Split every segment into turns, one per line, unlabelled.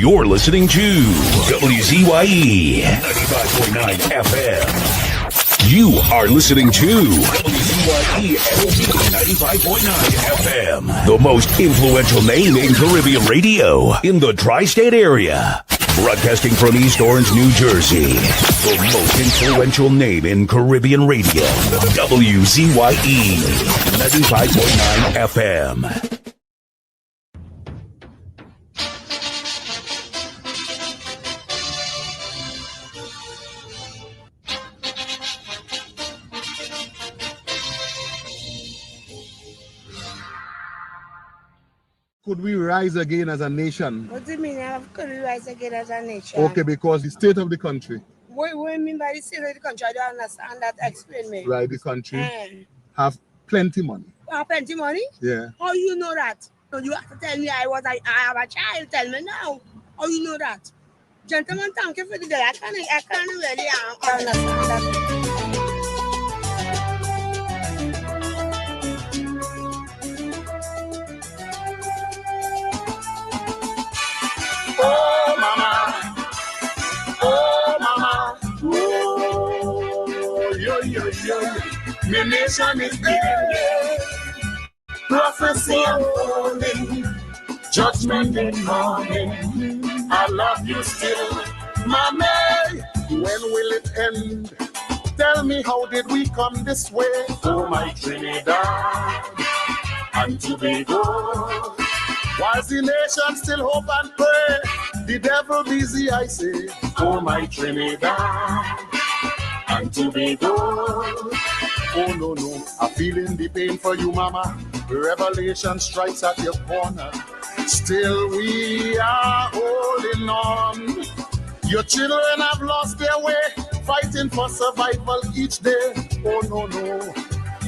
You're listening to WZYE 95.9 FM. You are listening to WZYE 95.9 FM, the most influential name in Caribbean radio in the tri-state area. Broadcasting from East Orange, New Jersey, the most influential name in Caribbean radio, WZYE 95.9 FM.
Could we rise again as a nation?
What do you mean, could we rise again as a nation?
Okay, because the state of the country.
What do you mean by the state of the country? I don't understand that. Explain me.
Right, the country have plenty money.
Plenty money?
Yeah.
How you know that? So you have to tell me I have a child. Tell me now. How you know that? Gentlemen, thank you for the day. I can't really understand that.
Oh mama, oh yo, my nation is giving prophecy unfolding, judgment incoming. I love you still, mama. When will it end? Tell me, how did we come this way? Oh my Trinidad and Tobago. While the nation still hope and pray, the devil busy, I say. Oh my Trinidad and Tobago. Oh no, I'm feeling the pain for you, mama. Revelation strikes at your corner. Still we are holding on. Your children have lost their way, fighting for survival each day. Oh no,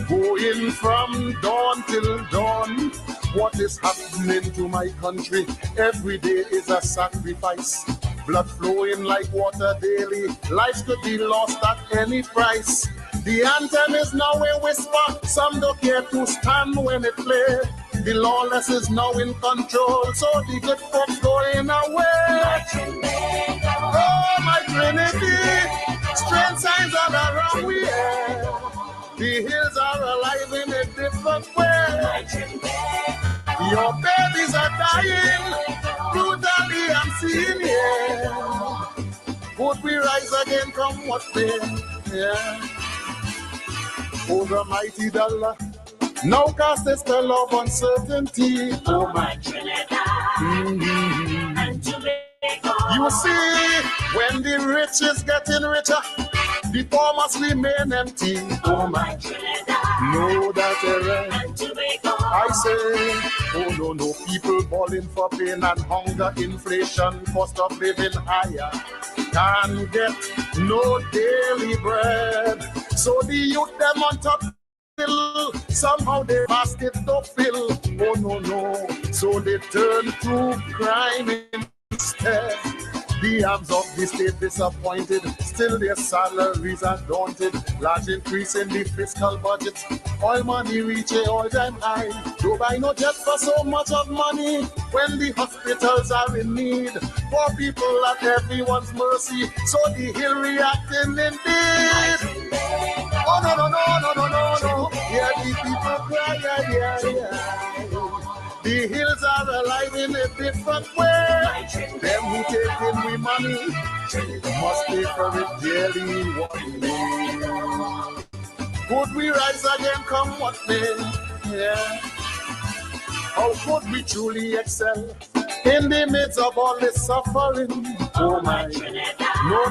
going from dawn till dawn. What is happening to my country? Every day is a sacrifice. Blood flowing like water daily. Lives could be lost at any price. The anthem is now a whisper. Some don't care to stand when it plays. The lawless is now in control, so the good folks going away. Oh, my Trinity, strange signs all around we have. The hills are alive in a different way. Your babies are dying, brutally I'm seeing here. Would we rise again from what pain? Yeah. Oh, the mighty dollar, now cast a spell of uncertainty. Oh, my Trinidad and Tobago. You see, when the rich is getting richer, the poor must remain empty. Oh, my Trinidad. Know that and Tobago. I say, oh no, people balling for pain and hunger, inflation, cost of living higher. Can't get no daily bread. So the youth them on top still, somehow their basket don't fill. Oh no, so they turn to crime instead. The arms of the state disappointed, still their salaries are daunted. Large increase in the fiscal budget, oil money reach a all-time high. Don't buy no jet for so much of money when the hospitals are in need. Poor people at everyone's mercy, so the hill reacting indeed. Oh no, yeah, the people cry, yeah. The hills are alive in a different way. Them who take in we money must pay for it dearly one day. Could we rise again come what may? Yeah. How could we truly excel in the midst of all this suffering? Oh my Trinidad. No.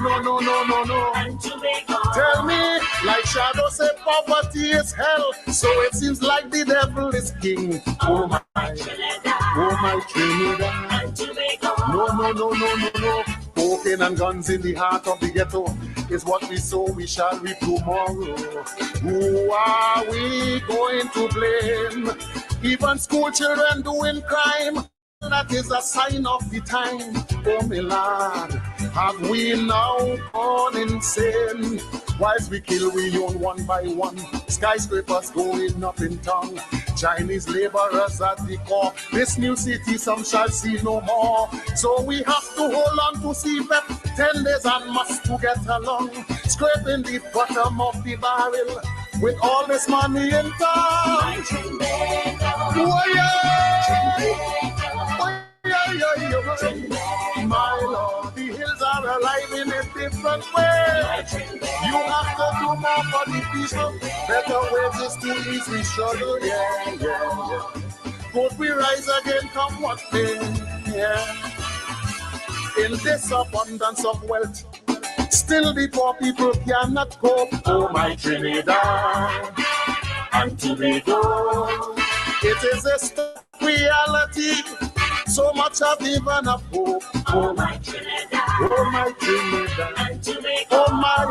Tell me, like Shadow said, poverty is hell. So it seems like the devil is king. Oh my Trinidad. No. Cocaine and guns in the heart of the ghetto is what we sow, we shall reap tomorrow. Who are we going to blame? Even school children doing crime. That is a sign of the time. Oh, my Lord, have we now gone insane? Whilst we kill, we own one by one. Skyscrapers going up in town. Chinese laborers at the core. This new city some shall see no more. So we have to hold on to CEPEP 10 days and must to get along. Scraping the bottom of the barrel with all this money in town. My Lord, the hills are alive in a different way. You have to do more for the people. Better wages to ease the struggle. Yeah. Could we rise again, come what may? Yeah. In this abundance of wealth, still the poor people cannot cope. Oh, my Trinidad and Tobago, it is a stark reality. So much of even a hope. Oh, my Trinidad, oh, my Trinidad and Tobago. Oh, my,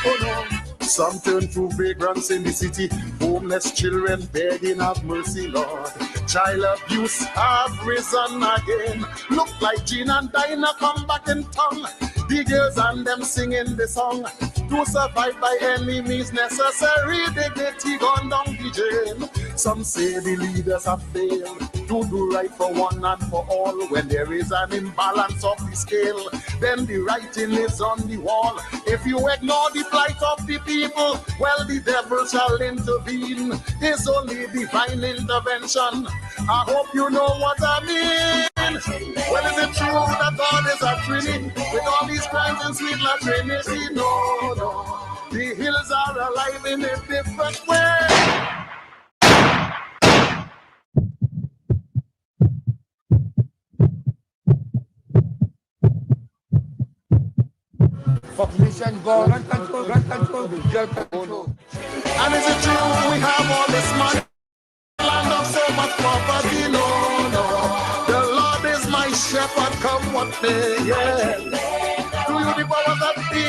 oh no. Some turn to vagrants in the city, homeless children begging of mercy, Lord. Child abuse have risen again. Look like Jean and Dinah come back in town. The girls and them singing the song. To survive by any means necessary, dignity gone down the drain. Some say the leaders have failed to do right for one and for all. When there is an imbalance of the scale, then the writing is on the wall. If you ignore the plight of the people, well, the devil shall intervene. It's only divine intervention. I hope you know what I mean. Well, is it true that God is a Trinity with all these crimes in sweet La Trinity? No. The hills are alive in a different way.
Population gone, gun control, jail control.
And is it true we have all this money? Land of so much poverty? No. The Lord is my shepherd, come what may, yeah. To you the powers that be,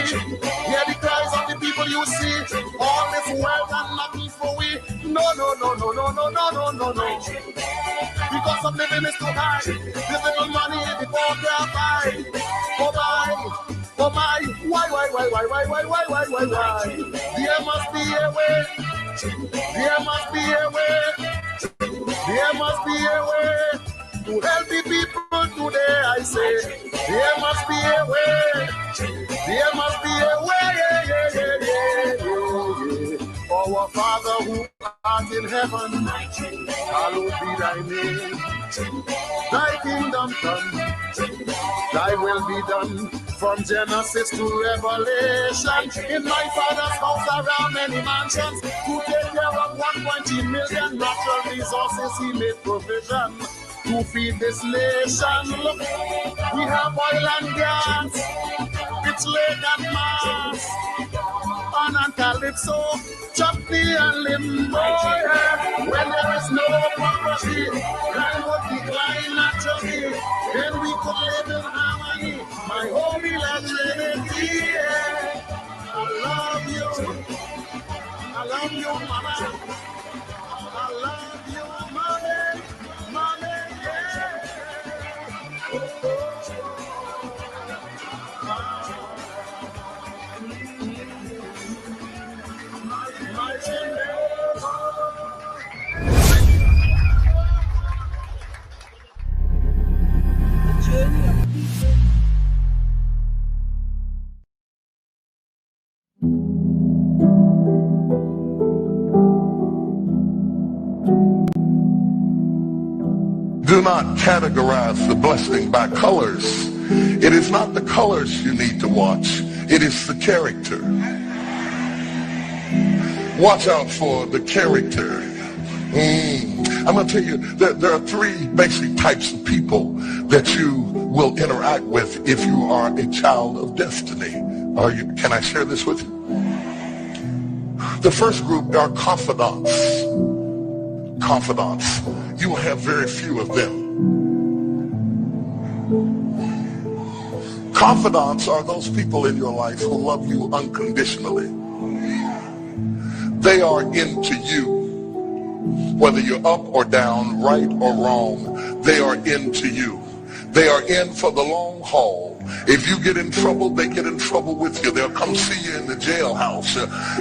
hear the cries of the people you see. All this wealth and nothing for we. No. Because of living is too high. This little money the poor can't buy. Oh my, why? There must be a way. There must be a way to help the people today. I say, there must be a way. There must be a way. Yeah. Our Father who art in heaven, hallowed be thy name. Thy kingdom come, thy will be done. From Genesis to Revelation, in my Father's house around many mansions, to take care of 1.2 million natural resources, he made provision to feed this nation. Look, we have oil and gas, it's Lake and Mars, and Calypso, Chutney and Limbo. When there is no property, crime would decline naturally, then we could live in harmony. My holy La Trinity, yeah. I love you, mama. I love you, mommy, yeah. My children.
The journey of people.
Do not categorize the blessing by colors. It is not the colors you need to watch. It is the character. Watch out for the character. I'm going to tell you that there are three basic types of people that you will interact with if you are a child of destiny. Can I share this with you? The first group are confidants. Confidants. You will have very few of them. Confidants are those people in your life who love you unconditionally. They are into you. Whether you're up or down, right or wrong, they are into you. They are in for the long haul. If you get in trouble, they get in trouble with you. They'll come see you in the jailhouse.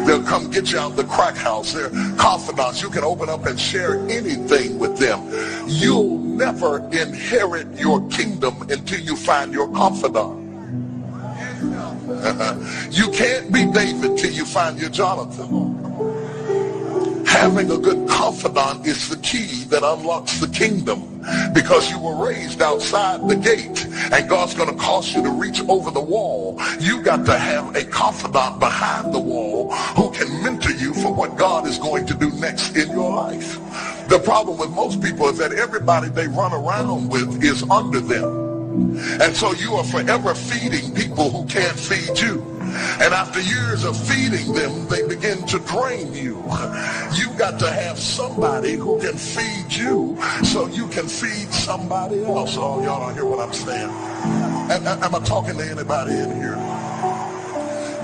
They'll come get you out of the crack house. They're confidants. You can open up and share anything with them. You'll never inherit your kingdom until you find your confidant. You can't be David till you find your Jonathan. Having a good confidant is the key that unlocks the kingdom, because you were raised outside the gate and God's going to cause you to reach over the wall. You got to have a confidant behind the wall who can mentor you for what God is going to do next in your life. The problem with most people is that everybody they run around with is under them. And so you are forever feeding people who can't feed you. And after years of feeding them, they begin to drain you. You got to have somebody who can feed you so you can feed somebody else. Oh, y'all don't hear what I'm saying. Am I talking to anybody in here?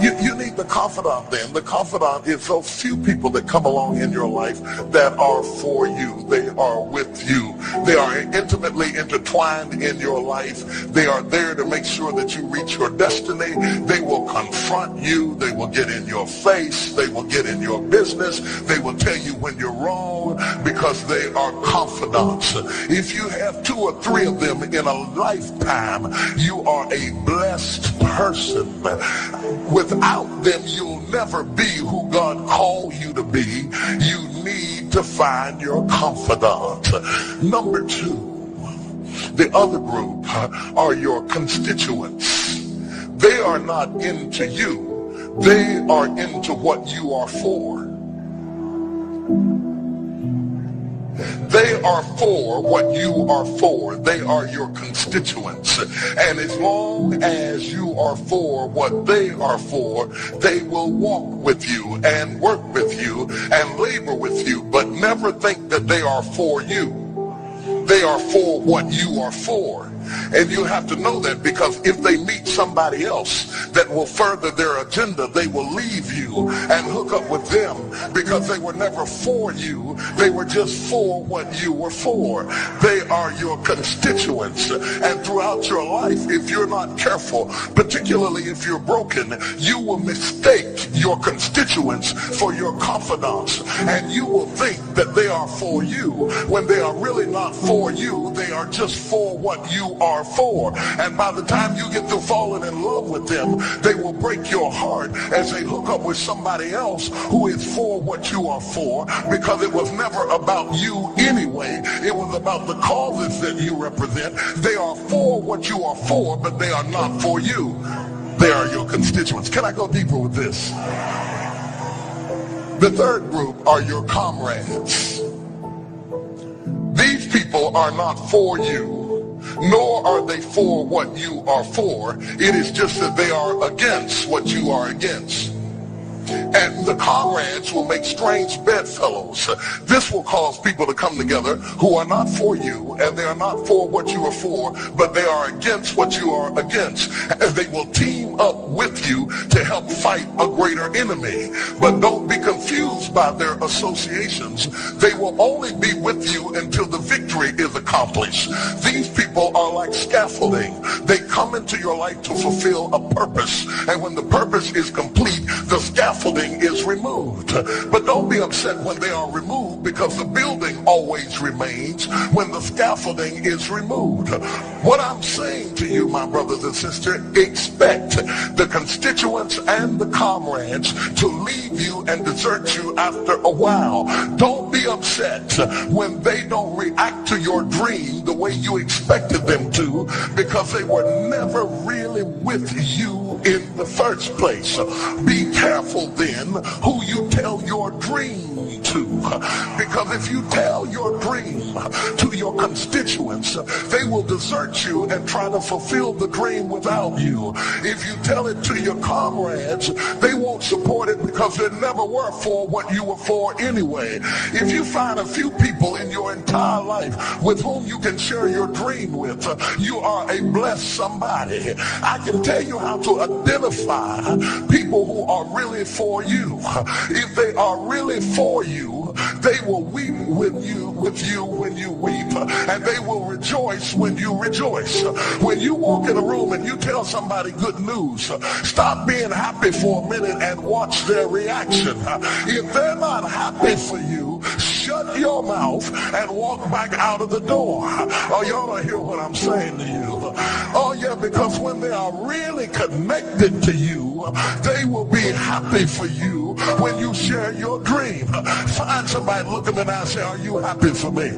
You need the confidant then. The confidant is those few people that come along in your life that are for you. They are with you. They are intimately intertwined in your life. They are there to make sure that you reach your destiny. They will confront you. They will get in your face. They will get in your business. They will tell you when you're wrong, because they are confidants. If you have 2 or 3 of them in a lifetime, you are a blessed person. Without them, you'll never be who God called you to be. You need to find your confidant. Number 2, the other group are your constituents. They are not into you. They are into what you are for. They are for what you are for. They are your constituents. And as long as you are for what they are for, they will walk with you and work with you and labor with you, but never think that they are for you. They are for what you are for. And you have to know that, because if they meet somebody else that will further their agenda, they will leave you and hook up with them, because they were never for you. They were just for what you were for. They are your constituents. And throughout your life, if you're not careful, particularly if you're broken, you will mistake your constituents for your confidants. And you will think that they are for you when they are really not for you. They are just for what you are for. And by the time you get to falling in love with them, they will break your heart as they hook up with somebody else who is for what you are for, because it was never about you anyway. It was about the causes that you represent. They are for what you are for, but they are not for you. They are your constituents. Can I go deeper with this? The third group are your comrades. These people are not for you, nor are they for what you are for. It is just that they are against what you are against. And the comrades will make strange bedfellows. This will cause people to come together who are not for you, and they are not for what you are for, but they are against what you are against. And they will team up with you to help fight a greater enemy. But don't be confused by their associations. They will only be with you until the victory is accomplished. These people are like scaffolding. They come into your life to fulfill a purpose. And when the purpose is complete, the scaffolding is removed. But don't be upset when they are removed, because the building always remains when the scaffolding is removed. What I'm saying to you, my brothers and sisters, expect the constituents and the comrades to leave you and desert you after a while. Don't be upset when they don't react to your dream the way you expected them to, because they were never really with you in the first place. Be careful then who you tell your dream to, because if you tell your dream to your constituents, they will desert you and try to fulfill the dream without you. If you tell it to your comrades, they won't support it, because they never were for what you were for anyway. If you find a few people in your entire life with whom you can share your dream with, you are a blessed somebody. I can tell you how to identify people who are really for you. If they are really for you, they will weep with you when you weep, and they will rejoice when you rejoice. When you walk in a room and you tell somebody good news, stop being happy for a minute and watch their reaction. If they're not happy for you, shut your mouth and walk back out of the door. Oh, y'all don't hear what I'm saying to you. Oh yeah, because when they are really connected to you, they will be happy for you when you share your dream. Find somebody, look them in the eye and say, are you happy for me?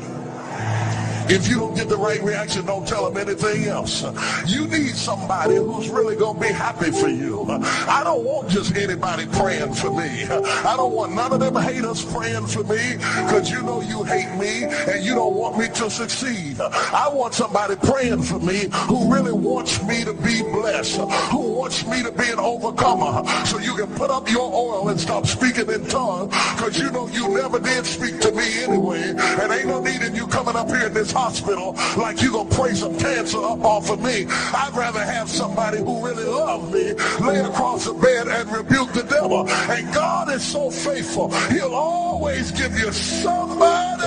If you don't get the right reaction, don't tell them anything else. You need somebody who's really going to be happy for you. I don't want just anybody praying for me. I don't want none of them haters praying for me, because you know you hate me and you don't want me to succeed. I want somebody praying for me who really wants me to be blessed, who wants me to be an overcomer, so you can put up your oil and stop speaking in tongues, because you know you never did speak to me anyway, and ain't no need in you coming up here in this hospital like you gonna pray some cancer up off of me. I'd rather have somebody who really loves me lay across the bed and rebuke the devil. And God is so faithful, he'll always give you somebody.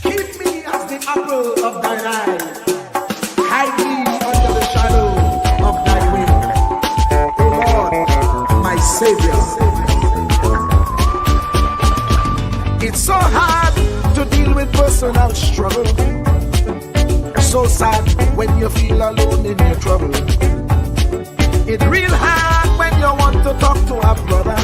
Keep me as the apple of thine eye, hide me under the shadow of thy wing, O Lord, my Savior. It's so hard to deal with personal struggle. It's so sad when you feel alone in your trouble. It's real hard when you want to talk to a brother.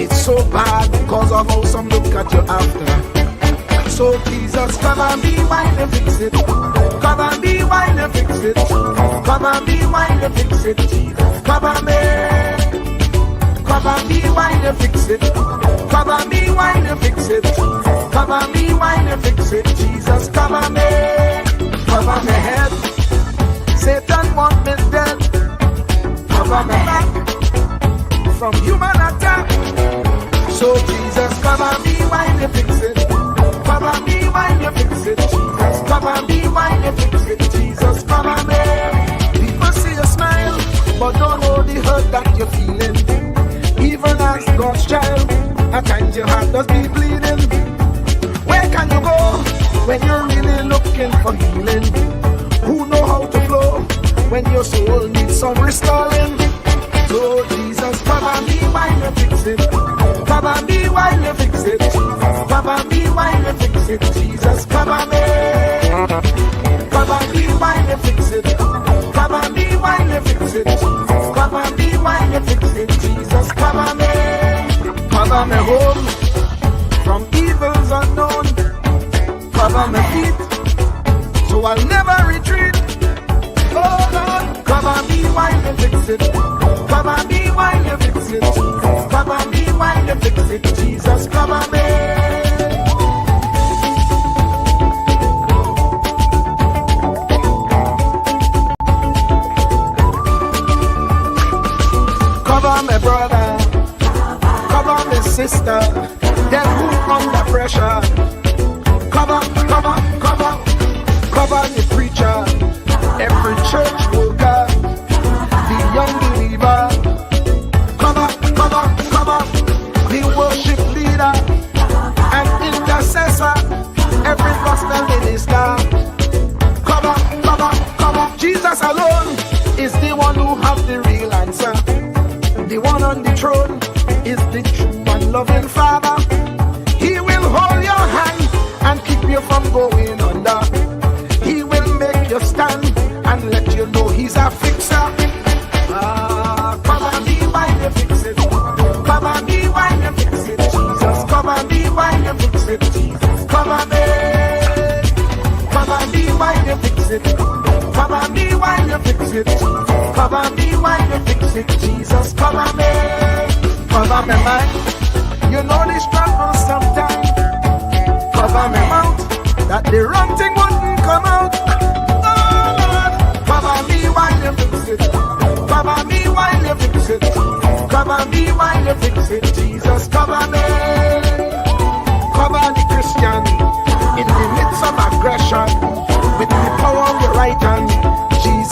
It's so bad because of how some look at you after. So Jesus, come and be while you fix it. Come and be while you fix it. Come and be while you fix it. Jesus, come and be. Come and be while you fix it. Come and be while you fix it. Come and be while you fix it. Jesus, come and be. Cover my head. Satan want me dead. Cover my back from human attack. So Jesus, come and be while you fix it. Come and be while you fix it. Jesus, come and be while you fix it. Jesus, come and be. People see you smile, but don't know the hurt that you're feeling. Even as God's child, at times your heart does be bleeding. Where can you go when you're really looking for healing? Who know how to flow when your soul needs some restoring? So Jesus, come and be while you fix it. Come and be while you fix it. Come and be while you fix it. Jesus, come and be. Come and be while you fix it. Come and be while you fix it. Come and be while you fix it. Jesus, come and be. Cover me home from evils unknown. Cover my feet so I'll never retreat. Oh Lord, cover me while you fix it. Cover me while you fix it. Cover me while you fix it. Jesus, cover me. Cover my brother, cover my sister, them who under pressure. Cover the preacher, every church worker, the young believer. Cover the worship leader and intercessor, every gospel minister. Cover. Jesus alone is the one who has the real answer. The one on the throne is the true and loving Father. He will hold your hand and keep you from going under. He will make you stand and let you know he's a fixer. Come and be while you fix it. Come and be while you fix it. Jesus, come and be while you fix it. Jesus, come and be. Come and be while you fix it. Come and be while you fix it. Come and be while you fix it. Jesus, come and be. Cover my mind. You know this struggle sometimes. Cover my mouth, that the wrong thing wouldn't come out. Oh Lord, cover me while you fix it. Cover me while you fix it. Cover me while you fix it. Jesus, cover me. Cover the Christian in the midst of aggression with the power of your right hand. Jesus,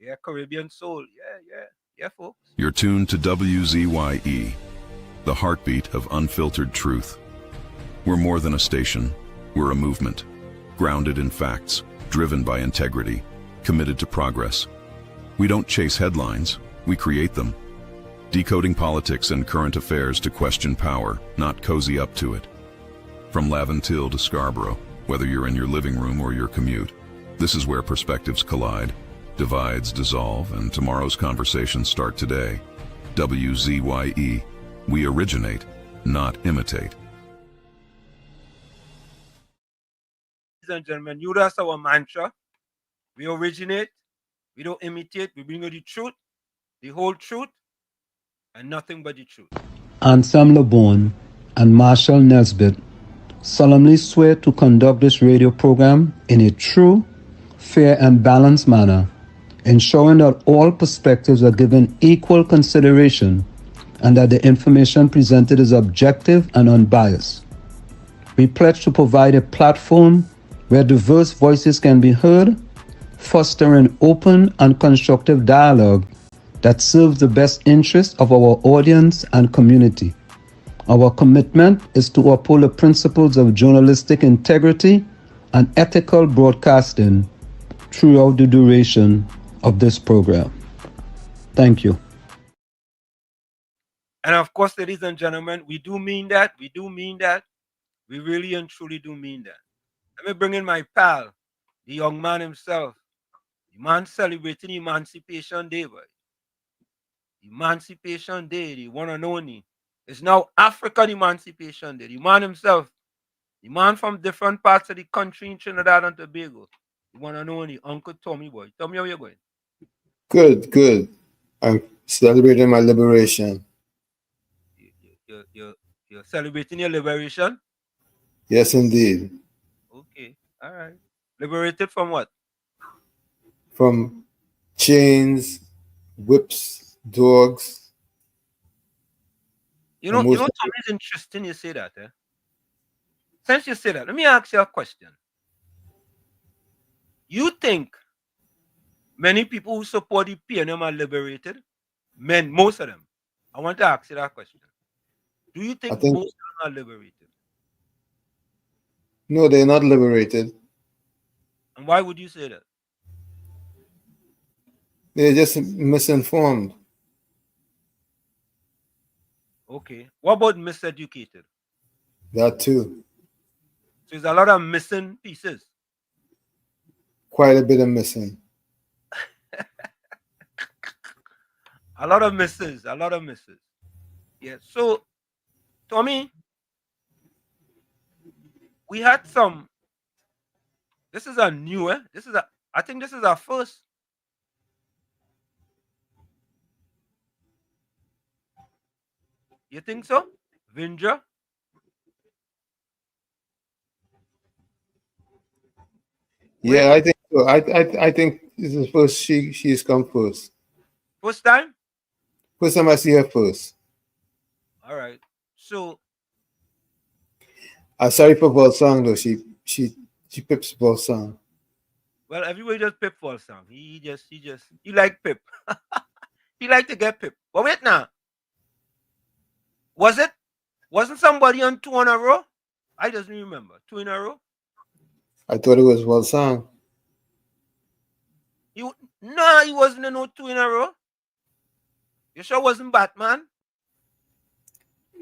Yeah, Caribbean soul. Yeah, folks.
You're tuned to WZYE, the heartbeat of unfiltered truth. We're more than a station. We're a movement, grounded in facts, driven by integrity, committed to progress. We don't chase headlines, we create them. Decoding politics and current affairs to question power, not cozy up to it. From Laventille to Scarborough, whether you're in your living room or your commute, this is where perspectives collide, divides dissolve, and tomorrow's conversations start today. WZYE, we originate, not imitate.
Ladies and gentlemen, that's our mantra. We originate, we don't imitate, we bring you the truth, the whole truth, and nothing but the truth.
Ansam LeBon and Marshall Nesbitt solemnly swear to conduct this radio program in a true, fair, and balanced manner, ensuring that all perspectives are given equal consideration and that the information presented is objective and unbiased. We pledge to provide a platform where diverse voices can be heard, fostering open and constructive dialogue that serves the best interests of our audience and community. Our commitment is to uphold the principles of journalistic integrity and ethical broadcasting throughout the duration of this program. Thank you.
And of course, ladies and gentlemen, we do mean that. We do mean that. We really and truly do mean that. Let me bring in my pal, the young man himself. The man celebrating Emancipation Day, boy. Emancipation Day, the one and only. It's now African Emancipation Day. The man himself, the man from different parts of the country in Trinidad and Tobago, the one and only Uncle Tommy, boy. Tommy, how you going?
Good. I'm celebrating my liberation.
You're celebrating your liberation?
Yes, indeed.
Okay, all right. Liberated from what?
From chains, whips, dogs.
You know, Tommy, it's interesting you say that. Since you say that, let me ask you a question. You think many people who support the PNM are liberated? Men, most of them. I want to ask you that question. Do you think most of them are liberated?
No, they're not liberated.
And why would you say that?
They're just misinformed.
Okay. What about miseducated?
That too.
So there's a lot of missing pieces.
Quite a bit of missing.
A lot of misses. Yeah. So, Tommy, we had some. This is a new, I think this is our first. You think so? Vindra?
Yeah, I think so. I think this is first she's come first.
First time?
First time I see her first.
All right. So
I'm sorry for Volsang though. She pips Volsang.
Well, everybody just pip Volsang. He like pip. He like to get pip. But wait now. Wasn't somebody on 2 in a row? I just remember. 2 in a row?
I thought it was Volsang.
No, he wasn't in no 2 in a row. You sure it wasn't Batman?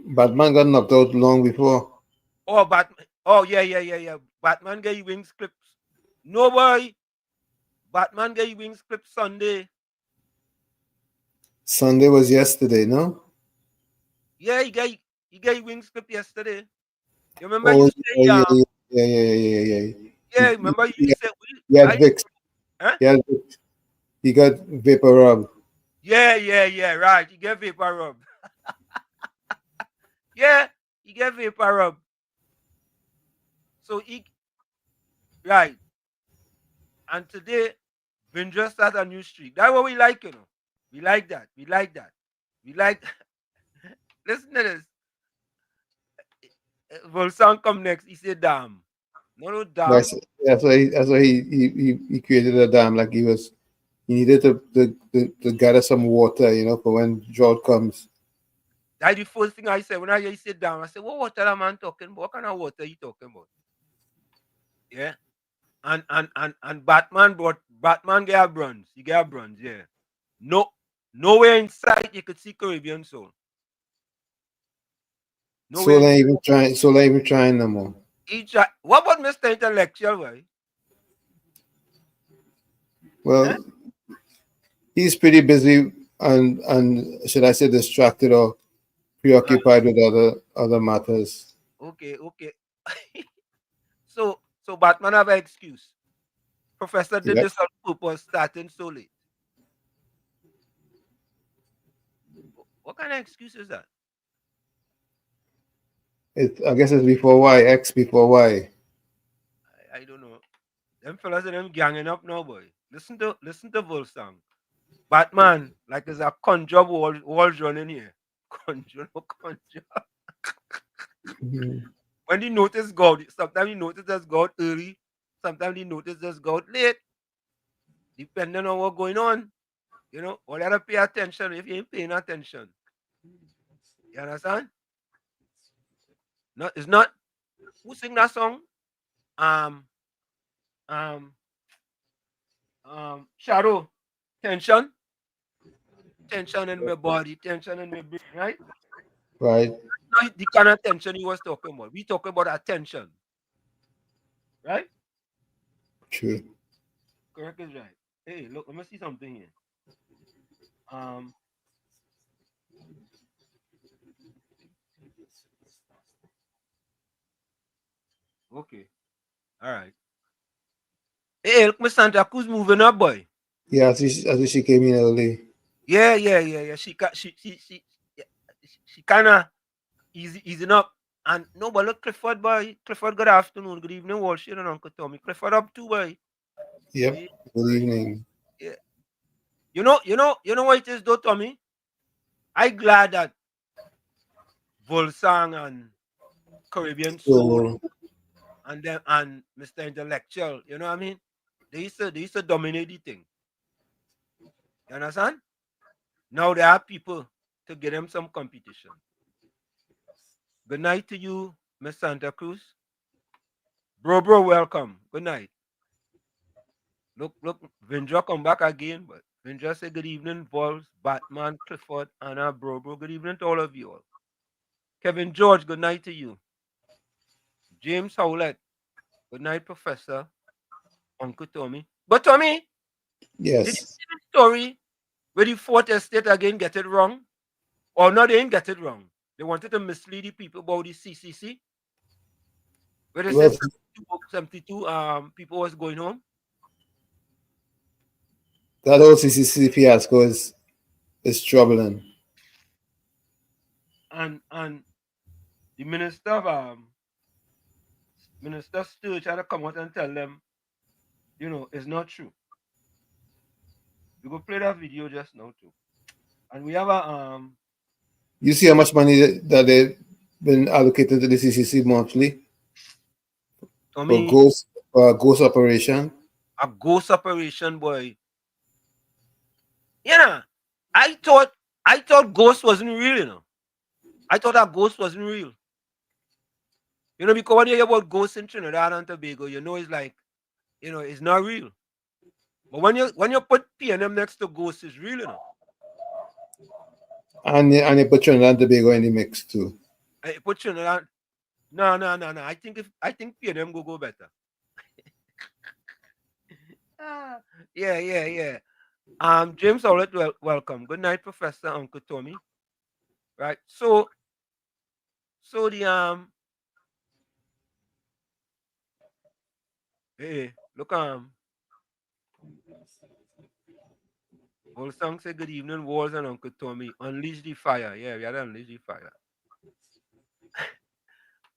Batman got knocked out long before.
Oh, Batman. Oh, yeah. Batman get his wings clipped. No, boy. Batman get his wings clipped Sunday.
Sunday was yesterday, no?
Yeah, he got his wings clipped yesterday. You remember
Oh,
you said,
yeah.
Yeah, remember you said...
Yeah, Vicks.
Huh?
Yeah, he got vapor rub.
Yeah, right. He get vapor rub. Yeah, he get vapor rub. So right. And today, Vindra starts a new streak. That's what we like, you know. We like that. Listen to this. Volsang come next. He said, damn. No, damn.
That's why he created a dam like he was You needed to gather some water, you know, for when drought comes.
That's the first thing I said when I hear you sit down. I said, what water that man talking about? What kind of water he talking about? Yeah. And Batman get bronze. He get bronze, yeah. Nowhere in sight you could see Caribbean soul.
Soul ain't even trying no more.
What about Mr. Intellectual, right?
Well, he's pretty busy and should I say distracted or preoccupied with other matters.
Okay. So Batman have an excuse. Professor did this on purpose starting so late. What kind of excuse is that?
I guess it's before Y, X before Y.
I don't know. Them fellas and them ganging up now, boy. Listen to Volsang. Batman, like there's a conjure walls running here. Conjure. When you notice God, sometimes you notice there's God early, sometimes you notice there's God late. Depending on what's going on. You know, all you gotta pay attention if you ain't paying attention. You understand? No, it's not. Who sing that song? Shadow. Tension in my body, tension in my brain, right?
Right.
Not the kind of tension he was talking about. We talking about attention. Right?
True.
Correct is right. Hey, look, let me see something here. Okay. All right. Hey, look, Miss Santa Cruz moving up, boy.
Yeah, as she came in early.
Yeah. She kind of easing up. And no, but look, Clifford, boy. Clifford, good afternoon, good evening, Walsh and Uncle Tommy. Clifford up too, boy.
Yep. Good evening.
Yeah. You know what it is, though, Tommy? I'm glad that Volsang and Caribbean Soul and them and Mr. Intellectual, you know what I mean? They used to dominate the thing. You understand? Now there are people to get them some competition. Good night to you, Miss Santa Cruz. Bro, welcome. Good night. Look, Vindra come back again, but Vindra say good evening, Vols, Batman, Clifford, Anna, bro. Good evening to all of you all. Kevin George, good night to you. James Howlett, good night, Professor. Uncle Tommy. But Tommy,
yes.
Did you see the story where the Fourth Estate again get it wrong? Or no, they didn't get it wrong. They wanted to mislead the people about the CCC. Where they said 72 people was going home.
That whole CCC fiasco is troubling.
And the minister of Minister Sturge had to come out and tell them, you know, it's not true. We go play that video just now too. And we have a
You see how much money that they've been allocated to the CCC monthly? For a ghost operation?
A ghost operation, boy. Yeah, I thought ghost wasn't real, you know. I thought that ghost wasn't real. You know, because when you hear about ghosts in Trinidad and Tobago, you know it's like, you know, it's not real. But when you put PNM next to ghosts, it's real, you know.
And you put Trinidad and Tobago in the mix too.
I put Trinidad. No. I think PNM go better. Yeah. James Howlett, welcome. Good night, Professor Uncle Tommy. Right. So the hey, look Volsang say good evening, Walls and Uncle Tommy. Unleash the fire. Yeah, we had to unleash the fire.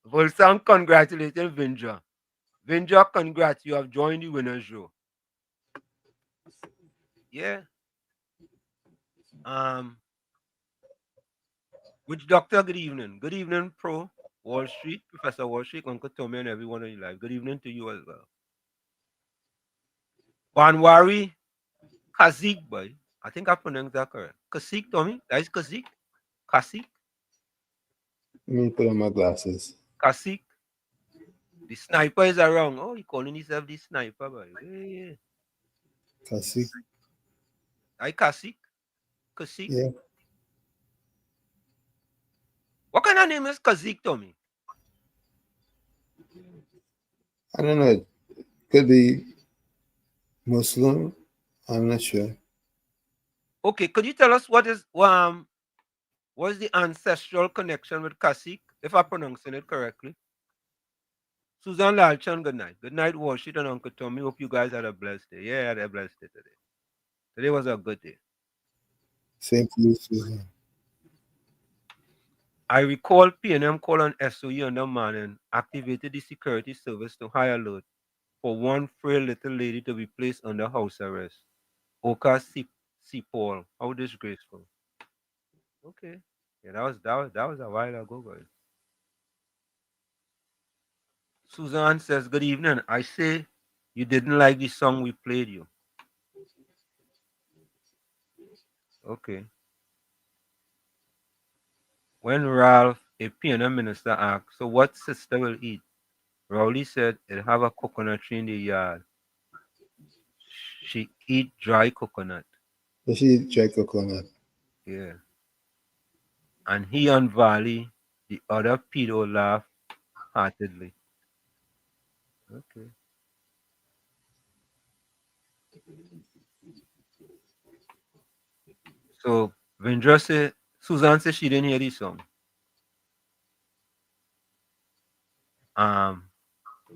Volsang congratulated Vindra. Vindra, congrats, you have joined the winner's row. Yeah. Which doctor, good evening. Good evening, Pro Wall Street, Professor Wall Street, Uncle Tommy, and everyone in your life. Good evening to you as well. Banwari, Kazik, boy. I think I pronounced that correct. Kasik, Tommy? That is Kasik? Kasik?
Let me put on my glasses.
Kasik? The sniper is around. Oh, he calling himself the sniper, boy. Yeah.
Kasik.
I Kasik? Kasik?
Yeah.
What kind of name is Kazik, Tommy?
I don't know. It could be Muslim. I'm not sure.
Okay, could you tell us what is the ancestral connection with Kasik, if I'm pronouncing it correctly? Susan Lalchan, good night. Good night, Washit and Uncle Tommy. Hope you guys had a blessed day. Yeah, I had a blessed day today. Today was a good day.
Same to you, Susan.
I recall PNM called on SOE on the man and activated the security service to high alert for one frail little lady to be placed under house arrest. Oka Paul. How disgraceful. Okay. Yeah, that was a while ago, guys. Suzanne says, good evening. I say you didn't like the song we played you. Okay. When Ralph, a PNM minister, asked, so what sister will eat? Rowley said, it'll have a coconut tree in the yard. She eat dry coconut.
But she eat dry coconut.
Yeah. And he and Valley, the other pedo, laughed heartedly. Okay. So Vindra said, Suzanne said she didn't hear the song.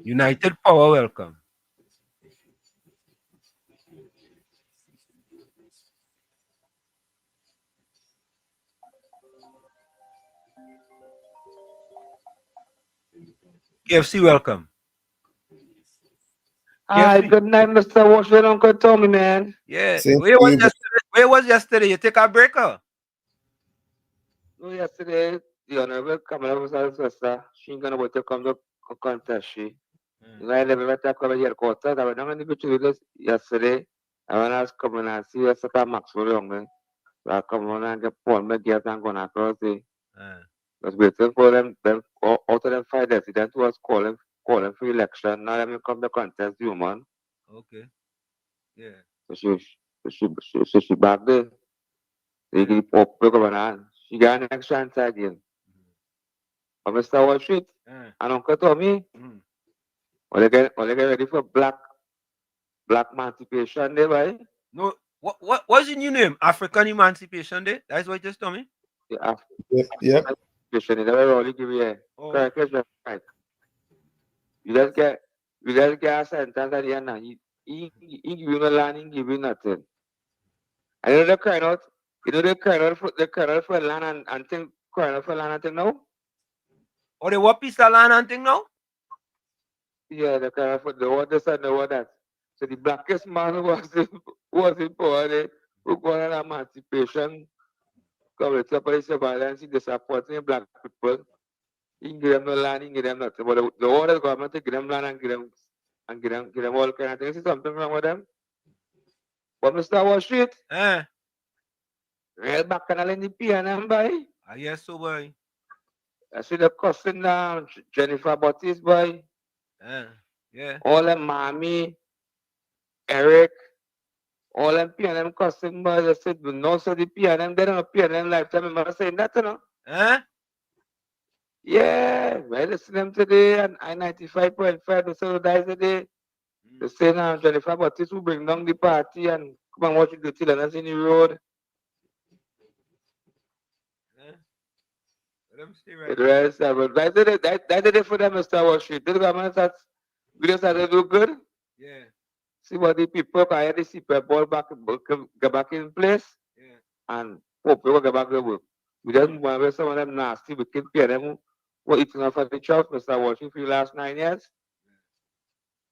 United Power, welcome. KFC, welcome.
Hi, good night, Mr. Washington, Uncle Tommy, man.
Yeah. Where was yesterday? You take a break, huh?
No, yesterday, the Honorable Kamala was our sister. She ain't gonna wait to come to contest. She. I never met her come here quarter. I went down in the beach yesterday. I went to come and see her second Maxwell Young. I come on and get Paul McGee and going across the. Was waiting for them out of them 5 residents was calling for election. Now let me come to contest you, man.
Okay. Yeah.
So she back there. They give up governor. She got an extra answer again. But Mr. Wall Street and Uncle Tommy, when they get ready for black emancipation day, right?
No, what's the new name? African Emancipation Day? That's what you just told me?
Yeah.
Yep.
Emancipation Day, that's what give you. Correct, right. You just get a sentence at the end now. He give you no land, he give you nothing. And you know they're crying out. You know they're crying out for land and think crying out for land and thing now?
Or they what piece of land and thing now?
Yeah, they're crying out for the what this and the what that. So the blackest man was in power, who got an emancipation, community police violence, he disappointing black people. He can give them no land, he can give them nothing. But the other government give them land and give them all kind of things. Is something wrong with them? But Mr. Wall Street, real bacchanal in the PNM, boy.
Yes, so boy.
I see the cousin Jennifer Baptiste, boy.
Yeah.
All them mommy, Eric, all them PNM cousin, boy. They said, no, so the PNM, they don't know PNM lifetime. I'm not saying that, you know. Yeah, I listen to them today and I-95.5, they solidize today. They say now Jennifer Baptiste will bring down the party and come and watch it go till and in the road.
Let them stay right.
That's it for them, Mr. Wall Street. The government starts, we just have to do good.
Yeah.
See what the people can hear the CEPEP ball get back in place.
Yeah.
And hope people get back to work. We just move away some of them nasty, we can pay them what eating off of the chop, Mr. Wall Street, for the last 9 years.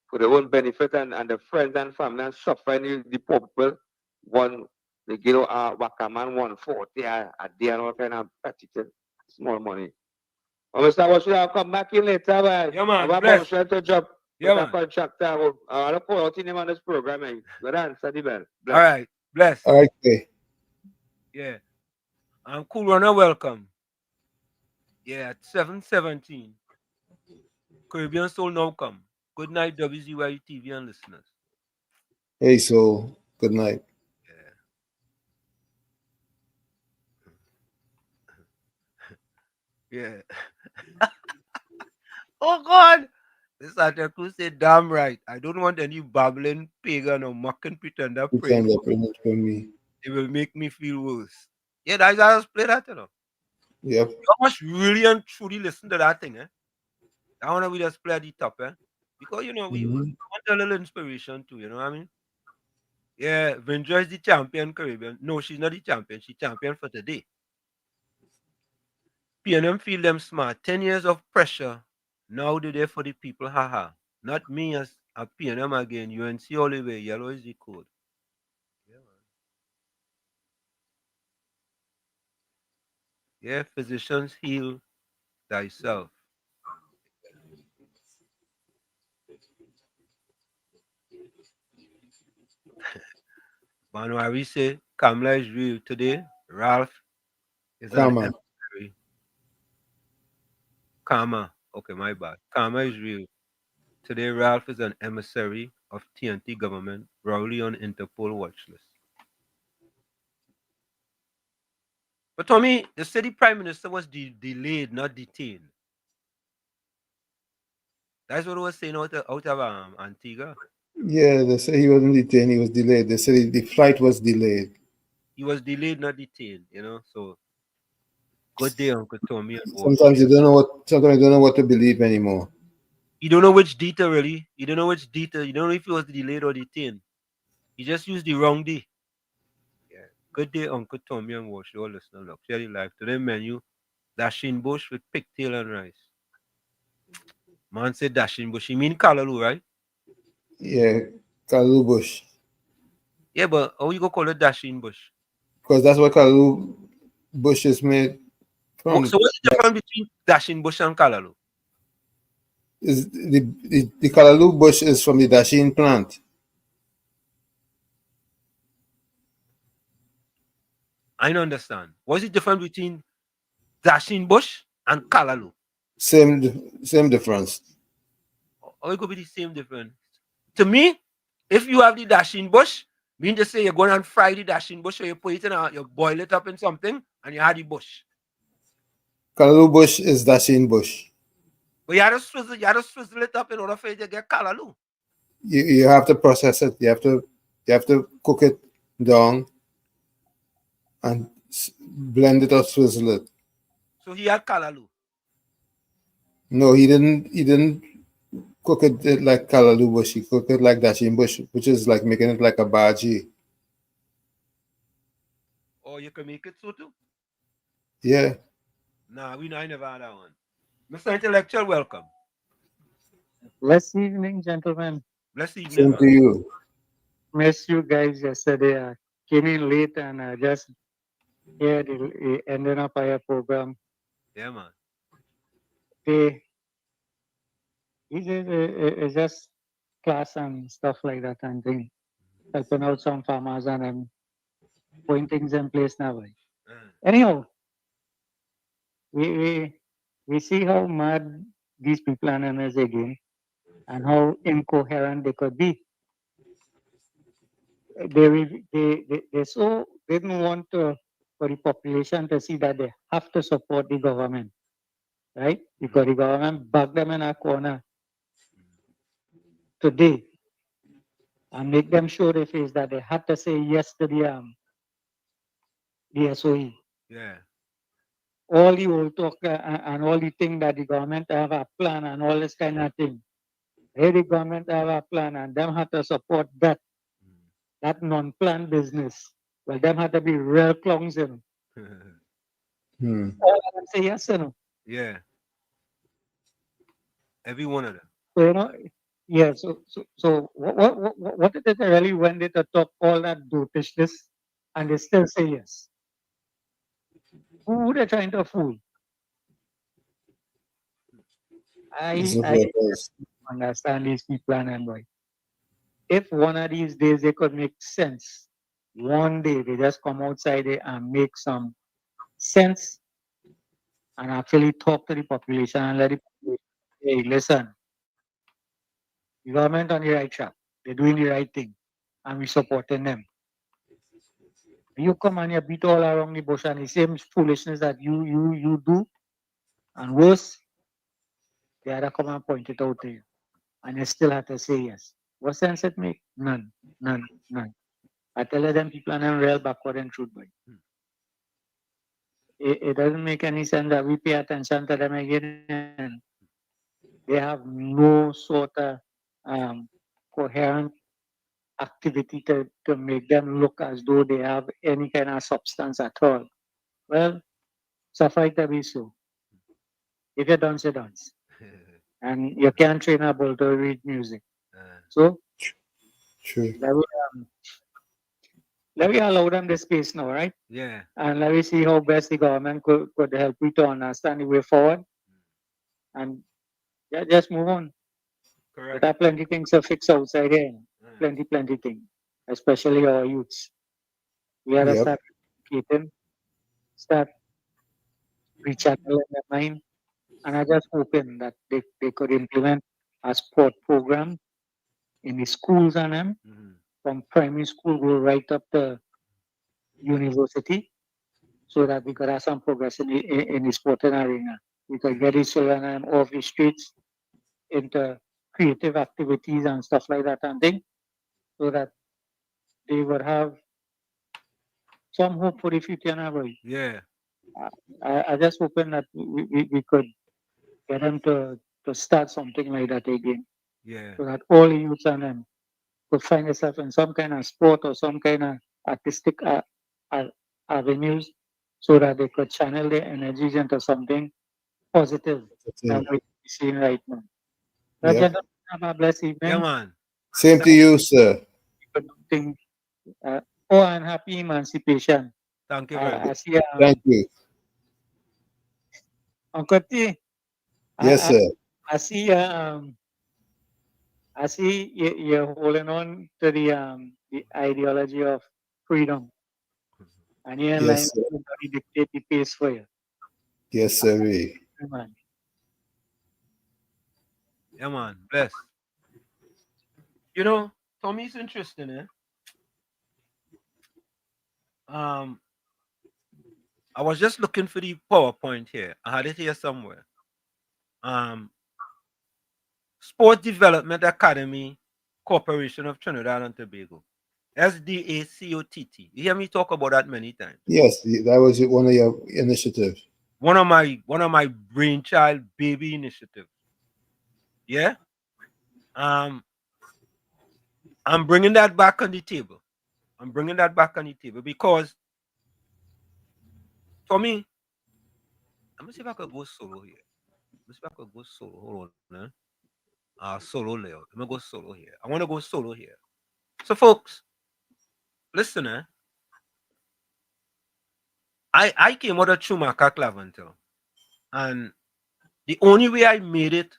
For their own benefit and the friends and family and suffering the poor people. One, they give Wakaman 140 a day and all kind of petition. Small money. Well, Mr. Washington, I'll come back in later.
Yeah, man.
I'm about to job.
Yeah, man.
Contractor. I'll call out in him on this program. Good answer, the bell.
All right. Bless.
Okay.
Yeah. Cool Runner, welcome. Yeah, at 7:17. Caribbean Soul now come. Good night, WZYE TV and listeners.
Hey, so good night.
Yeah. Oh God. This Santa Cruz said, damn right. I don't want any babbling pagan or mocking pretender praying.
Pretend for me.
It will make me feel worse. Yeah, that's how I just play that,
Yep.
You must really and truly listen to that thing, I want to we just play at the top, Because we want a little inspiration too, you know what I mean? Yeah, Vendra is the champion Caribbean. No, she's not the champion. She's champion for today. PNM feel them smart. 10 years of pressure. Now they're there for the people, haha. Not me as a PNM again. UNC all the way. Yellow is the code. Yeah, physicians heal thyself. Manuari say, Kamala is real. Today, Ralph is an
Karma.
emissary. Karma. Okay, my bad. Karma is real. Today, Ralph is an emissary of TNT government, Rowley on Interpol watch list. But Tommy, the city prime minister was delayed, not detained. That's what I was saying out of Antigua.
Yeah, they say he wasn't detained, he was delayed. They said the flight was delayed.
He was delayed, not detained, So good day, Uncle Tommy.
Sometimes you don't know what to believe anymore.
You don't know which data really. You don't know which data. You don't know if he was delayed or detained. He just used the wrong day. Yeah. Good day, Uncle Tommy and Wash. You all listen. Look, share the live. Today menu, dashing bush with pigtail and rice. Man said dashing bush. You mean Kalalu, right?
Yeah, Kalu Bush.
Yeah, but how you go call it dashing bush?
Because that's what Kalu Bush is made from.
So what's the difference between dashing bush and Kalalu?
Is the Kalalu bush is from the Dashin plant.
I don't understand. What's the difference between dashing bush and Kalalu?
Same difference.
Or it could be the same difference. To me, if you have the dashing bush, mean to say you're going and fry the dashing bush, or you put it in you boil it up in something, and you have the bush.
Kalalu bush is Dashin bush.
But you have to swizzle it up in order for you to get Kalalu.
You have to process it. You have to cook it down and blend it or swizzle it.
So he had Kalalu.
No, he didn't cook it like Kalalu bush. He cooked it like Dashin bush, which is like making it like a bhaji.
Or you can make it so too.
Yeah.
Nah, I never had that one. Mr. Intellectual, welcome.
Blessed evening, gentlemen.
Blessed evening.
Same to you.
Missed you guys yesterday. I came in late and I just here the ending up our program.
Yeah, man.
It's just class and stuff like that and thing. Helping out some farmers and putting things in place now. Anyhow, we see how mad these people are is again and how incoherent they could be. They so didn't want for the population to see that they have to support the government, right? Because the government back them in a corner today and make them show their face that they had to say yes to the SOE.
Yeah.
All the old talk and all the thing that the government have a plan and all this kind of thing. Hey, the government have a plan and them have to support that non-planned business. Well, them have to be real clowns, you know. All of them say yes, you know.
Yeah. Every one of them.
So, you know, yeah. So what did they really when they talk all that dotishness and they still say yes? Who they trying to fool? I understand these people and boy. If one of these days they could make sense one day they just come outside there and make some sense and actually talk to the population and let the population, hey, listen, the government on the right track. They're doing the right thing, and we're supporting them. You come and you beat all around the bush and the same foolishness that you do, and worse, the other come and point it out to you, and you still have to say yes. What sense it make? None, none, none. I tell them people are not real backward and truth, boy. It doesn't make any sense that we pay attention to them again. They have no sort of coherent activity to make them look as though they have any kind of substance at all. Well, suffice to be so. If you dance, you dance. And you can't train a bull to read music. So,
True.
let me allow them the space now, right?
Yeah.
And let me see how best the government could help you to understand the way forward. And yeah, just move on.
Correct.
There are plenty things to fix outside here. Plenty things. Especially our youths. We have to
Yep.
start educating, start rechanneling their mind. And I just hoping that they could implement a sport program in the schools and them from primary school go right up to university so that we could have some progress in the sporting arena. We could get these children off the streets into creative activities and stuff like that and thing so that they would have some hope for the future now, boy.
Yeah.
I just hoping that we could get them to start something like that again.
Yeah.
So that all the youths and them could find themselves in some kind of sport or some kind of artistic avenues so that they could channel their energies into something positive that we're seeing right now. Well,
Yep.
gentlemen, have a blessed evening.
Yeah, man.
Same to you, sir.
And happy emancipation.
Thank you very much.
I see,
Thank you.
Uncle T,
Yes, sir.
I see you're holding on to the ideology of freedom, and you're in line
Yes, sir.
with the dictate the pace for you.
Yes, sir.
Man.
Yeah, man. Bless. You know, Tommy, it's interesting, eh? I was just looking for the PowerPoint here. I had it here somewhere. Sport Development Academy Corporation of Trinidad and Tobago. SDACOTT. You hear me talk about that many times.
Yes, that was one of your initiatives.
One of my brainchild baby initiatives. Yeah. I'm bringing that back on the table. Because for me, let me see if I could go solo here. Hold on, solo layout. I'm gonna go solo here. I want to go solo here. So, folks, listen, I came out of Chumaka Clavantel, and the only way I made it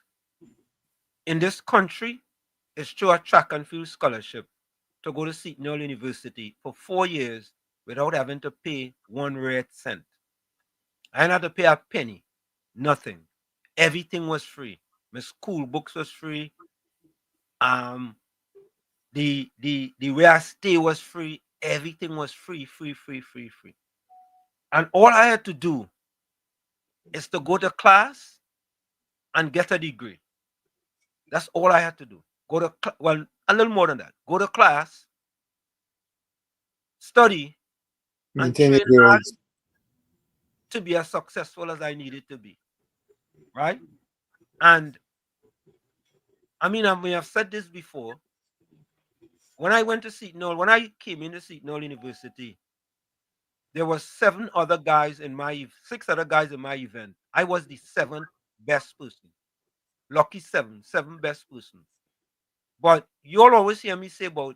in this country is through a track and field scholarship to go to Seton Hall University for 4 years without having to pay 1 red cent. I didn't have to pay a penny, nothing. Everything was free. My school books was free. The way I stay was free. Everything was free. And all I had to do is to go to class and get a degree. That's all I had to do. Go to well, a little more than that. Go to class, study, and
Maintain
train
your
hard
grades.
to be as successful as I needed to be. Right? And I mean, I may have said this before. When I went to Seton Hall, when I came into Seton Hall University, there were 6 other guys in my event. I was the 7th best person. Lucky 7 best person. But you'll always hear me say about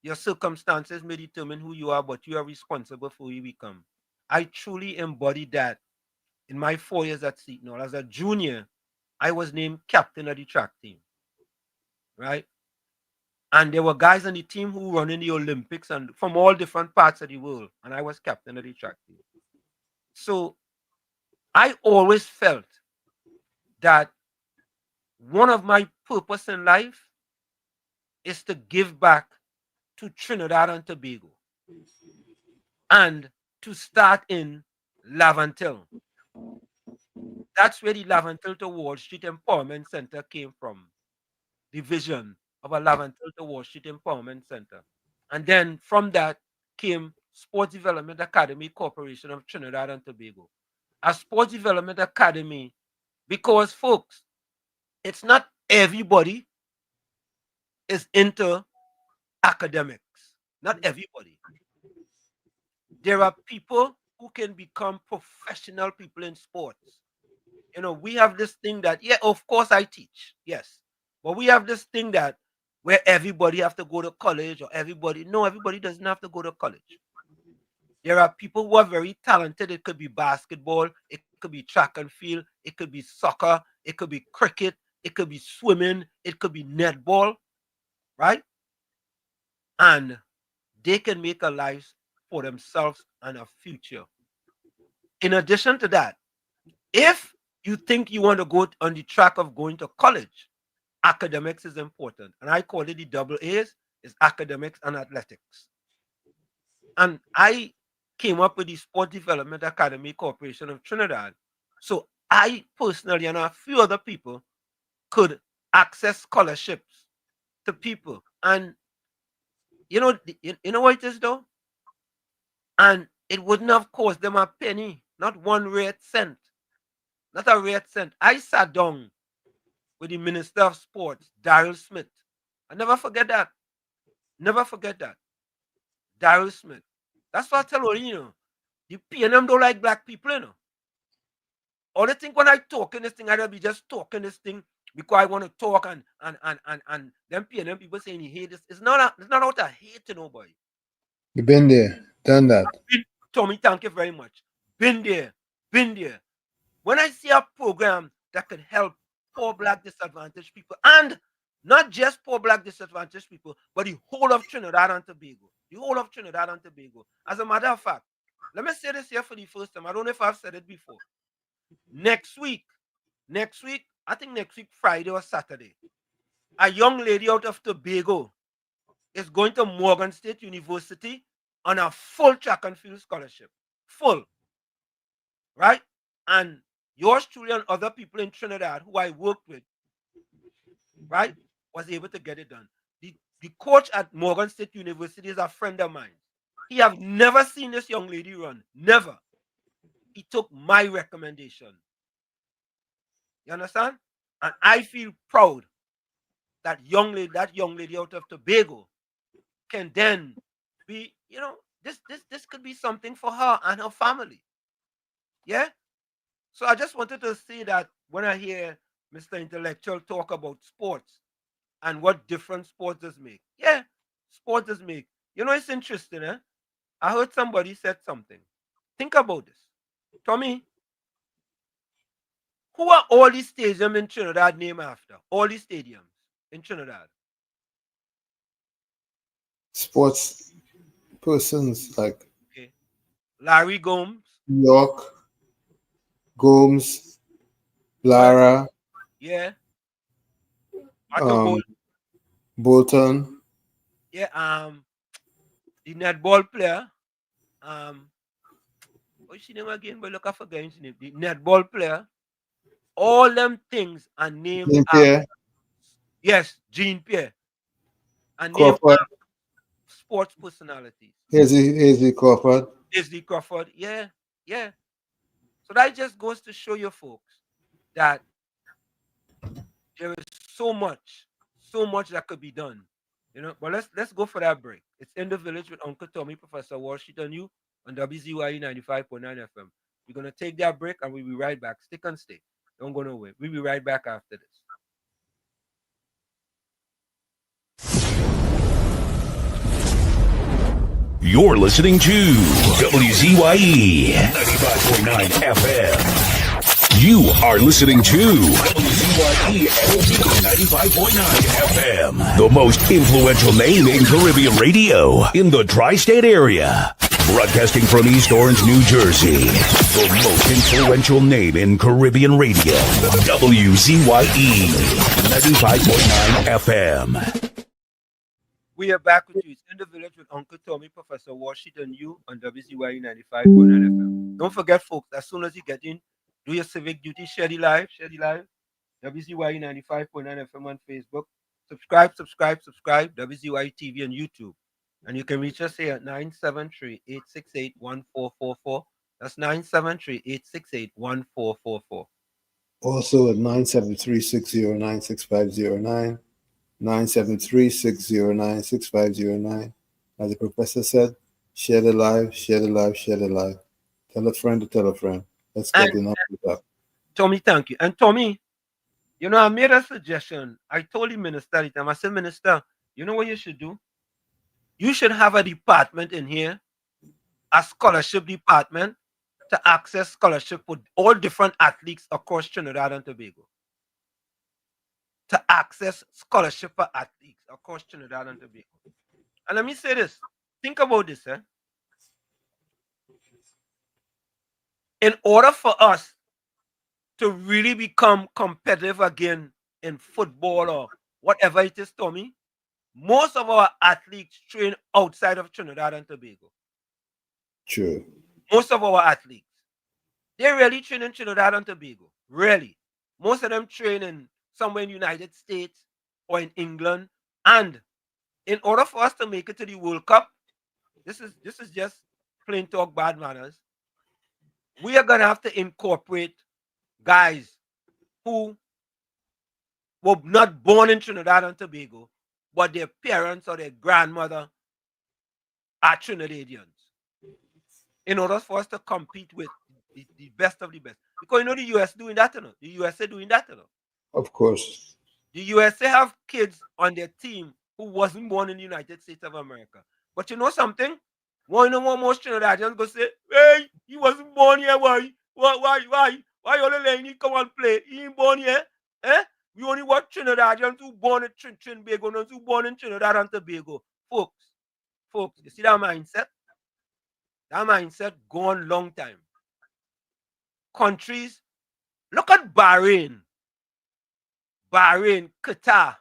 your circumstances may determine who you are, but you are responsible for who you become. I truly embodied that in my 4 years at Seton Hall. As a junior, I was named captain of the track team. Right? And there were guys on the team who run in the Olympics and from all different parts of the world. And I was captain of the track team. So I always felt that one of my purpose in life is to give back to Trinidad and Tobago and to start in Lavantil. That's where the Lavantil to Wall Street Empowerment Center came from. The vision of a Lavantil to Wall Street Empowerment Center. And then from that came Sports Development Academy Corporation of Trinidad and Tobago. A Sports Development Academy, because folks, it's not everybody is into academics. Not everybody. There are people who can become professional people in sports. You know, we have this thing that, yeah, of course I teach, yes. But we have this thing that where everybody have to go to college or everybody doesn't have to go to college. There are people who are very talented. It could be basketball, it could be track and field, it could be soccer, it could be cricket, it could be swimming, it could be netball, right? And they can make a life for themselves and a future. In addition to that, if you think you want to go on the track of going to college, academics is important. And I call it the double A's, is academics and athletics. And I came up with the Sport Development Academy Corporation of Trinidad. So I personally and a few other people could access scholarships to people. And you know what it is though? And it wouldn't have cost them a penny, not 1 red cent. Not a red cent. I sat down with the Minister of Sports, Daryl Smith. I never forget that. Never forget that. Daryl Smith. That's what I tell you, the PNM don't like black people, you know. All the thing when I talk in this thing, I'll be just talking this thing because I want to talk and them PNM people saying he hate this. It's not out of hate to nobody.
You've been there, done that.
Tommy, thank you very much. Been there. When I see a program that could help poor black disadvantaged people, and not just poor black disadvantaged people, but the whole of Trinidad and Tobago. The whole of Trinidad and Tobago. As a matter of fact, let me say this here for the first time. I don't know if I've said it before. Next week, I think next week, Friday or Saturday, a young lady out of Tobago is going to Morgan State University on a full track and field scholarship. Full. Right? And yours truly and other people in Trinidad who I worked with, right, was able to get it done. The coach at Morgan State University is a friend of mine. He have never seen this young lady run. Never. He took my recommendation. You understand? And I feel proud that young lady out of Tobago can then be, you know, this could be something for her and her family. Yeah? So I just wanted to say that when I hear Mr. Intellectual talk about sports and what different sports does make. Yeah, sports does make. You know, it's interesting, eh? I heard somebody said something. Think about this. Tommy, who are all these stadiums in Trinidad named after? All these stadiums in Trinidad.
Sports persons like
Larry Gomes.
York, Gomes, Lara.
Yeah.
Bolton.
Yeah, the netball player. What's his name again? But look, I forget his name. The netball player. All them things are named after. Yes, Jean Pierre. And named after sports personalities.
Hazley Crawford.
Hazley Crawford. Yeah. So that just goes to show you folks that there is so much that could be done. You know, but let's go for that break. It's In the Village with Uncle Tommy, Professor Washington, you on WZYE 95.9 FM. We're gonna take that break and we'll be right back. Stick and stay. Don't go nowhere. We'll be right back after this.
You're listening to WZYE 95.9 FM. You are listening to WZYE 95.9 FM, the most influential name in Caribbean radio in the tri-state area. Broadcasting from East Orange, New Jersey, the most influential name in Caribbean radio, WZYE 95.9 FM.
We are back with you. It's In the Village with Uncle Tommy, Professor Washington, you on WZYE 95.9 FM. Don't forget, folks, as soon as you get in, do your civic duty, share the live, WZYE 95.9 FM on Facebook. Subscribe, WZYE TV on YouTube. And you can reach us here at 973-868-1444. That's 973-868-1444.
Also at 973-609-6509, 973-609-6509. As the professor said, share the live, share the live, share the live. Tell a friend to tell a friend. Let's get enough of that.
Tommy, thank you. And Tommy, you know, I made a suggestion. I told the minister at the time, I said, Minister, you know what you should do? You should have a department in here, a scholarship department, to access scholarship for all different athletes across Trinidad and Tobago. To access scholarship for athletes across Trinidad and Tobago. And let me say this. Think about this, eh? In order for us to really become competitive again in football or whatever it is, Tommy, most of our athletes train outside of Trinidad and Tobago.
True.
Most of our athletes. They really train in Trinidad and Tobago. Really. Most of them train in somewhere in the United States or in England. And in order for us to make it to the World Cup, this is just plain talk, bad manners. We are going to have to incorporate guys who were not born in Trinidad and Tobago, but their parents or their grandmother are Trinidadians. In order for us to compete with the best of the best. Because you know the US doing that, you know? The USA doing that, you know?
Of course.
The USA have kids on their team who wasn't born in the United States of America. But you know something? Why no more most Trinidadians go say, hey, he wasn't born here, why? Why all the lady come and play? He ain't born here? Eh? We only watch Trinidadians who born in Trinbago, not who born in Trinidad and Tobago. Folks, you see that mindset? That mindset gone long time. Countries, look at Bahrain, Qatar.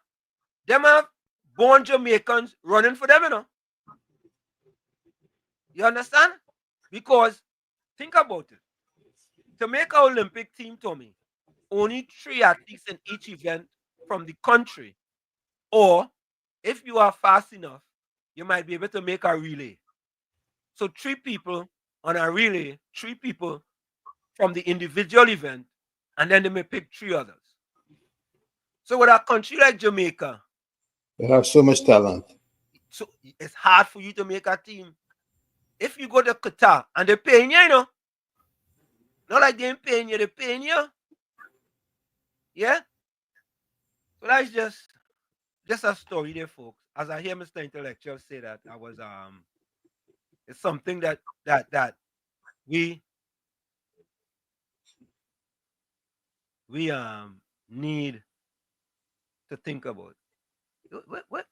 Them have born Jamaicans running for them, you know. You understand? Because think about it. To make our Olympic team, Tommy, only 3 athletes in each event from the country. Or if you are fast enough, you might be able to make a relay. So 3 people on a relay, 3 people from the individual event, and then they may pick 3 others. So with a country like Jamaica,
they have so much talent.
So it's hard for you to make a team. If you go to Qatar and they're paying you, you know, not like they ain't paying you, they're paying you. Yeah? So that's just a story there, folks. As I hear Mr. Intellectual say that, I was it's something that we need to think about. What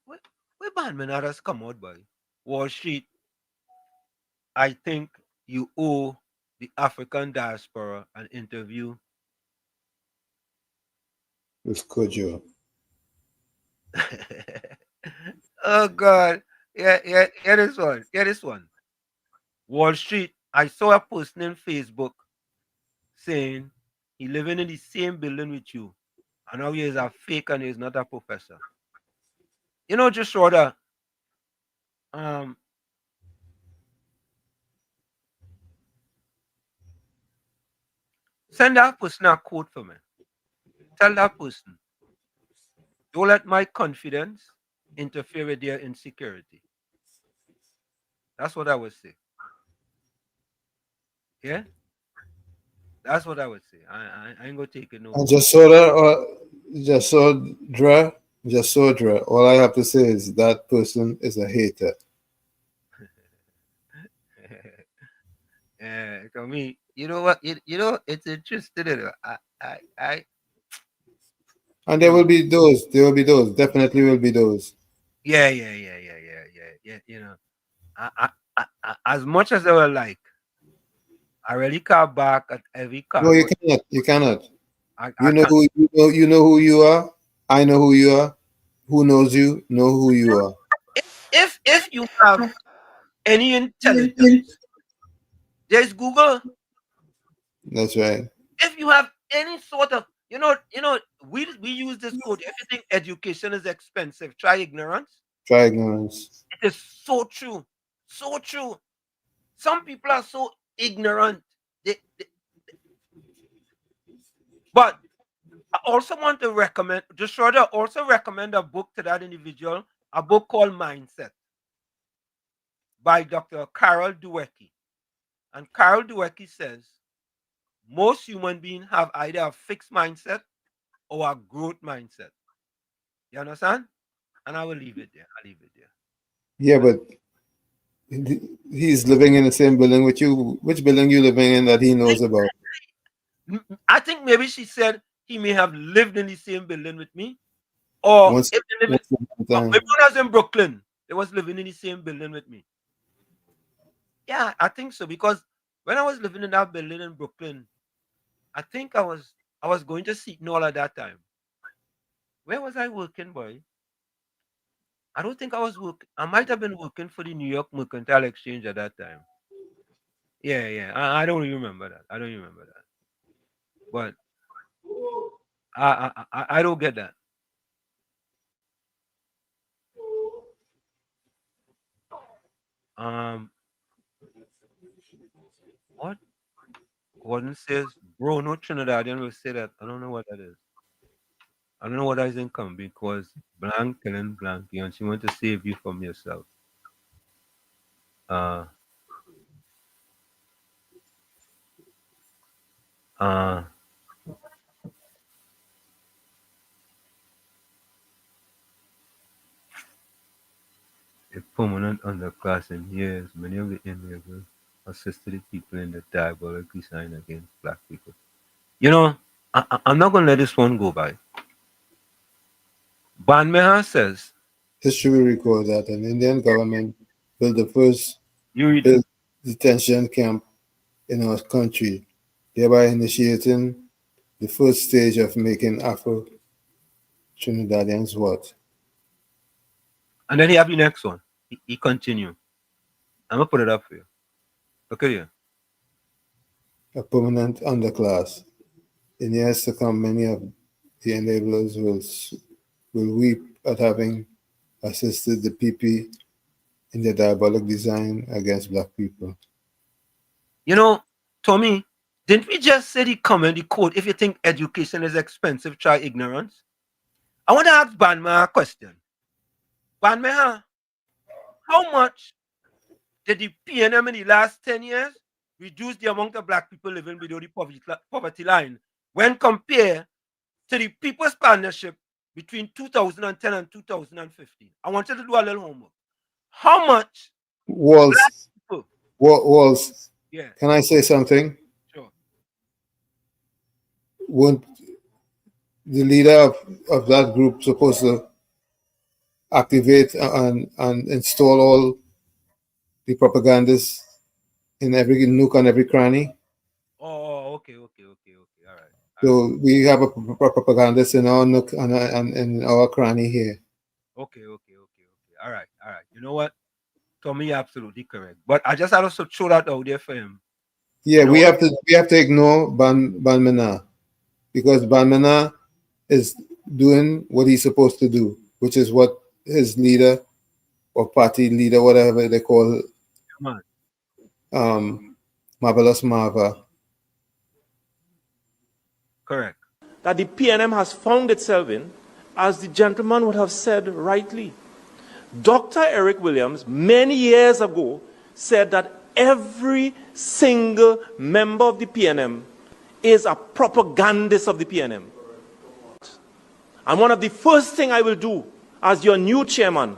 bandman others come out by? Wall Street. I think you owe the African diaspora an interview.
With Kojo.
Oh God. Yeah, this one. Wall Street. I saw a person on Facebook saying he living in the same building with you. And now he is a fake and he's not a professor. You know, just sort of send that person a quote for me. Tell that person, don't let my confidence interfere with their insecurity. That's what I would say. Yeah? That's what I would say. I ain't gonna take it no more.
And just so Dre, all I have to say is that person is a hater.
Yeah, to me, you know what? You know, it's interesting. You know,
And there will be those. There will be those. Definitely will be those.
yeah. You know, as much as I would like, I really can't back at every car.
No, you cannot. You cannot.
You
know who you know who you are. I know who you are. Who knows you? Know who you are.
If you have any intelligence, there's Google.
That's right.
If you have any sort of, we use this quote. If you think education is expensive, try ignorance.
Try ignorance.
It is so true. So true. Some people are so ignorant. But I also want to recommend, also recommend a book to that individual, a book called Mindset by Dr. Carol Dweck. And Carol Dweck says, most human beings have either a fixed mindset or a growth mindset. You understand? And I will leave it there. I'll leave it there.
Yeah, but he's living in the same building with you. Which building you living in that he knows about?
I think maybe she said he may have lived in the same building with me. Or maybe when I was in Brooklyn, they was living in the same building with me. Yeah, I think so. Because when I was living in that building in Brooklyn, I think I was going to Seton Hall at that time. Where was I working, boy? I don't think I was working. I might have been working for the New York Mercantile Exchange at that time. Yeah. I don't remember that. But I don't get that. What? Gordon says, bro, no Trinidadian will say that. I don't know what that is. I don't know what that is income because blank killing blank, and she wants to save you from yourself. A permanent underclass in years, many of the inmates assisted the people in the diabolical sign against black people. You know, I'm not going to let this one go by. Banmeha says,
history will record that an Indian government built the first detention camp in our country, thereby initiating the first stage of making Afro-Trinidadians what?
And then you have the next one. He continue. I'm going to put it up for you. Look at you.
A permanent underclass. In years to come, many of the enablers will weep at having assisted the PP in their diabolic design against black people.
You know, Tommy, didn't we just say the quote, if you think education is expensive, try ignorance? I want to ask Banmeha a question. Banmeha, how much did the PNM in the last 10 years reduce the amount of black people living below the poverty line when compared to the People's Partnership between 2010 and 2015? I want you to do a little homework. How much?
Walls.
Yeah.
Can I say something?
Sure.
Weren't the leader of that group supposed to activate and install all the propagandists in every nook and every cranny?
Oh, okay. All right.
So we have a propagandist in our nook and in our cranny here.
Okay. All right. You know what? Tommy, you're absolutely correct. But I just had to throw that out there for him.
Yeah, we have to ignore Banmeha because Banmeha is doing what he's supposed to do, which is what his leader or party leader, whatever they call Marvelous Marva.
Correct.
That the PNM has found itself in, as the gentleman would have said rightly. Dr. Eric Williams, many years ago, said that every single member of the PNM is a propagandist of the PNM. And one of the first things I will do as your new chairman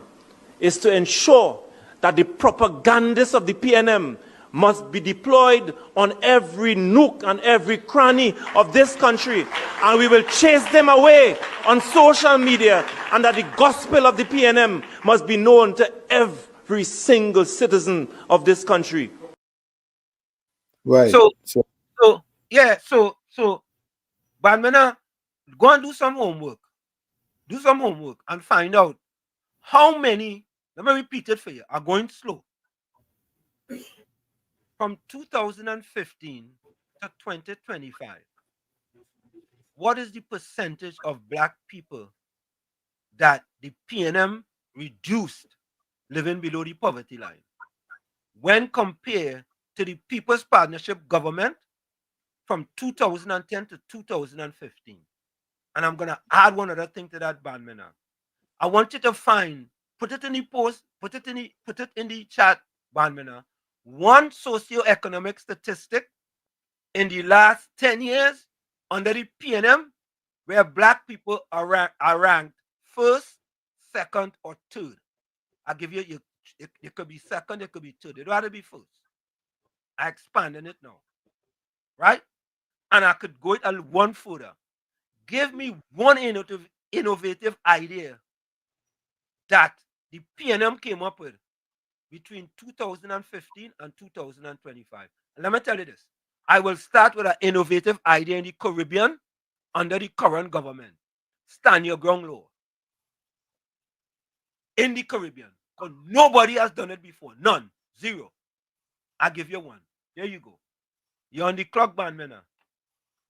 is to ensure that the propagandists of the PNM must be deployed on every nook and every cranny of this country, and we will chase them away on social media, and that the gospel of the PNM must be known to every single citizen of this country.
Right.
So Bandmana, go and do some homework. Do some homework and find out how many, let me repeat it for you, are going slow. From 2015 to 2025, what is the percentage of black people that the PNM reduced living below the poverty line when compared to the People's Partnership government from 2010 to 2015? And I'm going to add one other thing to that, Bandmana. I want you to find, put it in the post, put it in the chat, Bandmana, one socioeconomic statistic in the last 10 years under the PNM where black people are ranked first, second, or third. I'll give you, it could be second, it could be third. It'd rather be first. I expanded it now, right? And I could go it one further. Give me one innovative idea that the PNM came up with between 2015 and 2025. And let me tell you this. I will start with an innovative idea in the Caribbean under the current government. Stand your ground law. In the Caribbean. Because nobody has done it before. None. Zero. I'll give you one. There you go. You're on the clock, Bandmana.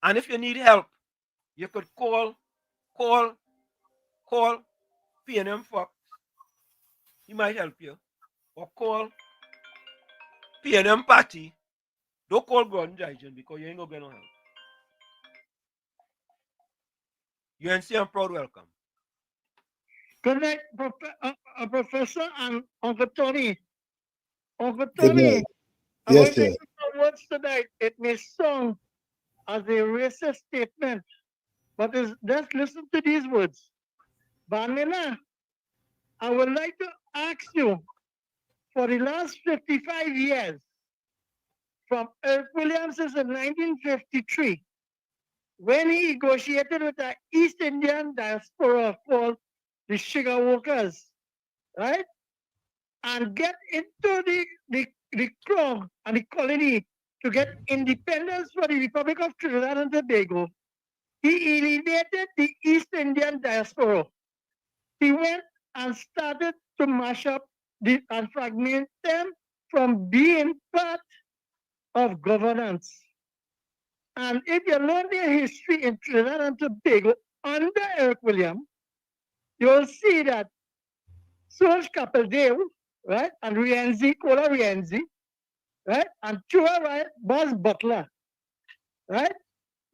And if you need help, you could call PNM Fox. He might help you. Or call PNM Party. Don't call Gordon Jason because you ain't gonna get no help. UNC and proud welcome.
Good night, Professor and Uncle Tony. Uncle Tony, I want to use some words tonight. It may sound as a racist statement, but just listen to these words. Bandmana, I would like to ask you, for the last 55 years, from Eric Williams in 1953, when he negotiated with the East Indian diaspora called the sugar workers, right? And get into the crown and the colony to get independence for the Republic of Trinidad and Tobago, he eliminated the East Indian diaspora. He went and started to mash up and fragment them from being part of governance. And if you learn their history in Trinidad and Tobago under Eric Williams, you'll see that Serge Capildeo, right, and Kola Rienzi, right, and Chua, right, Buzz Butler, right,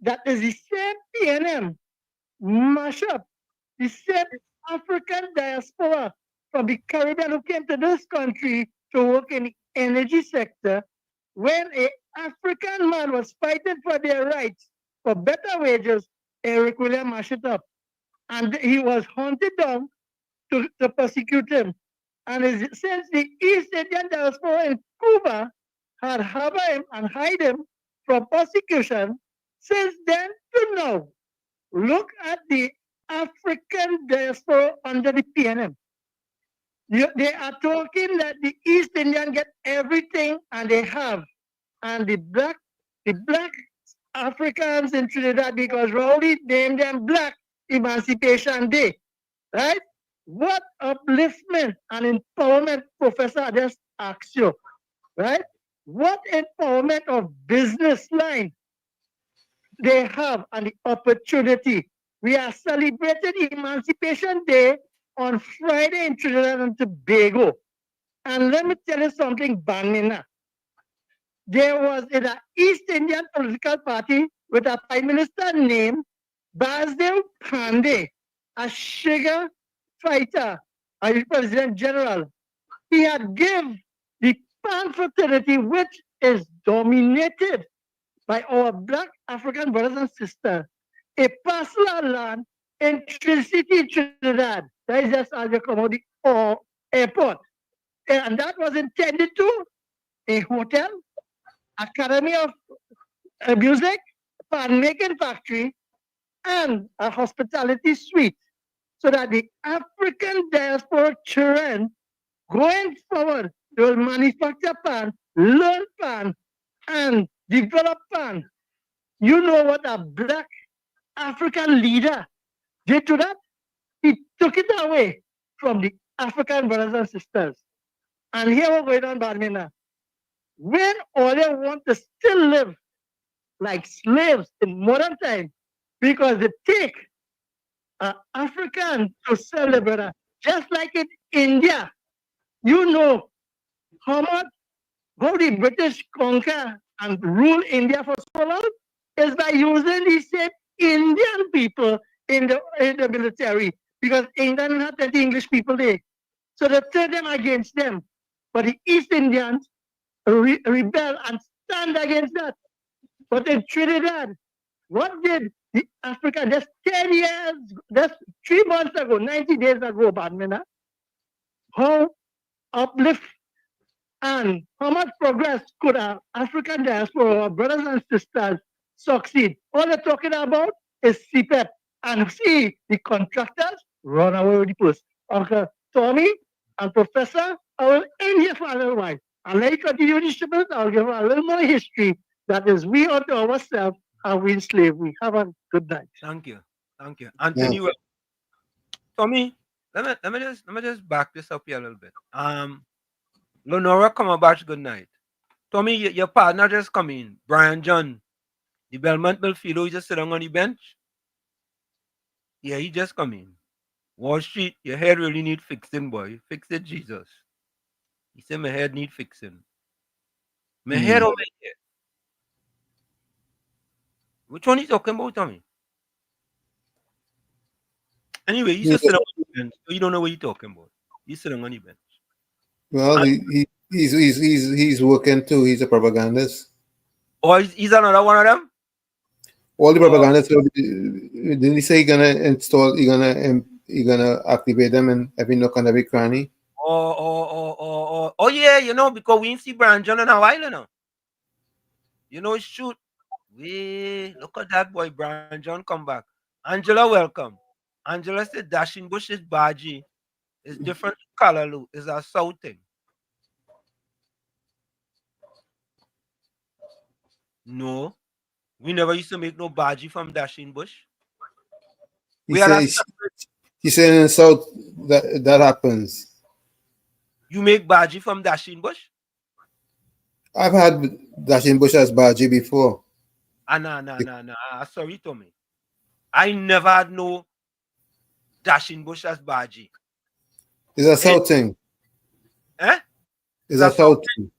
that is the same PNM mash up, the same African diaspora from the Caribbean who came to this country to work in the energy sector when an African man was fighting for their rights, for better wages. Eric Williams mashed it up. And he was hunted down to persecute him. And since the East Indian diaspora in Cuba had harbored him and hide him from persecution, since then to now, look at the African diaspora under the PNM. They are talking that the East Indian get everything, and they have. And the black Africans in Trinidad, because Rowley named them Black Emancipation Day, right? What upliftment and empowerment, Professor, I just asked you, right? What empowerment of business line they have and the opportunity. We are celebrating Emancipation Day on Friday in Trinidad and Tobago. And let me tell you something, Bandmana. There was an East Indian political party with a prime minister named Basdeo Pandey, a sugar fighter, a president general. He had given the Pan fraternity, which is dominated by our black African brothers and sisters, a parcel of land in City, Trinidad. That is just as you come out the airport. And that was intended to a hotel, Academy of Music, pan making factory, and a hospitality suite, so that the African diaspora children going forward will manufacture pan, learn pan, and develop pan. You know what a black African leader did to that? He took it away from the African brothers and sisters. And here we're going on, Barmina. When all they want to still live like slaves in modern time, because they take African to sell the brother, just like in India. You know how the British conquer and rule India for so long is by using these same Indian people in the military, because England had 30 English people there. So they turn them against them. But the East Indians rebel and stand against that. But in Trinidad, what did the Africa just 10 years, just 3 months ago, 90 days ago, Badmina, how uplift and how much progress could our African diaspora, our brothers and sisters, succeed? All they're talking about is CEPEP. And see, the contractors run away with the post. Okay, Tommy and Professor, I will end here for a little while. And let you continue the shipment. I'll give a little more history. That is, we unto ourselves are we slavery. Have a good night.
Thank you. Thank you. Anthony, yeah. Tommy, let me just back this up here a little bit. Lenora Cumberbatch, good night. Tommy, your partner just come in. Brian John, the Belmont Milfield, he just sitting on the bench. Yeah, he just come in. Wall Street, your head really need fixing, boy. Fix it, Jesus. He said my head need fixing. My head or my head? Which one is talking about, Tommy? Anyway, he's just sitting on the bench. So you don't know what you're talking about. He's sitting on the bench.
Well, he's working too. He's a propagandist.
Oh, he's another one of them?
All the propagandists. Didn't he say he's gonna install? He's gonna activate them in every nook and every cranny?
Oh yeah, you know, because we didn't see Brian John in a while, you know. You know, shoot. Look at that boy, Brian John come back. Angela, welcome. Angela said Dashing Bush is Baji. It's different color, Lou. It's a South thing. No. We never used to make no Baji from Dashing Bush.
He said in the South that happens.
You make Baji from Dashing Bush?
I've had Dashing Bush as Baji before.
No. Sorry, Tommy. I never had no Dashing Bush as Baji.
It's a South thing.
Eh?
It's a South thing.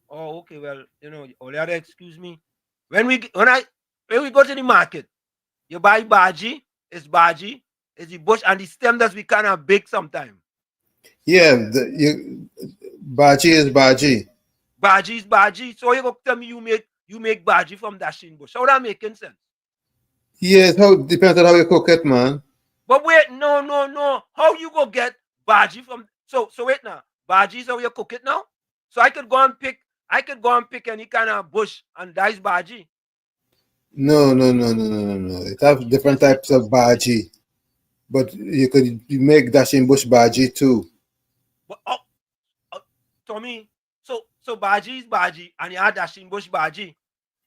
Oh, okay. Well, you know, all you have to excuse me. When we go to the market, you buy Baji, it's the bush, and the stem that we kind of big sometimes.
Yeah, Baji is Baji.
Baji is Baji. So you go tell me you make Baji from Dashing Bush. How that making sense?
Yes, it depends on how you cook it, man.
But wait, no. How you go get Baji from? So wait now. Baji is how you cook it now. So I could go and pick any kind of bush and dice Baji.
No. It have different types of Baji, but you make Dashing Bush Baji too.
But, Tommy, so Baji is Baji, and you add Dashing Bush Baji.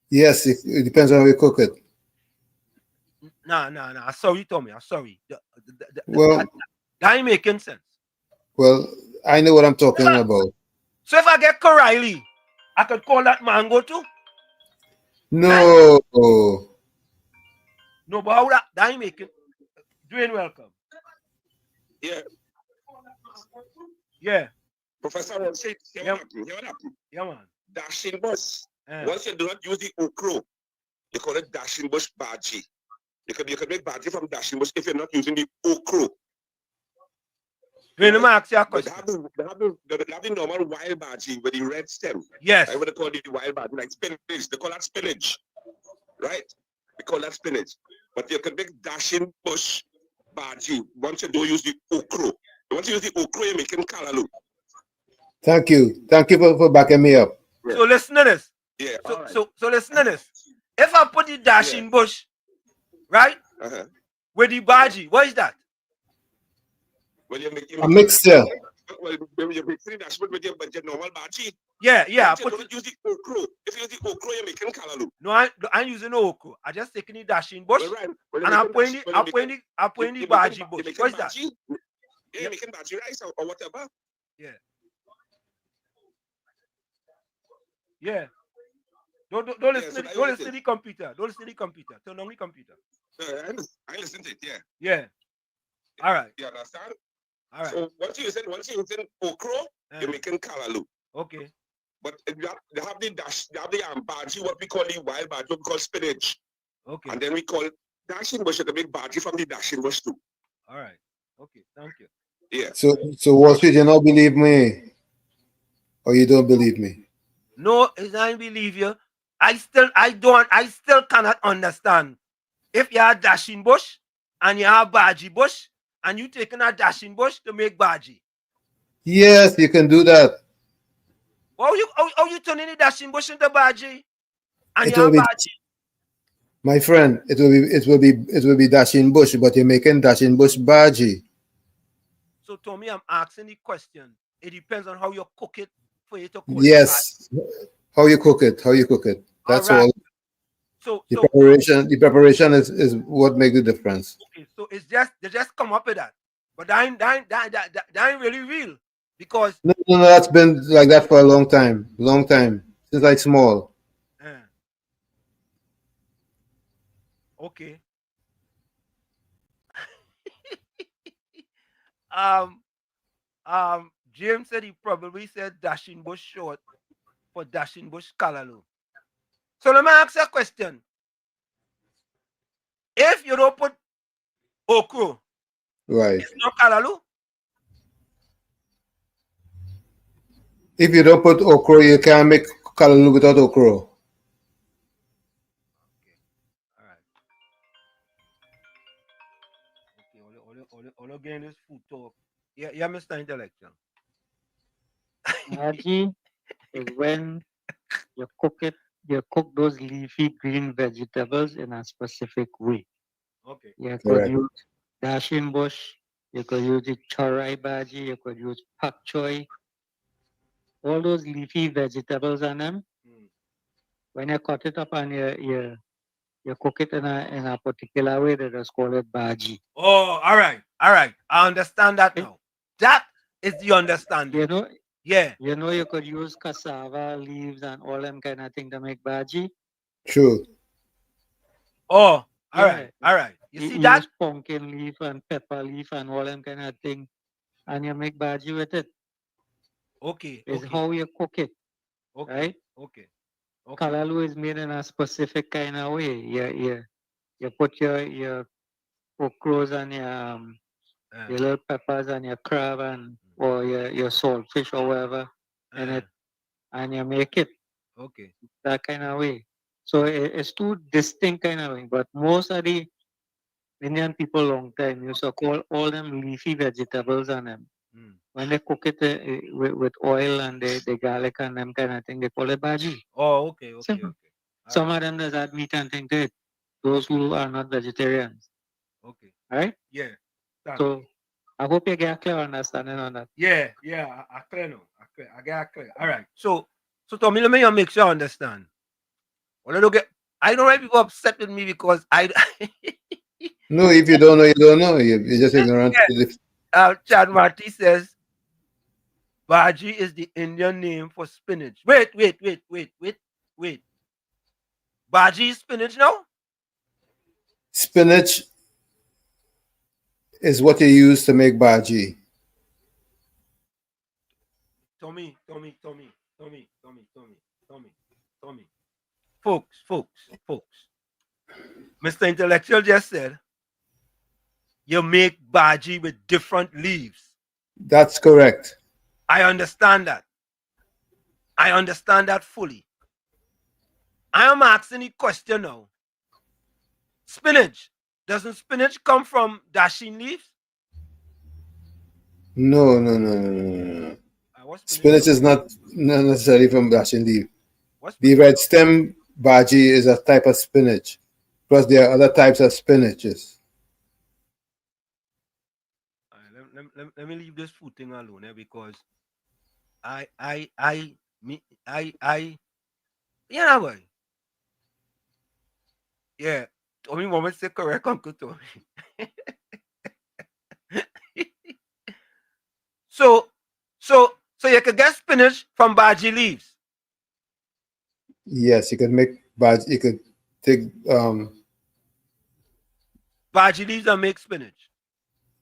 Yes, it depends on how you cook it.
Nah. Sorry, Tommy. I'm sorry.
Well,
that ain't making sense.
Well, I know what I'm talking about.
So if I get Corriley, I could call that mango too?
No.
No, but how that ain't making. Dwayne, welcome. Yeah.
Professor will say, yeah,
man.
Dashing Bush. Once you do not use the okro, you call it Dashing Bush Baji. You can make Baji from Dashing Bush if you're not using the okro.
Let me ask you a question.
They have the normal wild Baji with the red stem.
Yes.
Right? What they call the wild Baji, like spinach. They call that spinach. Right? We call that spinach. But you can make Dashing Bush Baji once you don't use the okro. Once you use the okro, you're making kalalu.
Thank you for backing me up.
So listen to this.
Yeah.
So listen to this. If I put the dashing bush, right, with the baji, what is that?
Well, you make
A mixture.
Well, you make three dash with your normal baji.
Yeah.
You don't use the okro. If you use the okro, you're making kalalu.
No, I'm using no okro. I just taking the dashing bush,
Well,
and I'm putting the baji bush. What is that?
Yeah, you're making baji rice or whatever.
Yeah. Yeah. Don't listen to the computer. Don't listen to the computer. Turn on the computer.
I listen to it, yeah.
Yeah. All right.
You understand?
All right.
So once you using okro, you're making kalalu.
Okay.
But you have the baji, what we call the wild baji, what we call spinach.
Okay.
And then we call dashing bush, the big baji from the dashing bush too.
All right. Okay. Thank you.
Yeah.
So Wall Street, you don't believe me? Or you don't believe me?
No, I don't believe you. I still cannot understand. If you have dashing bush and you have baji bush and you taking a dashing bush to make baji.
Yes, you can do that.
How you turning the dashing bush into baji? And
It
you
will
have
be,
baji.
my friend, it will be dashing bush, but you're making dashing bush baji.
So Tommy, I'm asking the question. It depends on how you cook it for you to call
Yes. How you cook it. That's all.
So
The preparation is what makes the difference.
Okay, so it's just they just come up with that. But that ain't really real. Because
No, that's been like that for a long time. Since like small.
Okay. James said he probably said dashing bush short for dashing bush kalalu. So let me ask you a question. If you don't put okro,
Right.
it's not kalalu?
If you don't put okra, you can't make kalalu without okra.
All again is food talk. Yeah, Mr. Intellectual.
Baji is when you cook those leafy green vegetables in a specific way.
Okay.
You could
Correct.
use dashing bush, you could use the chorai baji, you could use pak choy. All those leafy vegetables on them. When you cut it up and you cook it in a particular way, they just call it baji.
Oh, all right. I understand that now. That is the understanding.
You know?
Yeah.
You know, you could use cassava leaves and all them kind of thing to make baji.
True.
Oh, all right. You see that?
Use pumpkin leaf and pepper leaf and all them kind of thing, and you make baji with it.
Okay.
It's how you cook it.
Okay.
Right?
Okay.
Kalalu is made in a specific kind of way. You put your okros and your little peppers and your crab and or your saltfish or whatever in it, and you make it.
Okay.
That kind of way. So it's two distinct kind of way. But most of the Indian people long time used to call all them leafy vegetables on them. When they cook it with oil and the garlic and them kind of thing, they call it baji.
Oh, okay.
Some of them does add meat and thing to it. Those who are not vegetarians.
Okay.
Right?
Yeah.
So I hope you get a clear understanding on that.
Yeah. I clear now. I get clear. All right. So Tommy, let me make sure I understand. Well, I don't want people upset with me because I.
No, if you don't know, you don't know. You're just ignorant.
Chad Marty says, Baji is the Indian name for spinach. Wait. Baji is spinach now?
Spinach is what you use to make baji.
Tommy. Folks. Mr. Intellectual just said, you make baji with different leaves.
That's correct.
I understand that. I understand that fully. I am asking a question now. Spinach. Doesn't spinach come from dashing leaves?
No. Spinach is not necessarily from dashing leaf. The red stem bhaji is a type of spinach. Plus, there are other types of spinaches.
Let me leave this food thing alone, because you know what? Yeah, Tommy moment say correct, Uncle Tommy. So you can get spinach from bhaji leaves.
Yes, you could make bhaji. You could take
bhaji leaves and make spinach.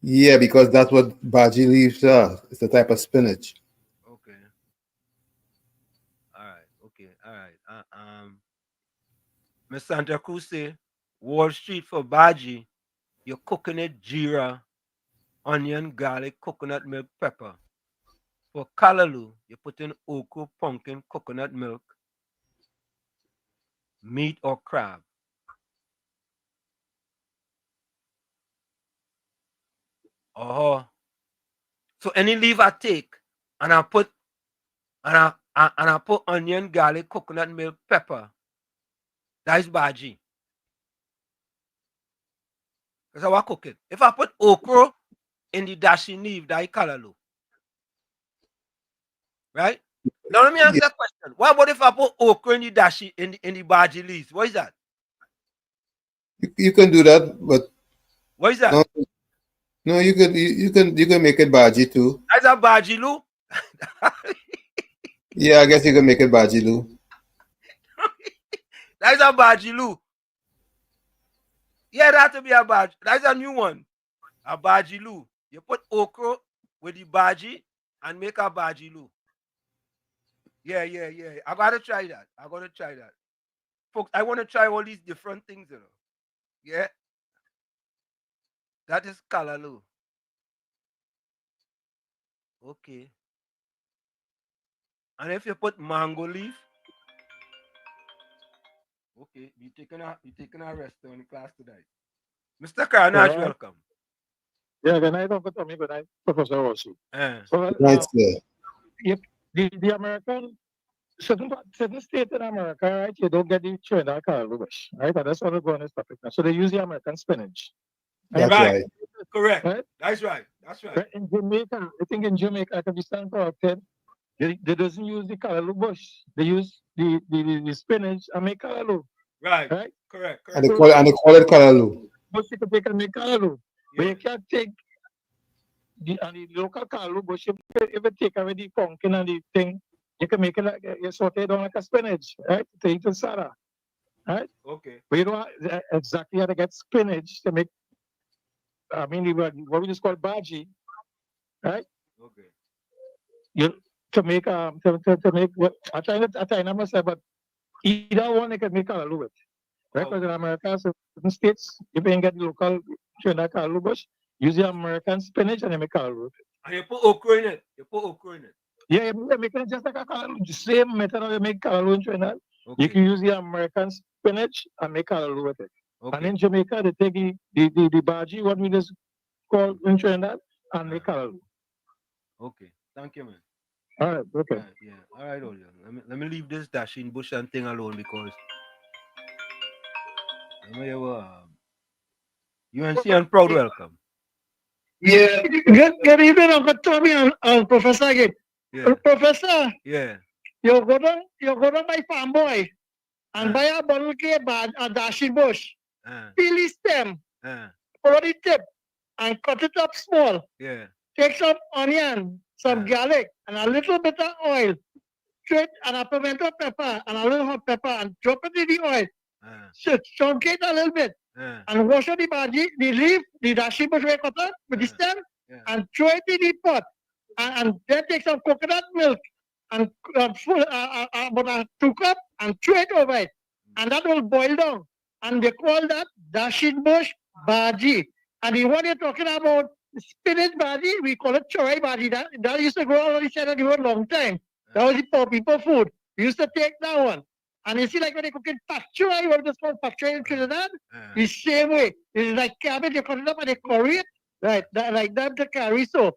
Yeah, because that's what bhaji leaves are. It's a type of spinach.
Okay. All right. Okay. All right. Miss Santa Cruz say Wall Street for bhaji, you're cooking it jeera, onion, garlic, coconut milk, pepper. For callaloo, you put in okra, pumpkin, coconut milk, meat or crab. Oh, so any leaf I take and I put onion, garlic, coconut milk, pepper. That is bhaji. Because I want to cook it. If I put okra in the dashi leaf, that is callaloo. Right? Now let me ask that question. What about if I put okra in the dashi in the bhaji leaves? What is that?
You can do that, but
what is that?
No, you can make it bhaji too.
That's a bhaji loo.
Yeah, I guess you can make it bhaji loo.
That's a bhaji loo. Yeah, that to be a bhaji. That's a new one. A bhaji loo. You put okra with the bhaji and make a bhaji loo. Yeah. I gotta try that. Folks, I want to try all these different things, you know. Yeah. That is callaloo. Okay. And if you put mango leaf, okay, you taking a rest on the class today. Mr. Carnage, welcome.
Yeah, good night, Uncle Tommy. Good night, Professor Rossi.
Right, sir.
The American, certain states in America, right, you don't get the Trinidad callaloo, right? And that's what we're going to topic now. So they use the American spinach.
That's right.
Correct.
Right?
That's right.
In Jamaica, I think in Jamaica, I can be stand corrected. They doesn't use the callaloo bush. They use the spinach and make callaloo.
Right.
Correct.
And they call it callaloo.
But you can take and make callaloo. But you can't take the local callaloo bush. If you take away the pumpkin and the thing, you can make it like you saute it down like a spinach, right? To eat in sada. Right?
Okay.
But you don't exactly how to get spinach to make, I mean, what we just call bhaji, right?
Okay.
To make what I try not myself, but either one they can make callaloo with. Right? Because in America, certain states, if you can get the local Trinidad callaloo bush, use the American spinach and they make callaloo with it.
And you put okra in it.
Yeah, you make it just like a callaloo. The same method of you make callaloo in Trinidad.
Okay.
You can use the American spinach and make callaloo with it.
Okay.
And in Jamaica, they take the bhaji, what we just call in Trinidad, and make callaloo.
Okay. Thank you, man.
All right. Okay.
Yeah. All right, Olio. Let me leave this dashing bush and thing alone because UNC and proud welcome.
Yeah. Good evening, Uncle Tommy and Professor again.
Yeah.
Professor.
Yeah.
You go down by farm boy and buy a bottle of a dashing bush. Peel the stem. Follow the tip and cut it up small.
Yeah.
Take some onion, some garlic, and a little bit of oil. Straight and a pimento pepper and a little hot pepper and drop it in the oil. Chunk it a little bit. And wash out the bhaji, the leaf, the dashi bush cut out with the stem, and throw it in the pot. And then take some coconut milk and about 2 cups and throw it over it. And that will boil down. And they call that dashi bush bhaji. And the one you're talking about, spinach bhaji, we call it chorai bhaji. That used to grow on the side of the road a long time. That was the poor people food. We used to take that one. And you see, like when they cook in pak choy, what is called pak choy in Trinidad? The same way. It's like cabbage, you cut it up and they curry it. Right, like that, the curry. So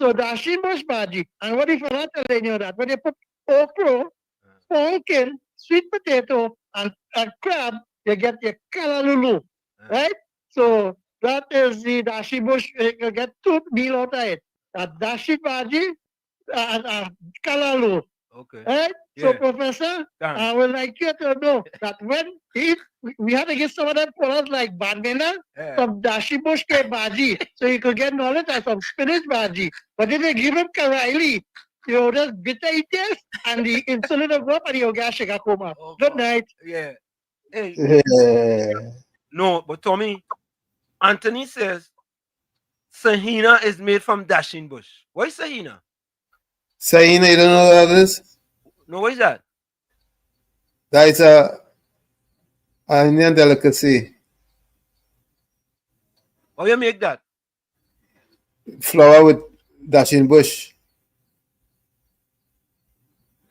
dashi bush bhaji. And what if you're not telling you that? When you put okra, pumpkin, sweet potato and crab, you get your kalalulu, right? So that is the dashi bush. You get two meal out of it. A dashi bhaji and kalalu.
Okay.
Right?
Yeah.
So, Professor,
Done.
I would like you to know that when we had to give some of them products like bandana, some dashi bush ke bhaji, so you could get knowledge of some spinach bhaji. But if they give him karaili, you know, just bitter eaters and the insulin will go up and you'll get shigakoma. Good night.
Yeah. Hey.
Yeah.
No, but Tommy, Anthony says Sahina is made from dashing bush. What is Sahina?
Sahina, you don't know what that is?
No, what is that?
That is a Indian delicacy.
How you make that?
Flour with dashing bush.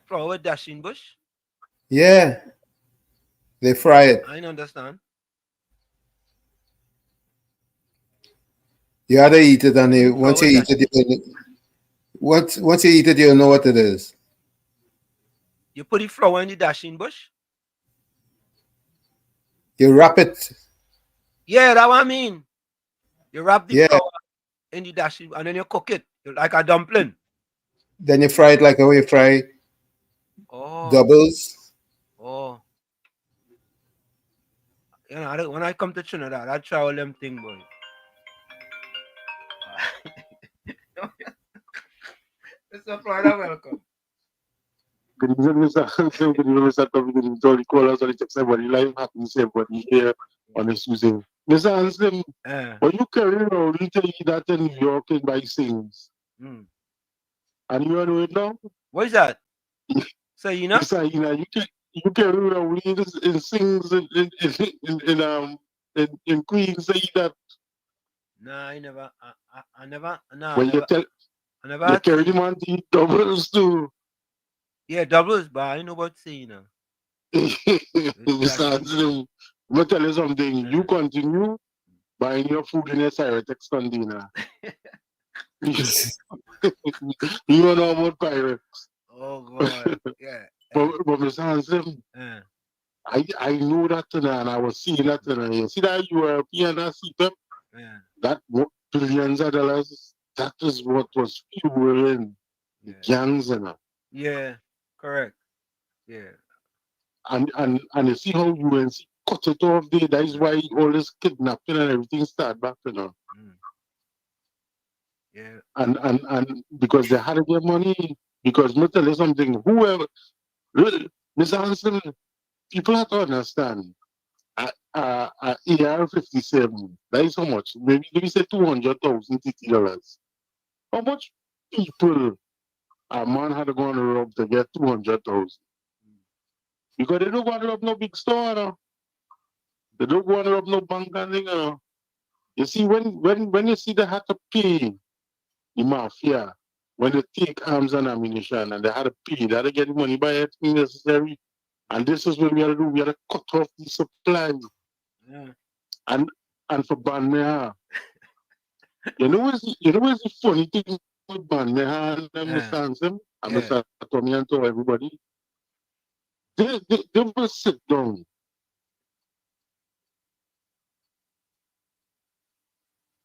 Flour with dashing bush?
Yeah. They fry it.
I don't understand.
You have to eat it, and once you eat it, once you eat it, you'll know what it is.
You put the flour in the dashing bush?
You wrap it.
Yeah, that's what I mean. You wrap the flour in the dashing and then you cook it like a dumpling.
Then you fry it like how you fry doubles.
Oh. You know, when I come to Trinidad, I try all them things, boy. Mr. Florida, welcome.
Good evening, Mr. Hansen. Good evening, Mr. Tommy. Good evening to all the callers, all the text, everybody. Life happens, everybody here on this Tuesday. Mr. Hansen, when you carry around, you tell you that in New York and buy things. And you know it now?
What is that? Say, you know?
You carry around in things in Queens, say that.
Nah, I never. I never. Nah,
When
I never.
You carry them on the doubles too.
Yeah, doubles, but I know about saying, you know.
Mr. Hansen, I'm going to tell you something. You continue buying your food in a Cyretex container. You know about pirates.
Oh, God. Yeah.
But Mr. Hansen, I know that and I was seeing that and you see that URP and that CEPEP, that billions of dollars, that is what was fueling the gangs and that.
Yeah, correct. Yeah.
And you see how UNC cut it off there. That is why all this kidnapping and everything started back, you know.
Yeah.
And because they had to get money, because me tell you something, whoever, Mr. Hansen, people have to understand, AR-57, that is how much? Maybe let me say $200,000 $50. How much people a man had to go on the rob to get 200,000? Because they don't want to rob no big store, you know? They don't want to rob no bank and thing, you know? You see, when you see they had to pay the mafia, when they take arms and ammunition and they had to pay, they had to get the money by everything necessary. And this is what we had to do. We had to cut off the supply.
Yeah.
And for Banmeha. you know what's the funny thing with Banmeha and Mr. Hansen and Mr. Tommy and to everybody? They will sit down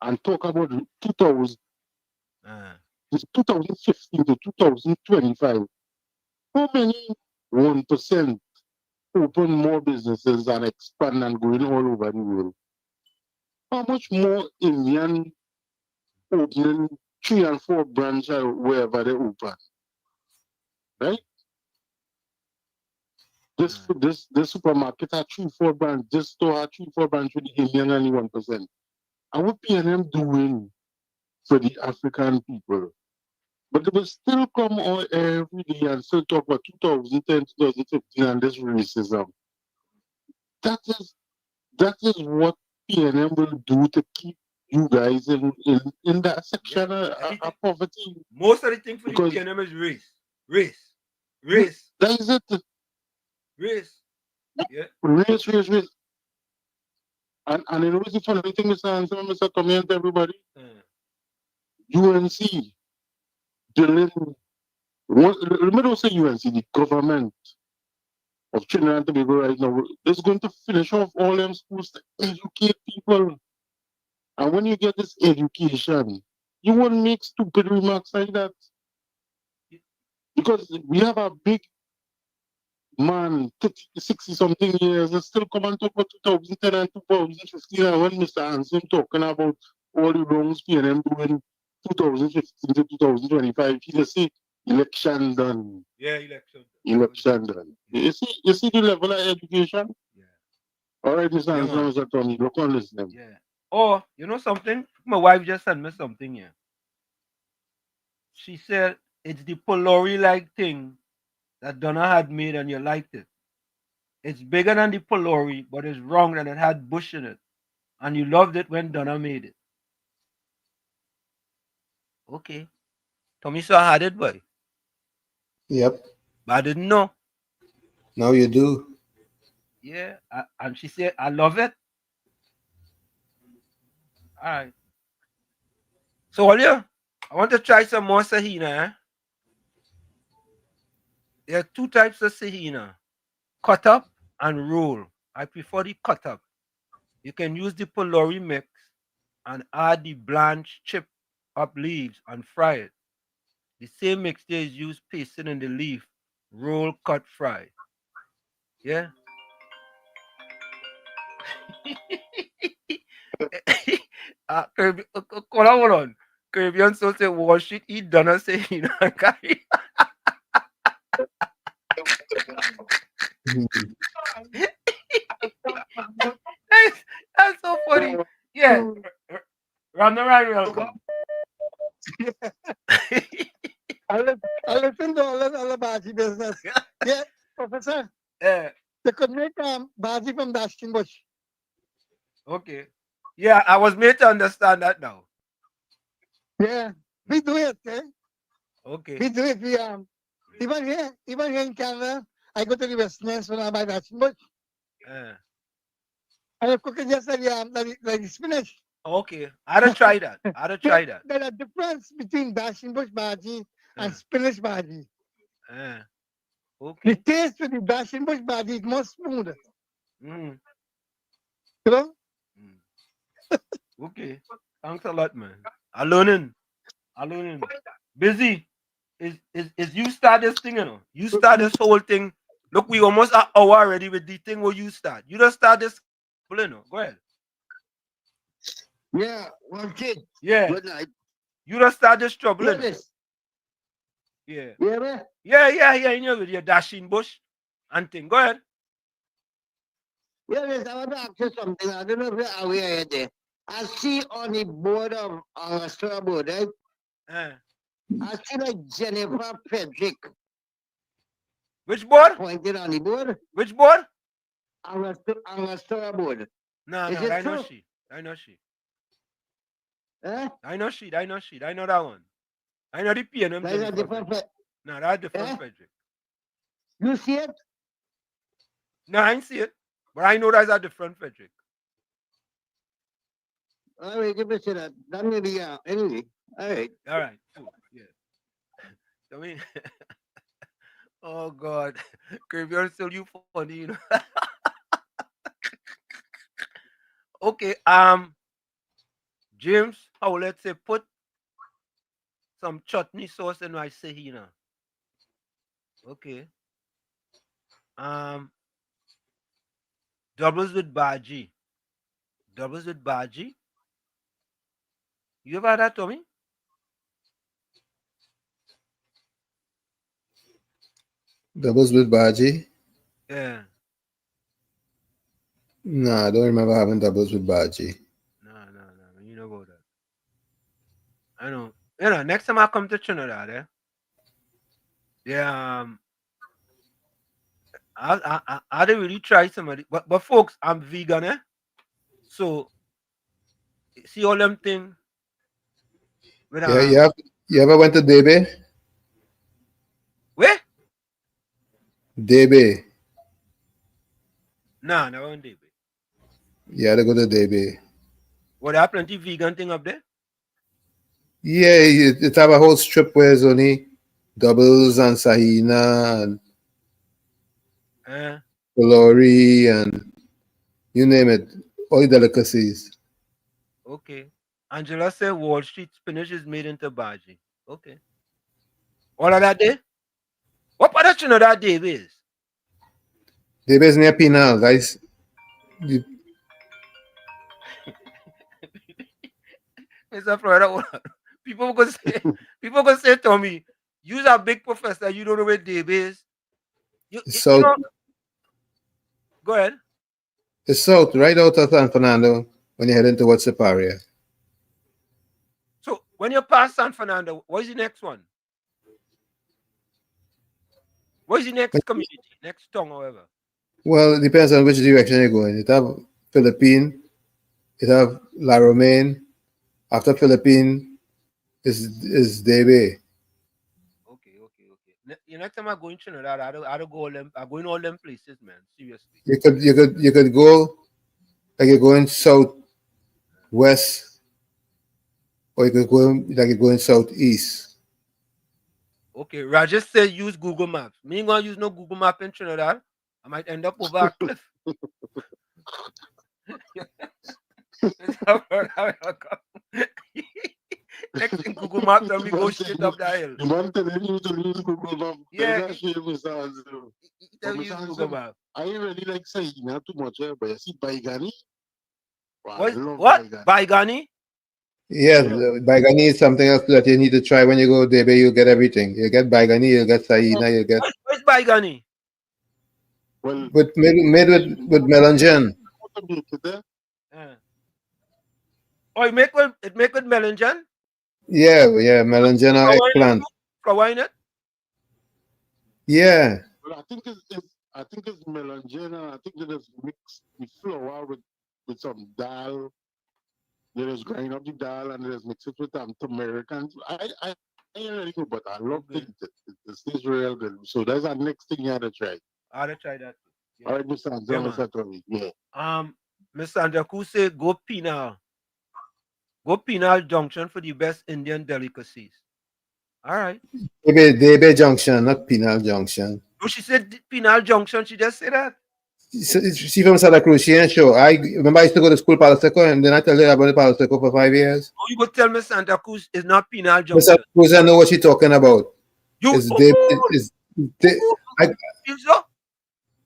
and talk about 2015 to 2025. How many 1% open more businesses and expand and going all over the world? How much more Indian opening 3 and 4 branches wherever they open? Right? This supermarket had 3-4 branches, this store had 3-4 branches with the Indian and the 1%. And what PNM doing for the African people? But they will still come on every day and still talk about 2010, 2015 and this racism. That is what PNM will do to keep you guys in that section of poverty.
Most of the thing for the PNM is race. Race.
That is it.
Race. Yeah.
Race. And you know what's the funny thing, Mr. Hansen, Mr. Tommy and everybody? UNC dealing, let me don't say UNC, the government of Trinidad and Tobago right now is going to finish off all them schools to educate people. And when you get this education, you won't make stupid remarks like that. Because we have a big man, 60-something years, and still come and talk about 2010 and 2015. And when Mr. Anson talking about all the wrongs PNM doing 2015 to 2025, he just say election done.
Yeah, election.
Election done. You see the level of education? Yeah. All right, Mr.
Yeah,
Anson,
man.
Mr. Tony, look on this then.
Yeah. Oh, you know something? My wife just sent me something here. She said it's the Polori-like thing that Donna had made and you liked it. It's bigger than the Polori, but it's wrong and it had bush in it. And you loved it when Donna made it. Okay. Tommy saw I had it, boy.
Yep.
But I didn't know.
Now you do.
Yeah. And she said, I love it. All right. So, Olya, I want to try some more Sahina. Eh? There are two types of Sahina. Cut up and roll. I prefer the cut up. You can use the Polori mix and add the blanched chip up leaves and fry it. The same mixture is used pasting in the leaf. Roll, cut, fry. Yeah? Hold on. Caribbean so say wash it, eat done say you know carry. That's so funny. Yeah. Run the right welcome.
I listen to all the Baji business. Yeah, Professor. They could make Baji from Dashkin Bush.
Okay. Yeah, I was made to understand that now.
Yeah, we do it, eh?
Okay.
We do it. We even here in Canada, I go to the Westlands when I buy Dashkin Bush. I cook it just like spinach.
Okay, I'd have tried that.
There's a difference between Dashkin Bush Baji and spinach Baji.
Okay.
The taste with the Dashkin Bush Baji is more smooth.
Mm.
You know?
Okay. Thanks a lot, man. I'm learning. Busy. Is you start this thing, you know? You start this whole thing. Look, we almost an hour already with the thing where you start. You just start this, you know. Go ahead.
Yeah, one kid.
Yeah.
Good night.
You just start this trouble. You know?
This.
Yeah.
Yeah, man.
Yeah. You know, with your dashing bush and thing. Go ahead.
Yeah, miss, I want to ask you something. I don't know if you're aware of it. I see on the board of Augusta board, right? I see like Jennifer Frederick.
Which board?
Pointed on the board.
Which board?
Augusta board.
No,
Is
I
it
know
true?
she. I know she.
I
know she. I know that one. I know the PNM.
That's a different
No, that's different Frederick.
You see it?
No, I ain't see it. But I know that's a different Frederick.
All right, give it to that. That may be anyway. All right.
All right. Cool. Yeah. I mean, oh God, Caribbean still you funny, you know. Okay. James, how let's say put some chutney sauce in my sahina. Okay. Doubles with bhaji. You ever had that, Tommy?
Doubles with Baji?
Yeah.
No, I don't remember having doubles with Baji.
No. You know about that. I know. You know, next time I come to Trinidad, yeah, I didn't really try somebody, but folks, I'm vegan, so see all them thing.
Yeah, you ever went to Debe?
Where?
Debe.
Nah, never went Debe.
You had to go to Debe.
Well, there are plenty vegan thing up there.
Yeah, it have a whole strip where it's only doubles and sahina and Lorry, and you name it, all the delicacies.
Okay. Angela said Wall Street spinach is made into bhaji. Okay. All of that day? What part of Trinidad Dave is?
They based near Penal, guys.
Mr. Florida, hold on. People gonna say to me, you're a big professor, you don't know where Dave is. You
South,
know, go ahead.
it's south, right out of San Fernando when you're heading towards Separia.
So when you pass San Fernando, what is the next one? What is the next community? Next town, however.
Well, it depends on which direction you're going. It have Philippine, it have La Romaine. After Philippine is Debe.
Next time I go in Trinidad, I don't go all them. I go in all them places, man. Seriously.
You could go like you're going south west, or you could go like you're going southeast.
Okay, Rajesh said use Google Maps. Me ain't gonna use no Google Map in Trinidad. I might end up over a cliff. Next thing Google Map tell me go straight up the hill.
You want to use Google Map?
Yeah.
Tell me Google Map. I ain't really like saying not too much, but you see Baigani.
What? Baigani?
Yes, Baigani is something else that you need to try when you go Debe. You get everything. You get Baigani, you get Saina, you get.
Where's Baigani?
Well,
made with melanjan.
Oh, it make with melanjan?
Yeah, melanjan or eggplant.
Flour in it?
Yeah.
Well, I think it's melanjana. I think they just mix the flour with some dal. They just grind up the dal and they just mix it with turmeric. And I ain't really good, but I love it. It's real good. So that's the next thing you have to try.
I have to try that.
Yeah. All right, Mr. Andrew, Mr. Tony. Yeah.
Mr. Andrew say go Penal. Go Penal Junction for the best Indian delicacies. All right.
Debe Junction, not Penal Junction.
Oh, she said Penal Junction. She just said that.
She from Santa Cruz. She ain't sure. I remember I used to go to school Palo Seco, and then I tell her about Palo Seco for 5 years.
Oh, you go tell me Santa Cruz is not Penal Junction.
Santa Cruz, I know what she's talking about.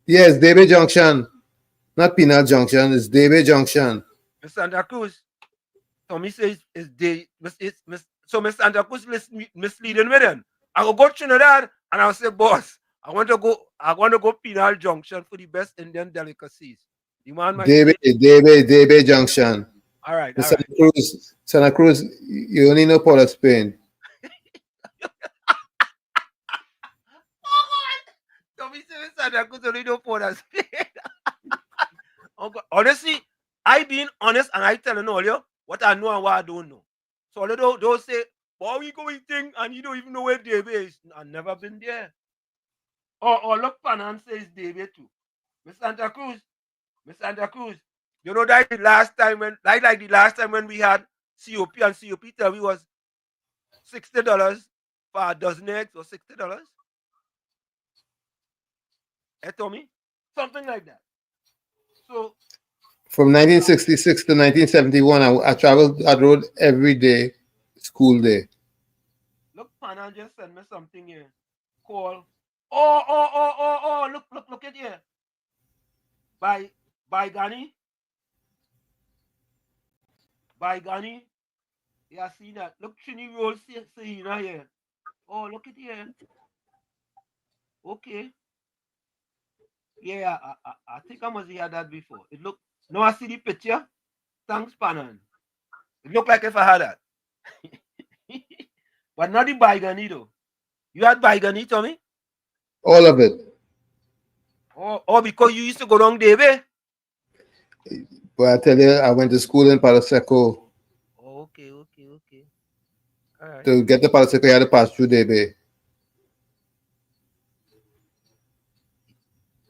Yes, Debe Junction, not Penal Junction. It's Debe Junction.
Mr. Santa Cruz. Tommy says so Mr. Santa Cruz misleading me then. I will go to Trinidad and I'll say, boss, I want to go Penal Junction for the best Indian delicacies. You want my
Debe Junction.
All right.
Santa Cruz, you only know Port of Spain.
Tommy says Santa Cruz only know Port of Spain. Honestly, I being honest and I telling all you what I know and what I don't know. So don't say, boy, we going thing and you don't even know where Debe is. I've never been there. Or look, Panan says Debe too. Miss Santa Cruz, you know that the last time when we had COP and COP tell me was $60 for a dozen eggs or $60. Hey, Tommy? Something like that. So
from 1966 to 1971, I traveled, I rode every day, school day.
Look, Panan just sent me something here. Call. Oh, look at here. By Gani. Yeah, see that. Look, Trini roll Sahina here. Oh, look at here. Okay. Yeah, I think I must have had that before. It look. No, I see the picture. Thanks, Panan. It look like if I had that. But not the Baigani though. You had Baigani, Tommy?
All of it.
Oh, because you used to go down Debe?
But I tell you, I went to school in Palo Seco.
Oh, okay. All right.
To get to Palo Seco, you had to pass through Debe.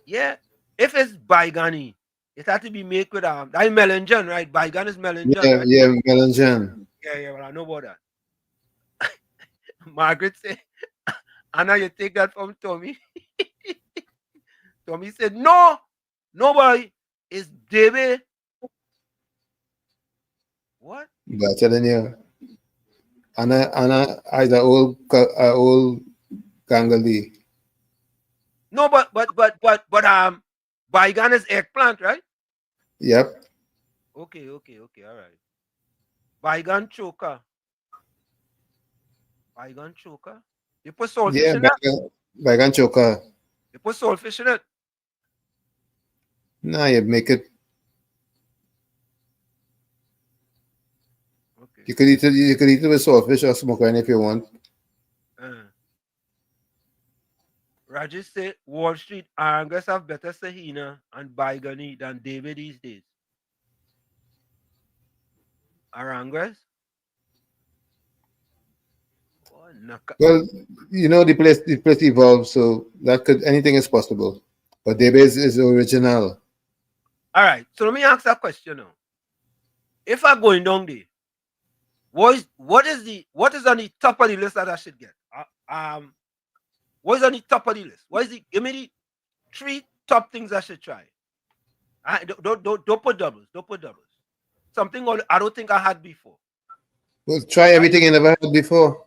Yeah. If it's Baigani, it had to be made with that melanjan, right? Baigan is melanjan, right?
Yeah, melanjan.
Yeah, well, I know about that. Margaret said, Anna, you take that from Tommy. Tommy said, no, nobody. It's David. What?
But I'm telling you, Anna is an old Gangali.
No, but Bygone is eggplant, right?
Yep.
Okay, all right. Bygone choker. Bygone choker. You put saltfish
Yeah,
in it?
Bygone choker.
You put saltfish in it?
Nah, you make it.
Okay.
You could eat it. You could eat it with saltfish or smoke if you want.
Rajesh said Wall Street Angus have better Sahina and Bygone than David these days. Arangues?
Well, you know the place evolves, so that could anything is possible. But David is original.
All right, so let me ask a question now. If I'm going down there, what is on the top of the list that I should get? What is on the top of the list? Give me the 3 top things I should try. Don't put doubles. Don't put doubles. Something I don't think I had before.
Well, try everything you never had before.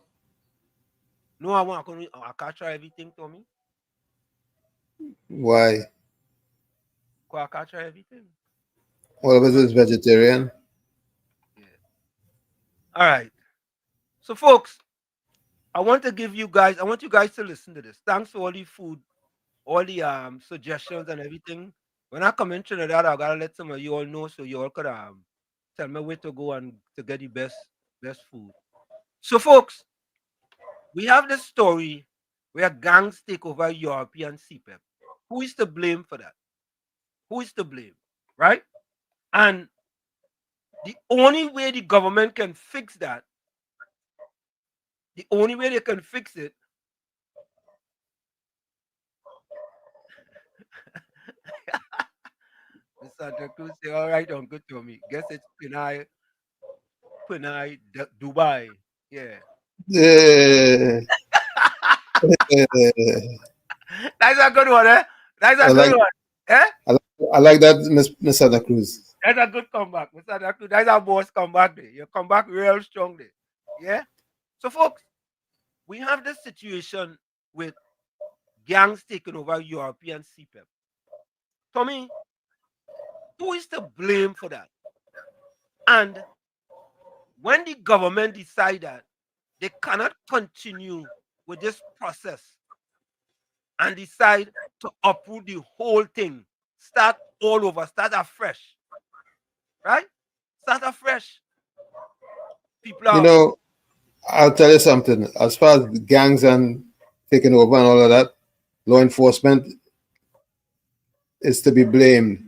No, I can't try everything, Tommy.
Why?
I can't try everything.
All of us is vegetarian.
Yeah. All right. So, folks, I want you guys to listen to this. Thanks for all the food, all the suggestions and everything. When I come in Trinidad, I gotta let some of you all know so you all could tell me where to go and to get the best food. So, folks, we have this story where gangs take over European CEPEP. Who is to blame for that? Who is to blame? Right? And the only way the government can fix that, the only way they can fix it, Santa Cruz say, all right, Uncle Tommy. Guess it's Penai, Dubai. Yeah. That's a good one, eh? That's a good one. Eh?
I like that, Miss Santa Cruz.
That's a good comeback, Miss Santa Cruz. That's our boss comeback day. You come back real strong day. Yeah? So, folks, we have this situation with gangs taking over European CEPEP. Tommy, who is to blame for that? And when the government decide that they cannot continue with this process and decide to uproot the whole thing, start all over, start afresh, right? Start afresh. People are...
You know, I'll tell you something. As far as gangs and taking over and all of that, law enforcement is to be blamed.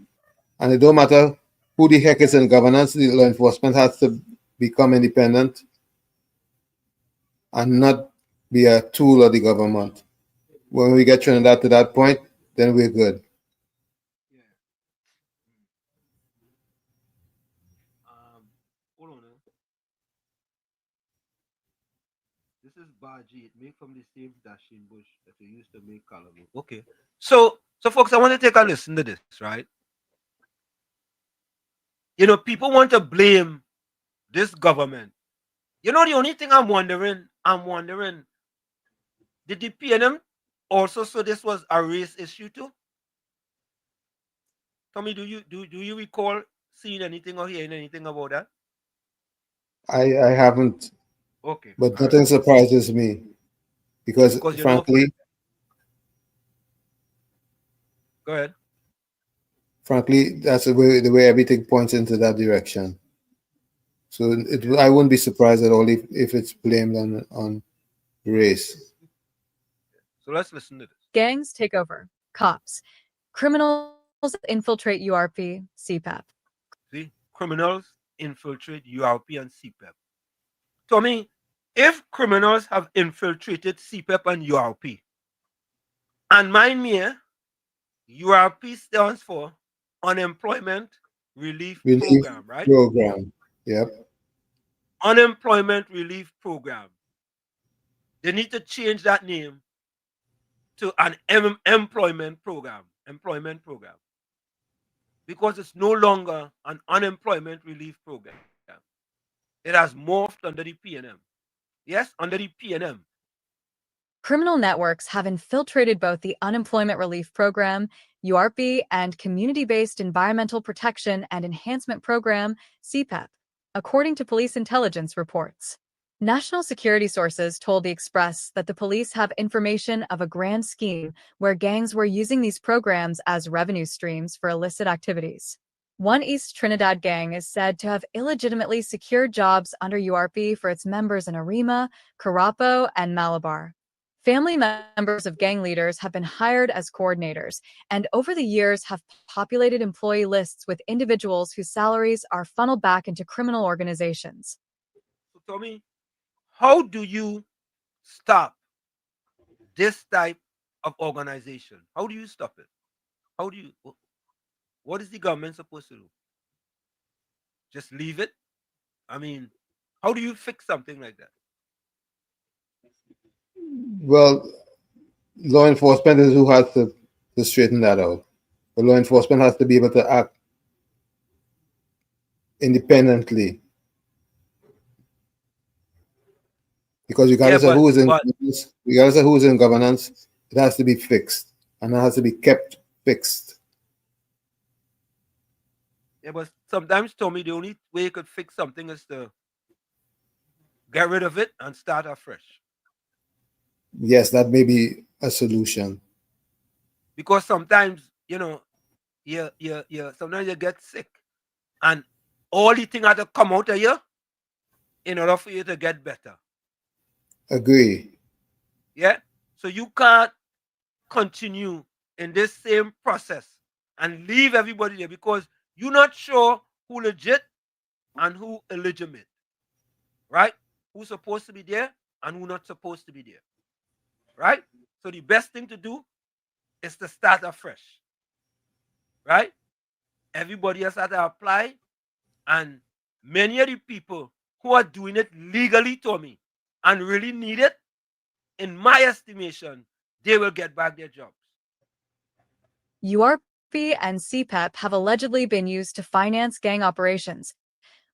And it don't matter who the heck is in governance, the law enforcement has to become independent and not be a tool of the government. When we get Trinidad to that point, then we're good.
Hold on. This is Baji. It made from the same dashing bush that we used to make calamu. Okay. So folks, I want to take a listen to this, right? You know, people want to blame this government. You know, the only thing I'm wondering, did the PNM also so this was a race issue too? Tommy, do you recall seeing anything or hearing anything about that?
I haven't.
Okay.
But nothing surprises me because frankly,
go ahead.
Frankly, that's the way everything points into that direction. So I wouldn't be surprised at all if it's blamed on race.
So let's listen to this.
Gangs take over. Cops. Criminals infiltrate URP, CEPEP.
See? Criminals infiltrate URP and CEPEP. Tommy, if criminals have infiltrated CEPEP and URP, and mind me, URP stands for Unemployment Relief Program, right?
Program, yep.
Unemployment Relief Program. They need to change that name to an employment program. employment program because it's no longer an unemployment relief program. It has morphed under the PNM. Yes, under the PNM.
Criminal networks have infiltrated both the Unemployment Relief Program, URP, and Community-Based Environmental Protection and Enhancement Program, CEPEP, according to police intelligence reports. National security sources told the Express that the police have information of a grand scheme where gangs were using these programs as revenue streams for illicit activities. One East Trinidad gang is said to have illegitimately secured jobs under URP for its members in Arima, Carapo, and Malabar. Family members of gang leaders have been hired as coordinators, and over the years have populated employee lists with individuals whose salaries are funneled back into criminal organizations.
So tell me, how do you stop this type of organization? How do you stop it? How do you, what is the government supposed to do? Just leave it? I mean, how do you fix something like that?
Well, law enforcement is who has to straighten that out. The law enforcement has to be able to act independently. Because regardless of who is in governance, it has to be fixed, and it has to be kept fixed.
Yeah, but sometimes, Tommy, the only way you could fix something is to get rid of it and start afresh.
Yes, that may be a solution.
Because sometimes, sometimes you get sick, and all the things have to come out of you in order for you to get better.
Agree.
Yeah? So you can't continue in this same process and leave everybody there because you're not sure who legit and who illegitimate. Right? Who's supposed to be there and who not supposed to be there. Right? So the best thing to do is to start afresh. Right? Everybody has had to apply, and many of the people who are doing it legally, Tommy, and really need it, in my estimation, they will get back their jobs.
URP and CEPEP have allegedly been used to finance gang operations,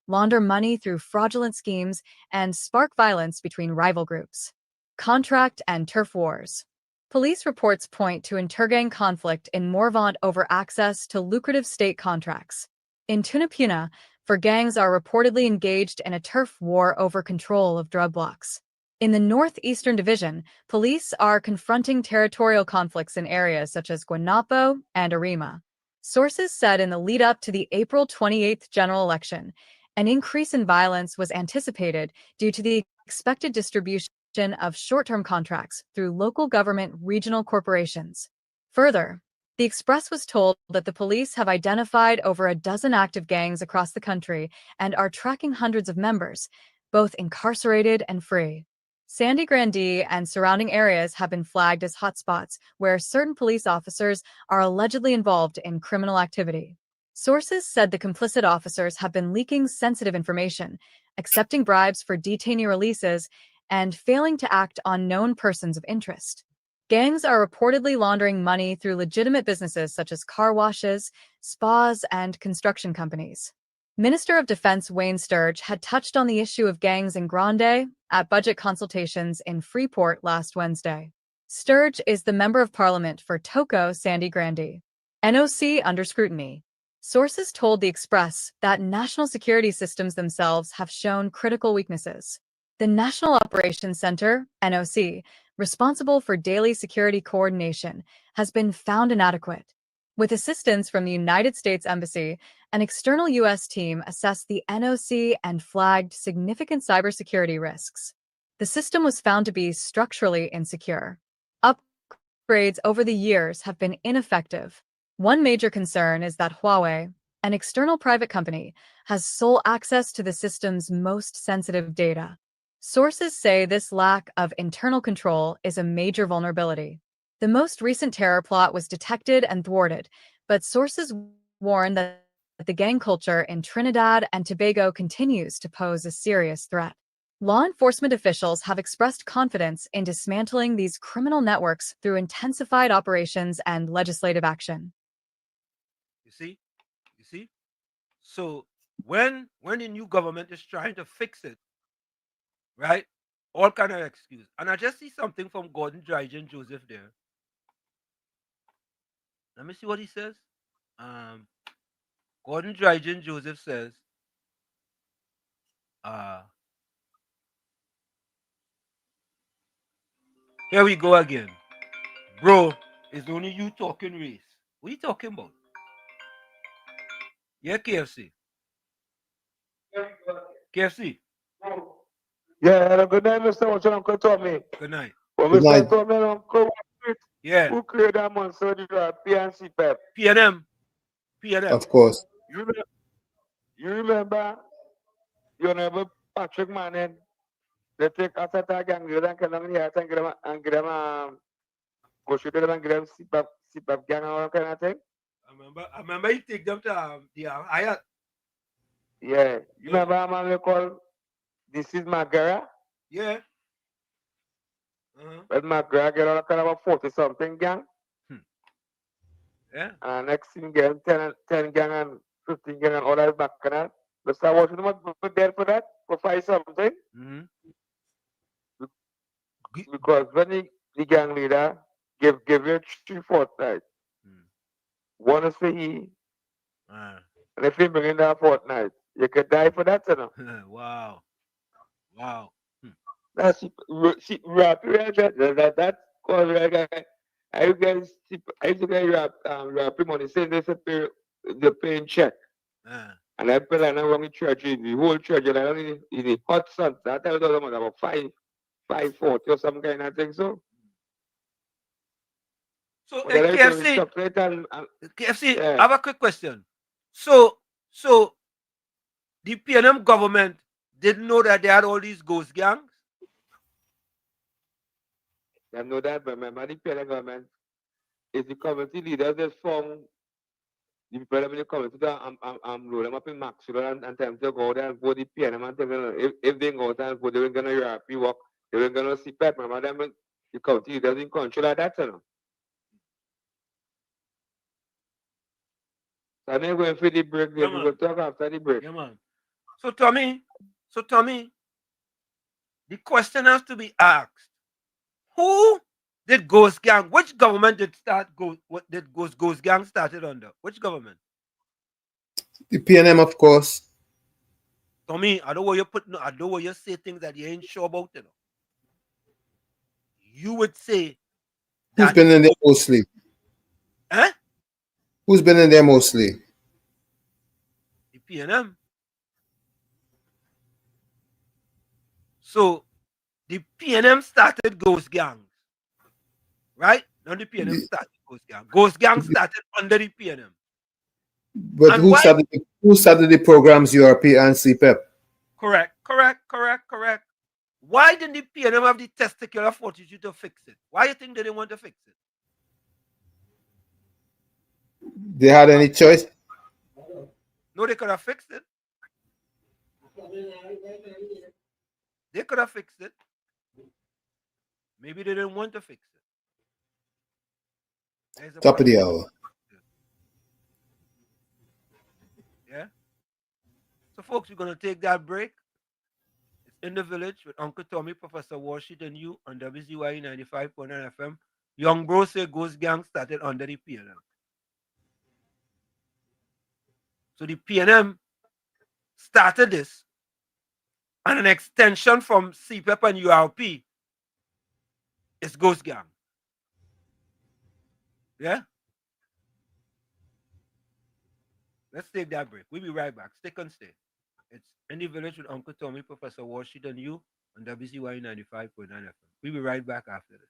launder money through fraudulent schemes, and spark violence between rival groups. Contract and turf wars. Police reports point to intergang conflict in Morvant over access to lucrative state contracts. In Tunapuna, for gangs are reportedly engaged in a turf war over control of drug blocks. In the Northeastern Division, police are confronting territorial conflicts in areas such as Guanapo and Arima. Sources said in the lead-up to the April 28th general election, an increase in violence was anticipated due to the expected distribution of short-term contracts through local government regional corporations. Further, the Express was told that the police have identified over a dozen active gangs across the country and are tracking hundreds of members, both incarcerated and free. Sandy Grande and surrounding areas have been flagged as hotspots where certain police officers are allegedly involved in criminal activity. Sources said the complicit officers have been leaking sensitive information, accepting bribes for detainee releases, and failing to act on known persons of interest. Gangs are reportedly laundering money through legitimate businesses such as car washes, spas, and construction companies. Minister of Defense Wayne Sturge had touched on the issue of gangs in Grande at budget consultations in Freeport last Wednesday. Sturge is the Member of Parliament for Toko Sandy Grande. NOC under scrutiny. Sources told the Express that national security systems themselves have shown critical weaknesses. The National Operations Center, NOC, responsible for daily security coordination, has been found inadequate. With assistance from the United States Embassy, an external U.S. team assessed the NOC and flagged significant cybersecurity risks. The system was found to be structurally insecure. Upgrades over the years have been ineffective. One major concern is that Huawei, an external private company, has sole access to the system's most sensitive data. Sources say this lack of internal control is a major vulnerability. The most recent terror plot was detected and thwarted, but sources warn that the gang culture in Trinidad and Tobago continues to pose a serious threat. Law enforcement officials have expressed confidence in dismantling these criminal networks through intensified operations and legislative action.
You see? So when the new government is trying to fix it, right? All kind of excuse. And I just see something from Gordon Dryden Joseph there. Let me see what he says. Gordon Dryden Joseph says, here we go again. Bro, it's only you talking race. What are you talking about? Yeah, KFC. KFC.
Yeah, good night, Mr. Watch Uncle Tommy.
Good night.
Well,
Good
Mr.
night.
Tommy, Uncle,
Yeah.
who created that monster, the URP and CEPEP?
PNM.
Of course.
You remember your neighbor Patrick Manning? They take a set of gang leaders and kill them in the heart and give them go shoot them and give them CEPEP gang and all that kind of thing.
I remember you take them to the Hyatt.
Yeah. You remember a man we call This is Magara?
Yeah.
But Magara get all kind of a 40-something gang.
Yeah.
And next thing get 10 gang and 15 gang and all that back and that. Mr. Washington was there for that, for 5-something. Because when the gang leader give you 3 fortnight, one is for he, and if you bring in that fortnight, you could die for that, you know.
Wow.
That's that cause I guys I used to get rap money saying they pay in check. And I feel like I'm wrong in church, the whole church, like in the hot sun. That time it was about 540 or some kind of thing. So
KFC, I have a quick question. So the PNM government didn't know that they had all these ghost gangs?
They know that, but remember the PNM government is the community leaders that form the people in the community roll them up in Maxwell and tell them to go there and vote the PNM and tell them if they go there and vote, they weren't going to URP work, they weren't going to CEPEP. Remember them, the community leaders in control like that, you know. So I'm going for the break. We will talk after the break.
Yeah, man. So Tommy, the question has to be asked: who did Ghost Gang? Which government did Ghost Gang started under? Which government?
The PNM, of course.
Tommy, I don't want you say things that you ain't sure about. You know, you would say.
Who's been in there mostly?
Huh?
Who's been in there mostly?
The PNM. So the PNM started Ghost Gangs, right? Not the PNM started Ghost Gang. Ghost Gang started under the PNM.
But
And
who started the programs URP and CEPEP?
Correct. Why didn't the PNM have the testicular fortitude to fix it? Why do you think they didn't want to fix it?
They had any choice?
No, they could have fixed it. They could have fixed it. Maybe they didn't want to fix it.
Top of the hour.
Yeah. So, folks, we're going to take that break. It's In the Village with Uncle Tommy, Professor Washington, and you on WZYE 95.9 FM. Young bro say Ghost Gang started under the PNM. So the PNM started this, and an extension from CEPEP and URP is Ghost Gang. Yeah? Let's take that break. We'll be right back. Stick and stay. It's In the Village with Uncle Tommy, Professor Washington, and you on WZYE 95.9 FM. We'll be right back after this.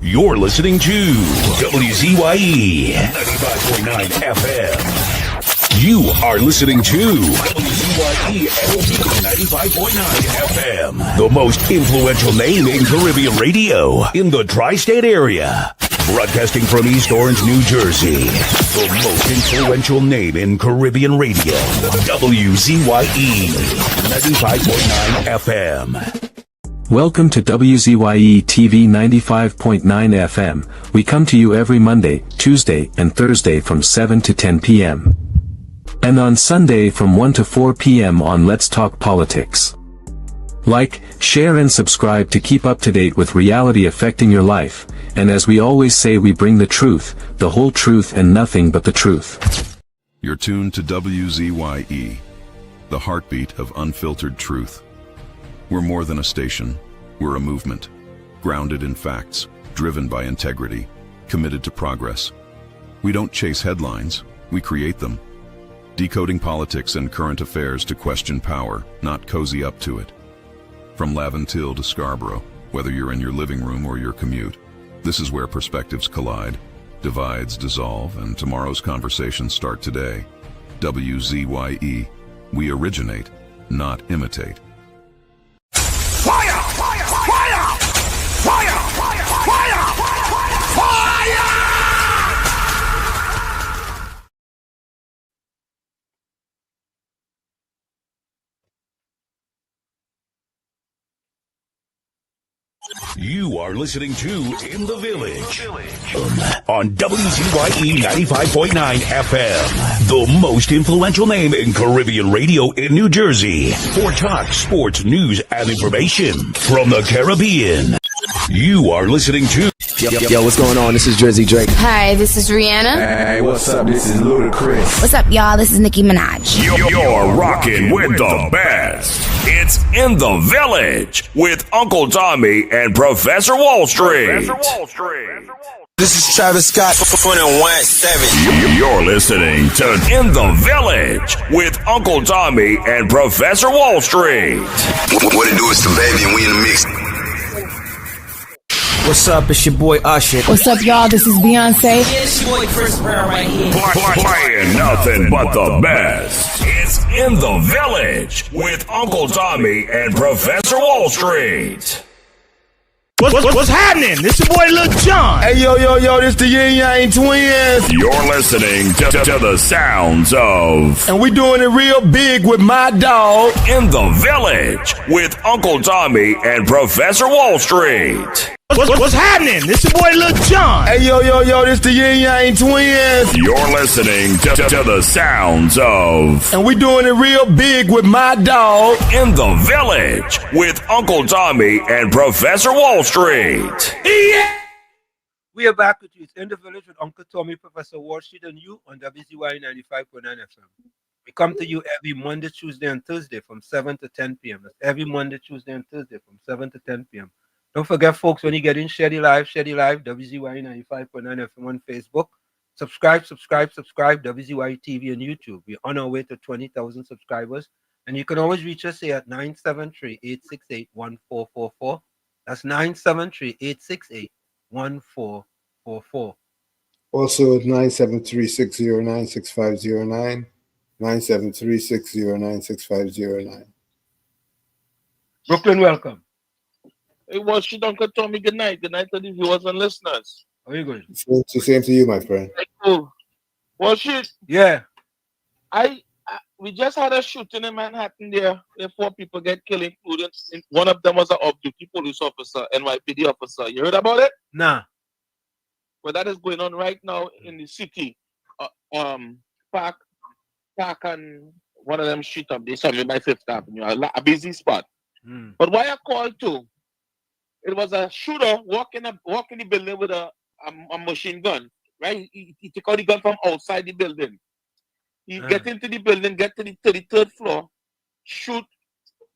You're listening to WZYE 95.9 FM. You are listening to WZYE 95.9 FM, the most influential name in Caribbean radio in the tri-state area. Broadcasting from East Orange, New Jersey. The most influential name in Caribbean radio. WZYE 95.9 FM.
Welcome to WZYE TV 95.9 FM. We come to you every Monday, Tuesday, and Thursday from 7 to 10 p.m. And on Sunday from 1 to 4 p.m. on Let's Talk Politics. Like, share and subscribe to keep up to date with reality affecting your life. And as we always say, we bring the truth, the whole truth and nothing but the truth.
You're tuned to WZYE, the heartbeat of unfiltered truth. We're more than a station, we're a movement, grounded in facts, driven by integrity, committed to progress. We don't chase headlines, we create them. Decoding politics and current affairs to question power, not cozy up to it. From Laventille to Scarborough, whether you're in your living room or your commute, this is where perspectives collide, divides dissolve, and tomorrow's conversations start today. WZYE, we originate, not imitate.
Fire! Fire! Fire! Fire! Fire! Fire! Fire!
You are listening to In the Village on WZYE 95.9 FM, the most influential name in Caribbean radio in New Jersey for talk, sports, news, and information from the Caribbean. You are listening to...
Yo, what's going on? This is Drizzy Drake.
Hi, this is Rihanna.
Hey, what's up? This is Ludacris.
What's up, y'all? This is Nicki Minaj.
You're rocking with the best.
It's In the Village with Uncle Tommy and Professor Wall Street.
This is Travis Scott. 21-7.
You're listening to In the Village with Uncle Tommy and Professor Wall Street.
What it do is the baby and we in the mix.
What's up? It's your boy Usher.
What's up, y'all? This is Beyonce.
It's your boy Chris Brown right here. Playing nothing but the best. It's In the Village with Uncle Tommy and Professor Wall Street.
What's happening? This your boy Lil Jon.
Hey, yo, this the Yin Yang Twins.
You're listening to the sounds of...
And we doing it real big with my dog.
In the Village with Uncle Tommy and Professor Wall Street.
What's happening? This your boy Lil Jon.
Hey, yo, this the Yin Yang Twins.
You're listening to the sounds of...
And we doing it real big with my dog.
In the Village with Uncle Tommy and Professor Wall Street.
Yeah. We are back with you. It's In the Village with Uncle Tommy, Professor Wall Street, and you on WZYE 95.9 FM. We come to you every Monday, Tuesday, and Thursday from 7 to 10 p.m. That's every Monday, Tuesday, and Thursday from 7 to 10 p.m. Don't forget, folks, when you get in, share the live, WZYE 95.9 FM on Facebook. Subscribe, WZYE TV on YouTube. We're on our way to 20,000 subscribers. And you can always reach us here at 973-868-1444. That's 973-868-1444.
Also, 973-609-6509, 973-609-6509.
Brooklyn, welcome.
Hey, what's your Uncle Tommy? Good night. Good night to the viewers and listeners.
How are you going?
Same to you, my friend.
Hey, cool. What's it?
Yeah.
We just had a shooting in Manhattan there where 4 people get killed, including one of them was an off-duty police officer, NYPD officer. You heard about it?
Nah.
Well, that is going on right now in the city. Park and one of them street up there, somewhere by 5th Avenue, a busy spot. But why I called too? It was a shooter walking the building with a machine gun, right? He took out the gun from outside the building. He get into the building, get to the 33rd floor, shoot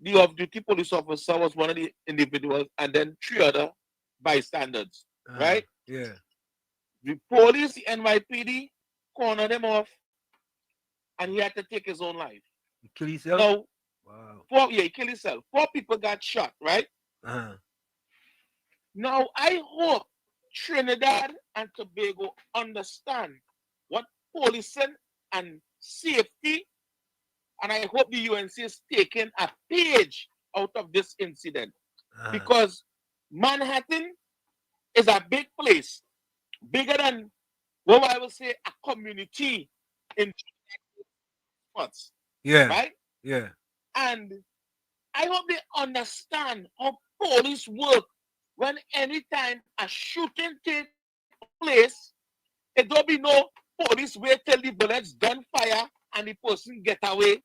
the off-duty police officer was one of the individuals, and then 3 other bystanders, right?
Yeah.
The police, the NYPD, cornered him off, and he had to take his own life.
He killed himself?
Now,
wow.
He killed himself. 4 people got shot, right? Now, I hope Trinidad and Tobago understand what policing and safety, and I hope the UNC is taking a page out of this incident, because Manhattan is a big place,
bigger than what I will say a community in spots.
Yeah.
Right?
Yeah.
And I hope they understand how police work when anytime a shooting takes place, it don't be no police wait till the bullets done fire and the person get away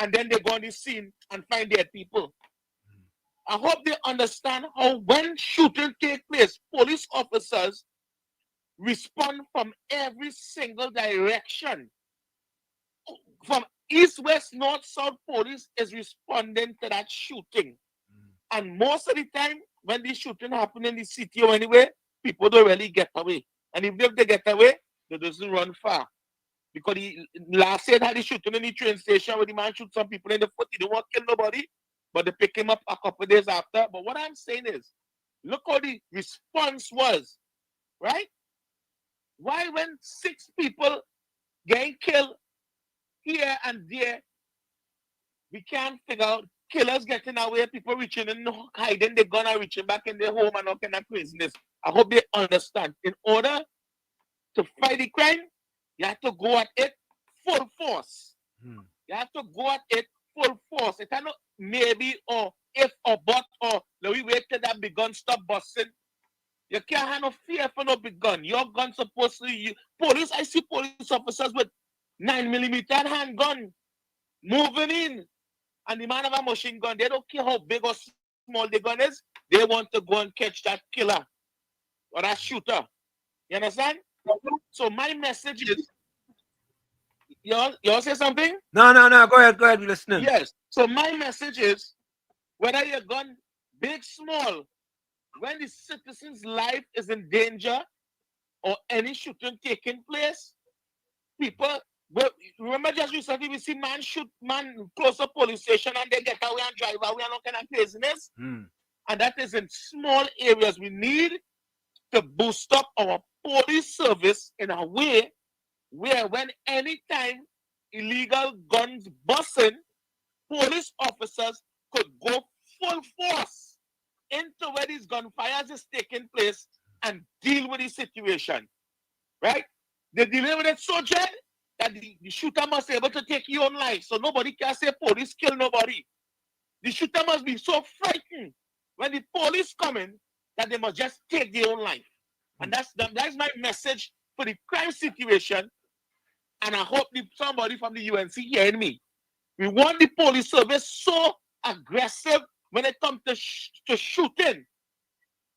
and then they go on the scene and find dead people. I hope they understand how when shooting take place, police officers respond from every single direction. From east, west, north, south, police is responding to that shooting. And most of the time, when the shooting happen in the city or anywhere, people don't really get away. And if they get away, they doesn't run far. Because the last year had the shooting in the train station where the man shoot some people in the foot. He didn't want to kill nobody, but they pick him up a couple of days after. But what I'm saying is, look how the response was, right? Why when 6 people getting killed here and there, we can't figure out killers getting away, people reaching and hiding their gun and reaching back in their home and all kind of craziness. I hope they understand. In order to fight the crime, you have to go at it full force. You have to go at it full force. It cannot maybe or if or but or let we wait till that big gun stop busting. You can't have no fear for no big gun. Your gun supposed to use. Police, I see police officers with 9mm handgun moving in. And the man have a machine gun. They don't care how big or small the gun is. They want to go and catch that killer or that shooter. You understand? So my message is, y'all say something?
No. Go ahead. We're listening.
Yes. So my message is, whether your gun big, small, when the citizen's life is in danger or any shooting taking place, people, remember just recently we see man shoot man close up police station and they get away and drive away and all kind of craziness. And that is in small areas. We need to boost up our police service in a way where when anytime illegal guns busting, police officers could go full force into where these gunfires is taking place and deal with the situation. Right? They deal with it so dread that the shooter must be able to take your own life. So nobody can say police kill nobody. The shooter must be so frightened when the police come in that they must just take their own life. And that's my message for the crime situation. And I hope somebody from the UNC hearing me. We want the police service so aggressive when it comes to shooting.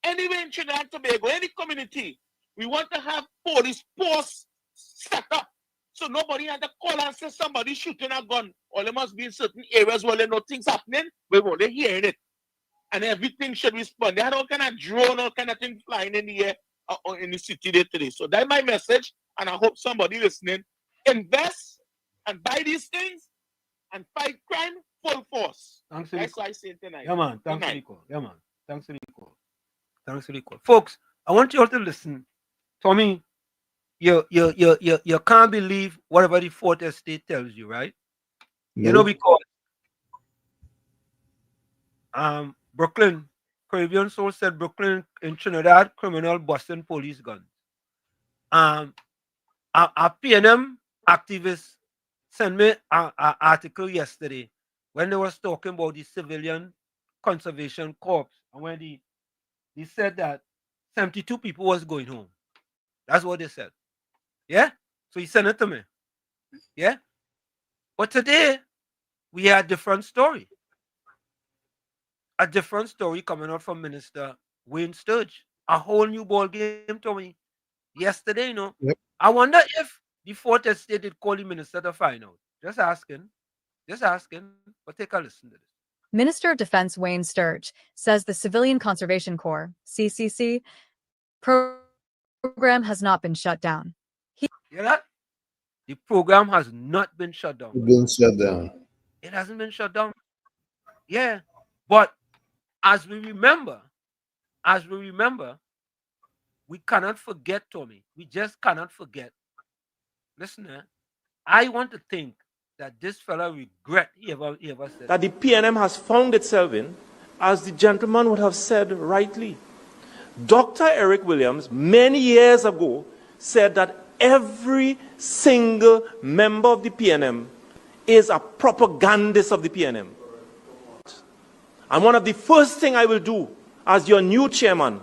Anywhere in Trinidad and Tobago, any community, we want to have police posts set up. So nobody had to call and say somebody shooting a gun. Or they must be in certain areas where they know things happening, but where they're hearing it. And everything should respond. They had all kind of drone, all kind of things flying in the air or in the city there today. So that's my message. And I hope somebody listening invest and buy these things and fight crime full force.
Thanks,
that's what I say tonight.
Yeah, man. Thanks, Rico. Yeah, man. Thanks, Rico. Thanks, Rico. Folks, I want you all to listen. Tommy, you can't believe whatever the fourth estate tells you, right?
No.
You know, because Brooklyn, Caribbean Soul said Brooklyn in Trinidad, criminal busting police guns. A PNM activist sent me an article yesterday when they was talking about the Civilian Conservation Corps, and when they said that 72 people was going home. That's what they said. Yeah? So he sent it to me. Yeah? But today, we had a different story. A different story coming out from Minister Wayne Sturge. A whole new ball game to me. Yesterday, you know.
Yep.
I wonder if the fourth estate did call the minister to find out. Just asking. But take a listen to this.
Minister of Defense Wayne Sturge says the Civilian Conservation Corps, CCC, program has not been shut down.
Hear that? The program has not been shut down.
It's been shut down.
It hasn't been shut down. Yeah. But as we remember, we cannot forget, Tommy. We just cannot forget. Listen, I want to think that this fella regret he ever said
that the PNM has found itself in, as the gentleman would have said rightly. Dr. Eric Williams, many years ago, said that every single member of the PNM is a propagandist of the PNM. And one of the first things I will do as your new chairman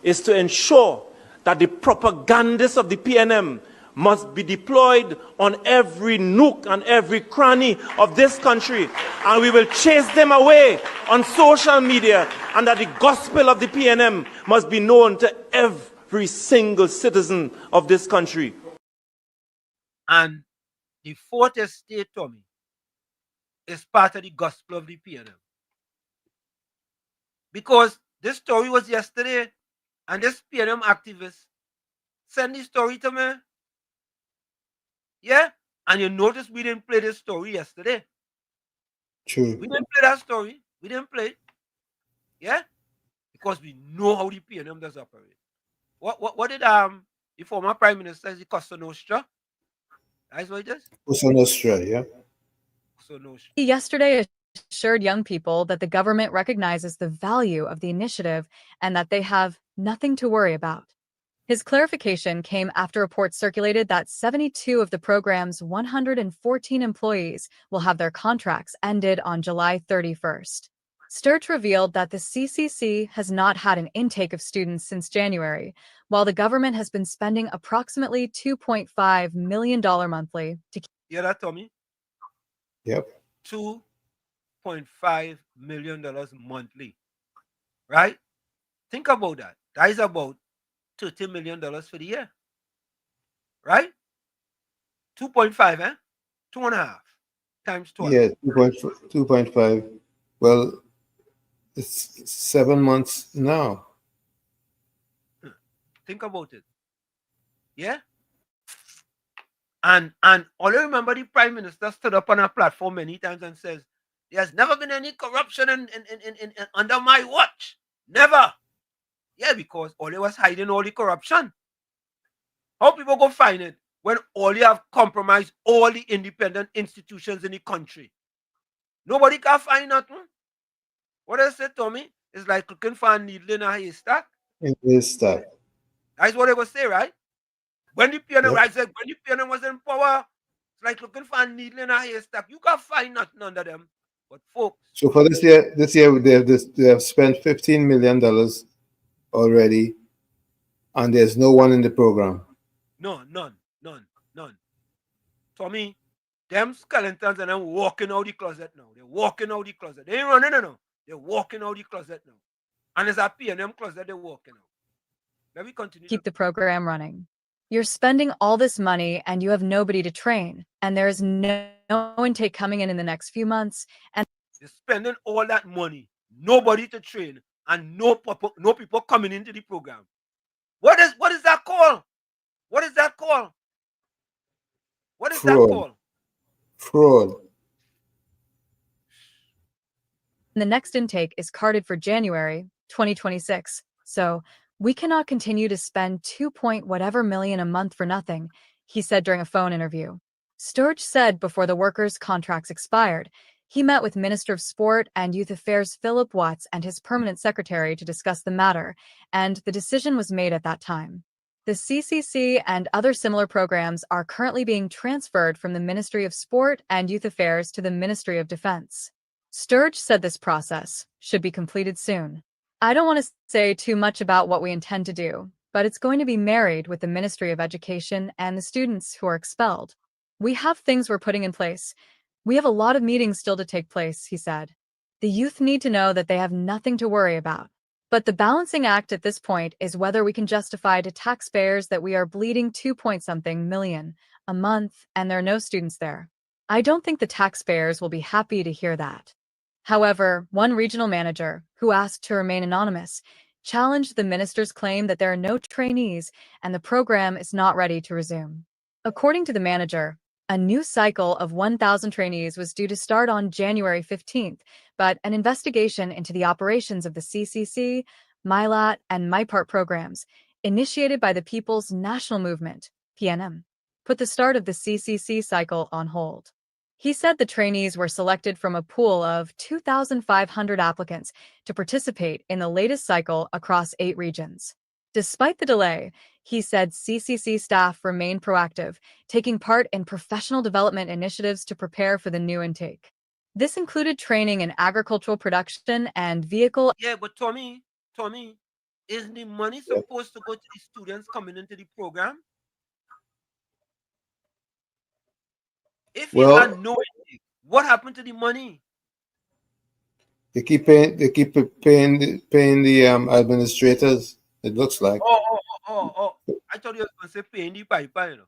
is to ensure that the propagandists of the PNM must be deployed on every nook and every cranny of this country, and we will chase them away on social media, and that the gospel of the PNM must be known to every single citizen of this country.
And the fourth estate, Tommy, is part of the gospel of the PNM. Because this story was yesterday, and this PNM activist sent the story to me. Yeah? And you notice we didn't play this story yesterday.
True.
We didn't play that story. We didn't play it. Yeah? Because we know how the PNM does operate. What did the former Prime Minister say? Cosa Nostra? That's what it is?
Cosa Nostra, yeah.
Cosa Nostra.
He yesterday assured young people that the government recognizes the value of the initiative and that they have nothing to worry about. His clarification came after reports circulated that 72 of the program's 114 employees will have their contracts ended on July 31st. Sturge revealed that the CCC has not had an intake of students since January, while the government has been spending approximately $2.5 million monthly to keep.
You hear that, Tommy?
Yep.
$2.5 million monthly. Right? Think about that. That is about $30 million for the year. Right? 2.5, eh? 2.5 times 12.
Yeah, 2.5. Well, it's 7 months now.
Think about it. Yeah? And all I remember, the Prime Minister stood up on a platform many times and says, there's never been any corruption in under my watch. Never. Yeah, because Ole was hiding all the corruption. How people go find it when Ole have compromised all the independent institutions in the country? Nobody can find nothing. What I said, Tommy, is like looking for a needle in a haystack.
In haystack.
That's what they will say, right? When the PNM,
Yep.
right, said, when the PNM was in power, it's like looking for a needle in a haystack. You can't find nothing under them. But folks.
So for this year they have spent $15 million already, and there's no one in the program.
No, none. Tommy, them skeletons and them walking out the closet now. They're walking out the closet. They ain't running no. They're walking out the closet now. And it's a PNM closet they're walking out. Let me continue.
Keep the program running. You're spending all this money and you have nobody to train, and there is no intake coming in the next few months. And
they're spending all that money, nobody to train, and no people coming into the program. What is that called? What is that called? What is that called?
Fraud.
the next intake is carded for January 2026. So we cannot continue to spend 2.whatever million a month for nothing, he said during a phone interview. Sturge said before the workers' contracts expired, he met with Minister of Sport and Youth Affairs Philip Watts and his permanent secretary to discuss the matter, and the decision was made at that time. The CCC and other similar programs are currently being transferred from the Ministry of Sport and Youth Affairs to the Ministry of Defense. Sturge said this process should be completed soon. I don't want to say too much about what we intend to do, but it's going to be married with the Ministry of Education and the students who are expelled. We have things we're putting in place. We have a lot of meetings still to take place, he said. The youth need to know that they have nothing to worry about. But the balancing act at this point is whether we can justify to taxpayers that we are bleeding 2-point-something million a month and there are no students there. I don't think the taxpayers will be happy to hear that. However, one regional manager, who asked to remain anonymous, challenged the minister's claim that there are no trainees and the program is not ready to resume. According to the manager, a new cycle of 1,000 trainees was due to start on January 15th, but an investigation into the operations of the CCC, MILAT, and MyPart programs, initiated by the People's National Movement, PNM, put the start of the CCC cycle on hold. He said the trainees were selected from a pool of 2,500 applicants to participate in the latest cycle across 8 regions. Despite the delay, he said CCC staff remain proactive, taking part in professional development initiatives to prepare for the new intake. This included training in agricultural production and vehicle.
Yeah, but Tommy, isn't the money supposed to go to the students coming into the program? If you had no intake, what happened to the money?
They keep paying the administrators. It looks like.
Oh! I thought you were going to say paying the piper, you know.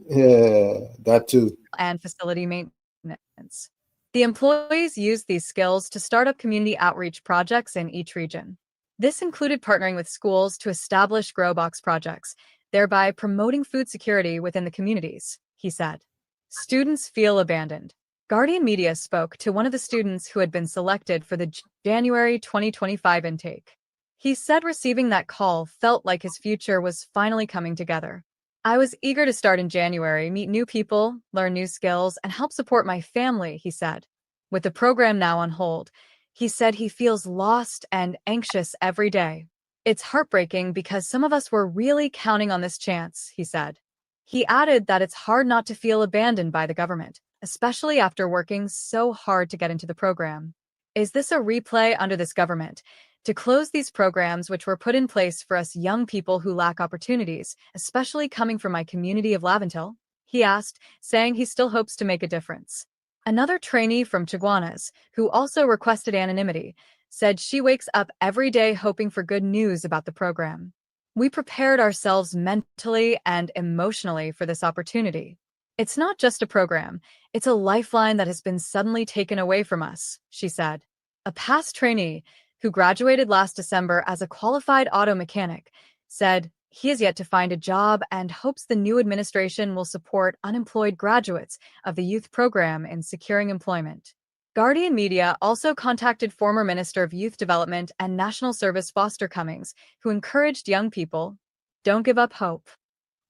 Yeah, that too.
And facility maintenance. The employees used these skills to start up community outreach projects in each region. This included partnering with schools to establish grow box projects, thereby promoting food security within the communities, he said. Students feel abandoned. Guardian Media spoke to one of the students who had been selected for the January 2025 intake. He said receiving that call felt like his future was finally coming together. I was eager to start in January, meet new people, learn new skills, and help support my family, he said. With the program now on hold, he said he feels lost and anxious every day. It's heartbreaking because some of us were really counting on this chance, he said. He added that it's hard not to feel abandoned by the government, especially after working so hard to get into the program. Is this a replay under this government? To close these programs which were put in place for us young people who lack opportunities, especially coming from my community of Laventille? He asked, saying he still hopes to make a difference. Another trainee from Chaguanas, who also requested anonymity, said she wakes up every day hoping for good news about the program. We prepared ourselves mentally and emotionally for this opportunity. It's not just a program, it's a lifeline that has been suddenly taken away from us, she said. A past trainee, who graduated last December as a qualified auto mechanic, said he has yet to find a job and hopes the new administration will support unemployed graduates of the youth program in securing employment. Guardian Media also contacted former Minister of Youth Development and National Service Foster Cummings, who encouraged young people, "Don't give up hope."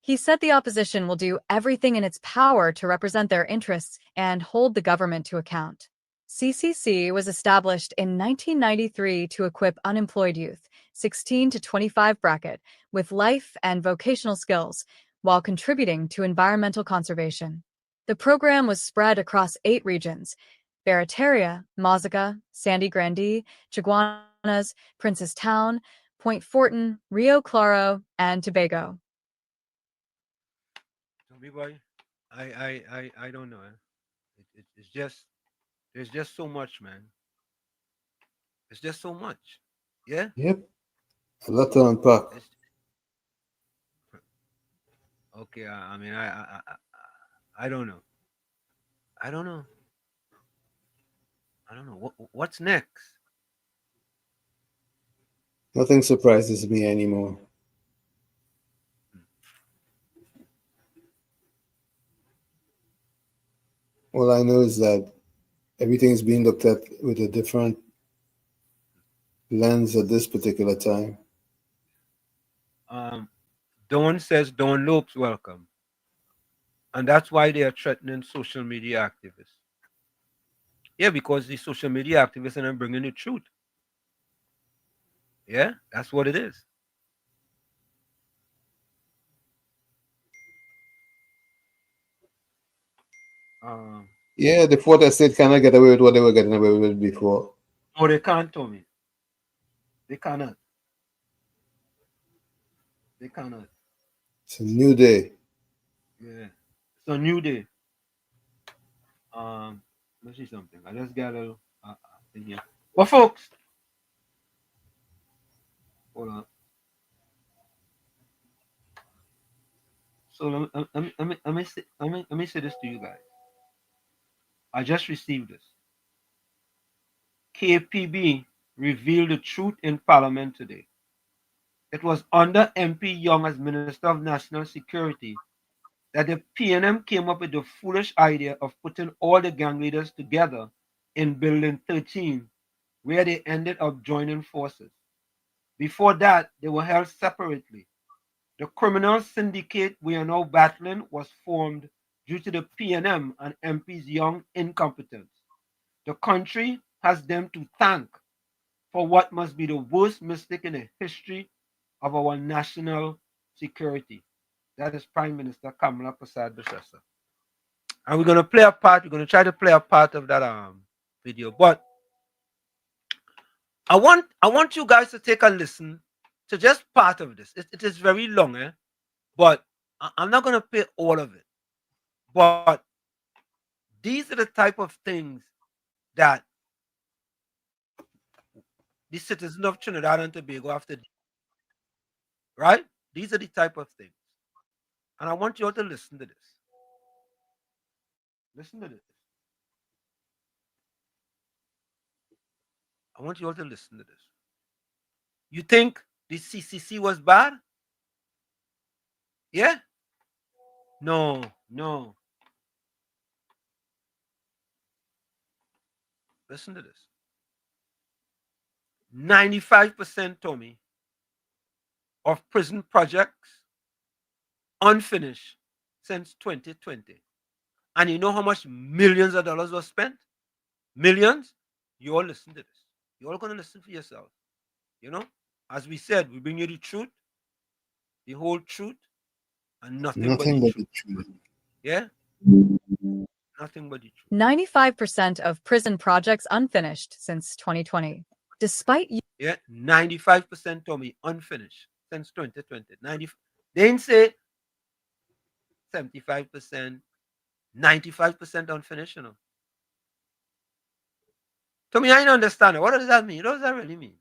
He said the opposition will do everything in its power to represent their interests and hold the government to account. CCC was established in 1993 to equip unemployed youth, 16 to 25 bracket, with life and vocational skills, while contributing to environmental conservation. The program was spread across 8 regions: Barataria, Mazaca, Sandy Grande, Chaguanas, Princess Town, Point Fortin, Rio Claro, and Tobago.
Tommy boy, I don't know. It's just, there's just so much, man. It's just so much. Yeah?
Yep. A lot to unpack.
Okay, I mean, I don't know. I don't know. What's next?
Nothing surprises me anymore. All I know is that everything's being looked at with a different lens at this particular time.
Dawn says Dawn Lopes welcome. And that's why they are threatening social media activists. Yeah, because the social media activists are not bringing the truth. Yeah, that's what it is.
Yeah, the Fourth Estate cannot get away with what they were getting away with before.
No, they can't, Tommy. They cannot. They cannot.
It's a new day.
Yeah, it's a new day. Let's see something. I just got a little thing here. Well, folks, hold on. So let me say this to you guys. I just received this. KPB revealed the truth in Parliament today. It was under MP Young as Minister of National Security that the PNM came up with the foolish idea of putting all the gang leaders together in Building 13, where they ended up joining forces. Before that, they were held separately. The criminal syndicate we are now battling was formed due to the PNM and MP's young incompetence. The country has them to thank for what must be the worst mistake in the history of our national security. That is Prime Minister Kamala Persad-Bissessar. And we're going to play a part, we're going to try to play a part of that video. But I want you guys to take a listen to just part of this. It is very long, but I'm not going to play all of it. But these are the type of things that the citizens of Trinidad and Tobago have to do. Right? These are the type of things. And I want you all to listen to this. Listen to this. I want you all to listen to this. You think the CCC was bad? Yeah? No. Listen to this. 95%, Tommy, of prison projects unfinished since 2020. And you know how much millions of dollars was spent? Millions? You all listen to this. You're all going to listen for yourself. You know, as we said, we bring you the truth, the whole truth, and nothing but the truth. Yeah? Nothing but the truth.
95% of prison projects unfinished since 2020. Despite...
Yeah, 95%, Tommy, unfinished since 2020. They didn't say 75%, 95% unfinished, you know. Tommy, I don't understand it. What does that mean? What does that really mean?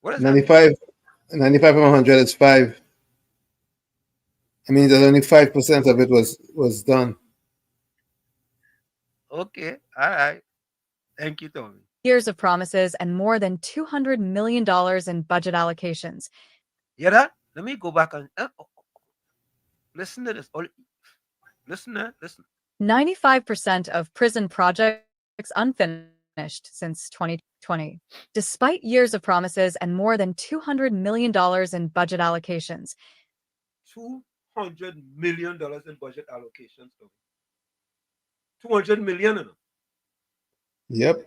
What does
95 from 100 is 5. I mean, there's only 5% of it was done.
Okay, all right. Thank you, Tommy.
Years of promises and more than $200 million in budget allocations.
Hear that? Let me go back and listen to this. Listen.
95% of prison projects unfinished since 2020. Despite years of promises and more than $200 million in budget allocations.
$200 million in budget allocations. 200 million.
Yep.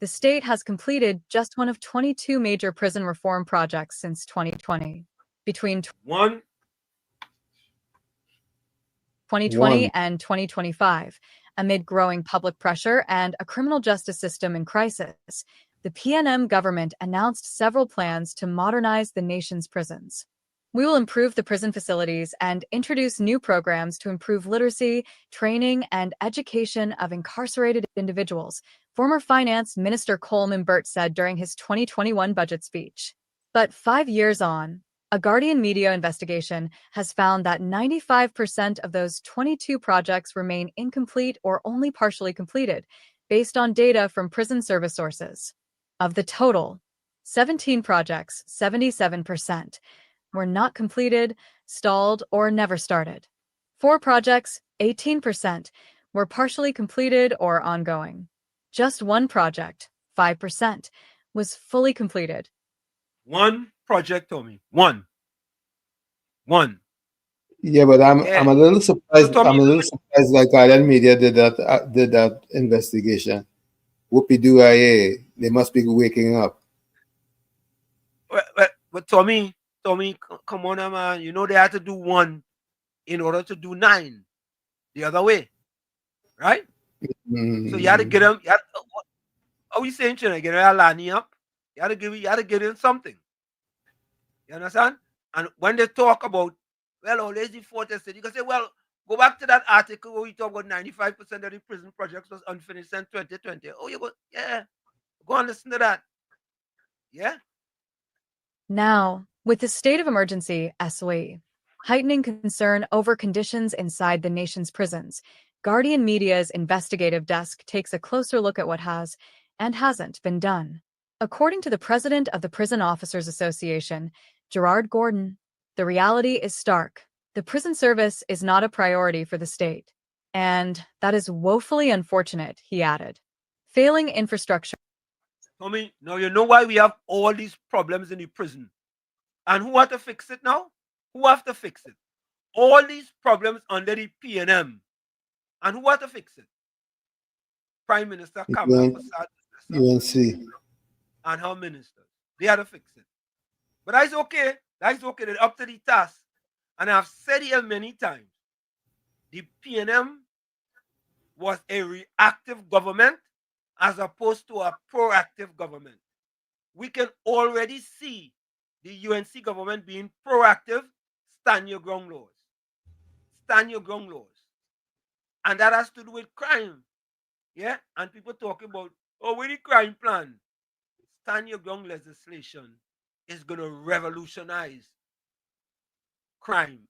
The state has completed just one of 22 major prison reform projects since 2020. Between 2020 and 2025, amid growing public pressure and a criminal justice system in crisis, the PNM government announced several plans to modernize the nation's prisons. We will improve the prison facilities and introduce new programs to improve literacy, training, and education of incarcerated individuals, former Finance Minister Coleman Burt said during his 2021 budget speech. But 5 years on, a Guardian media investigation has found that 95% of those 22 projects remain incomplete or only partially completed, based on data from prison service sources. Of the total, 17 projects, 77%, were not completed, stalled, or never started. 4 projects, 18%, were partially completed or ongoing. Just 1 project, 5%, was fully completed.
1 project, Tommy. One.
Yeah, but I'm a little surprised. I'm a little surprised that Guardian Media did that investigation. WZYE, they must be waking up.
But Tommy, come on, man. You know they had to do 1 in order to do 9 the other way, right? So you had to get them. How you saying, China? Get a lining up. You had to give them something. You understand? And when they talk about, well, always the fortress, you can say, well, go back to that article where we talk about 95% of the prison projects was unfinished in 2020. Oh, you go, yeah. Go and listen to that. Yeah.
Now, with the state of emergency, SOE, heightening concern over conditions inside the nation's prisons, Guardian Media's investigative desk takes a closer look at what has and hasn't been done. According to the president of the Prison Officers Association, Gerard Gordon, the reality is stark. The prison service is not a priority for the state. And that is woefully unfortunate, he added. Failing infrastructure.
Tommy, now you know why we have all these problems in the prison. And who have to fix it now? Who have to fix it? all these problems under the PNM. And who had to fix it? Prime Minister Kamala
UNC
and her ministers. They had to fix it. But that's okay. That's okay. They're up to the task. And I've said here many times, the PNM was a reactive government as opposed to a proactive government. We can already see the UNC government being proactive, stand your ground laws. Stand your ground laws. And that has to do with crime. Yeah? And people talk about, oh, where the crime plan? Stand your ground legislation is going to revolutionize crime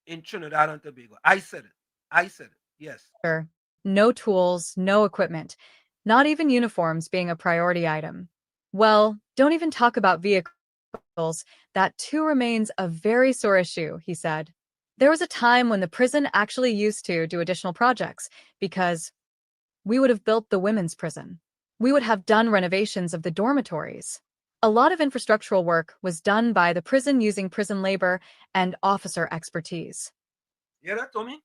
in Trinidad and Tobago. I said it. I said it. Yes.
No tools, no equipment, not even uniforms being a priority item. Well, don't even talk about vehicles. That too remains a very sore issue, he said. There was a time when the prison actually used to do additional projects because we would have built the women's prison. We would have done renovations of the dormitories. A lot of infrastructural work was done by the prison using prison labor and officer expertise.
You hear that, Tommy?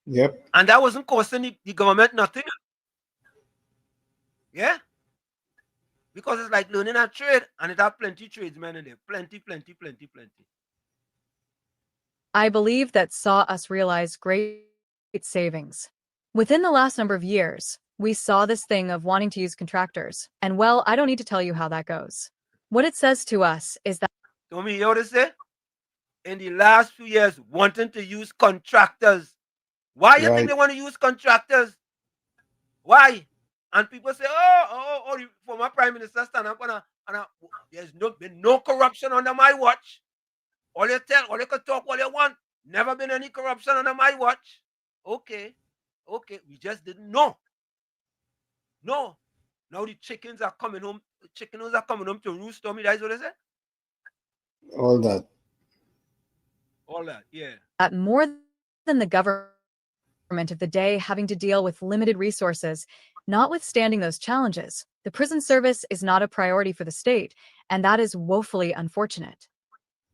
Yep.
And that wasn't costing the government nothing. Yeah? Because it's like learning a trade, and it have plenty tradesmen in there. Plenty.
I believe that saw us realize great savings. Within the last number of years, we saw this thing of wanting to use contractors. And well, I don't need to tell you how that goes. What it says to us is that...
Tommy, you know what it say? In the last few years, wanting to use contractors. Why you think they want to use contractors? Why? And people say, oh, the former Prime Minister stand up there's been no corruption under my watch. All you can talk what you want. Never been any corruption under my watch. Okay, we just didn't know. No. Now the chickens are coming home. The chickens are coming home to roost, Tommy. That's what they say?
All that,
yeah.
At more than the government of the day having to deal with limited resources, notwithstanding those challenges, the prison service is not a priority for the state, and that is woefully unfortunate.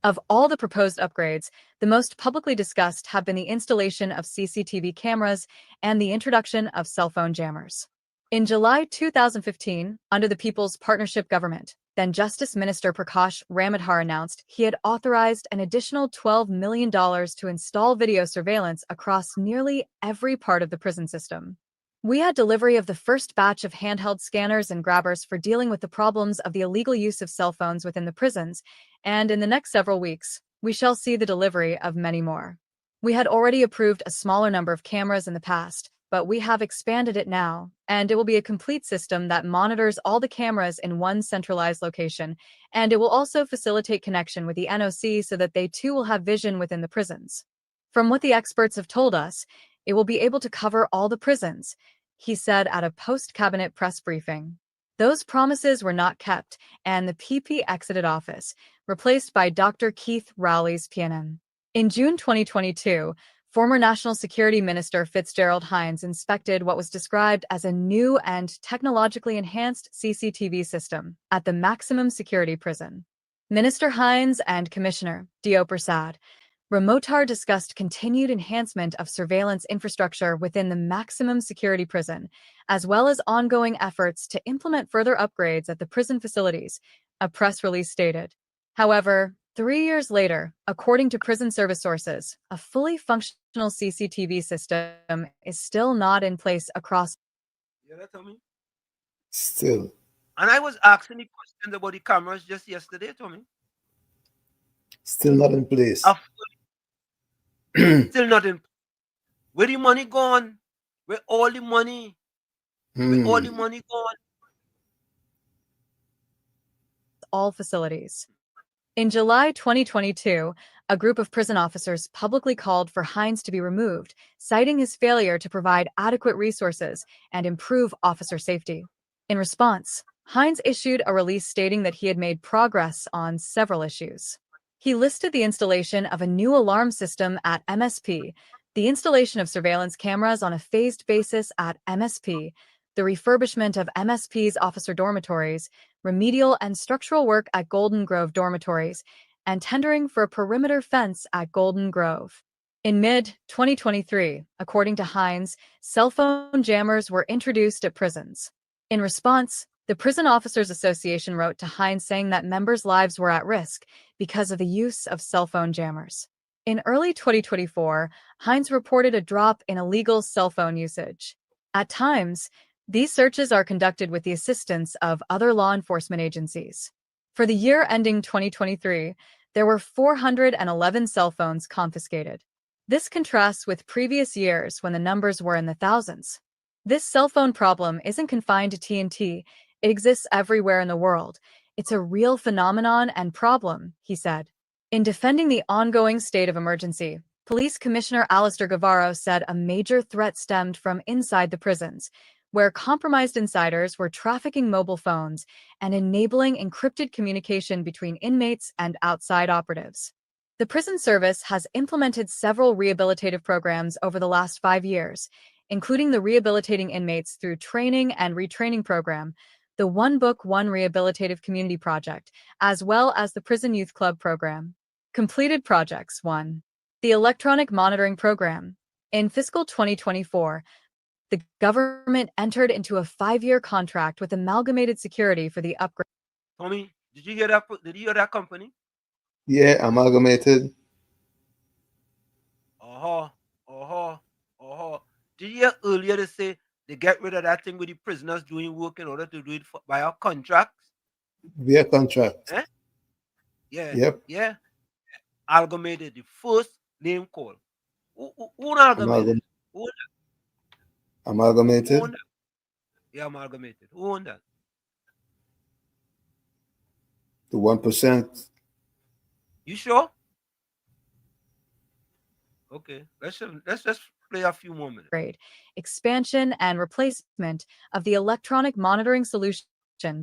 Of all the proposed upgrades, the most publicly discussed have been the installation of CCTV cameras and the introduction of cell phone jammers. In July 2015, under the People's Partnership Government, then Justice Minister Prakash Ramadhar announced he had authorized an additional $12 million to install video surveillance across nearly every part of the prison system. We had delivery of the first batch of handheld scanners and grabbers for dealing with the problems of the illegal use of cell phones within the prisons, and in the next several weeks, we shall see the delivery of many more. We had already approved a smaller number of cameras in the past, but we have expanded it now, and it will be a complete system that monitors all the cameras in one centralized location, and it will also facilitate connection with the NOC so that they too will have vision within the prisons. From what the experts have told us, it will be able to cover all the prisons, he said at a post-cabinet press briefing. Those promises were not kept, and the PP exited office, replaced by Dr. Keith Rowley's PNM. In June 2022, former National Security Minister Fitzgerald Hines inspected what was described as a new and technologically enhanced CCTV system at the maximum security prison. Minister Hines and Commissioner Dio Prasad Ramotar discussed continued enhancement of surveillance infrastructure within the maximum security prison, as well as ongoing efforts to implement further upgrades at the prison facilities, a press release stated. However, 3 years later, according to prison service sources, a fully functional CCTV system is still not in place across.
Yeah, that Tommy?
still.
And I was asking the question about the cameras just yesterday, Tommy.
Still not in place.
Still not in place. Where the money gone? Where all the money? Where all the money gone?
All facilities. In July 2022, a group of prison officers publicly called for Hines to be removed, citing his failure to provide adequate resources and improve officer safety. In response, Hines issued a release stating that he had made progress on several issues. He listed the installation of a new alarm system at MSP, the installation of surveillance cameras on a phased basis at MSP, the refurbishment of MSP's officer dormitories, remedial and structural work at Golden Grove dormitories, and tendering for a perimeter fence at Golden Grove. In mid-2023, according to Hines, cell phone jammers were introduced at prisons. In response, the Prison Officers Association wrote to Hines saying that members' lives were at risk because of the use of cell phone jammers. In early 2024, Hines reported a drop in illegal cell phone usage. At times, these searches are conducted with the assistance of other law enforcement agencies. For the year ending 2023, there were 411 cell phones confiscated. This contrasts with previous years when the numbers were in the thousands. This cell phone problem isn't confined to TNT, it exists everywhere in the world. It's a real phenomenon and problem, he said. In defending the ongoing state of emergency, Police Commissioner Alistair Guevara said a major threat stemmed from inside the prisons, where compromised insiders were trafficking mobile phones and enabling encrypted communication between inmates and outside operatives. The prison service has implemented several rehabilitative programs over the last 5 years, including the Rehabilitating Inmates Through Training and Retraining Program, the One Book, One Rehabilitative Community Project, as well as the Prison Youth Club Program. Completed projects: 1. The Electronic Monitoring Program. In fiscal 2024, the government entered into a 5-year contract with Amalgamated Security for the upgrade.
Tommy, did you hear that? Did you hear that company?
Yeah, Amalgamated.
Did you hear earlier they say they get rid of that thing with the prisoners doing work in order to do it by our contracts?
Via contract.
Eh? Yeah.
Yep.
Yeah. Amalgamated, the first name call. Who amalgamated? Who
Amalgamated.
owned that? Yeah, amalgamated. Who owned that?
The 1%.
You sure? Okay, let's just play a few more minutes.
Expansion and replacement of the electronic monitoring solution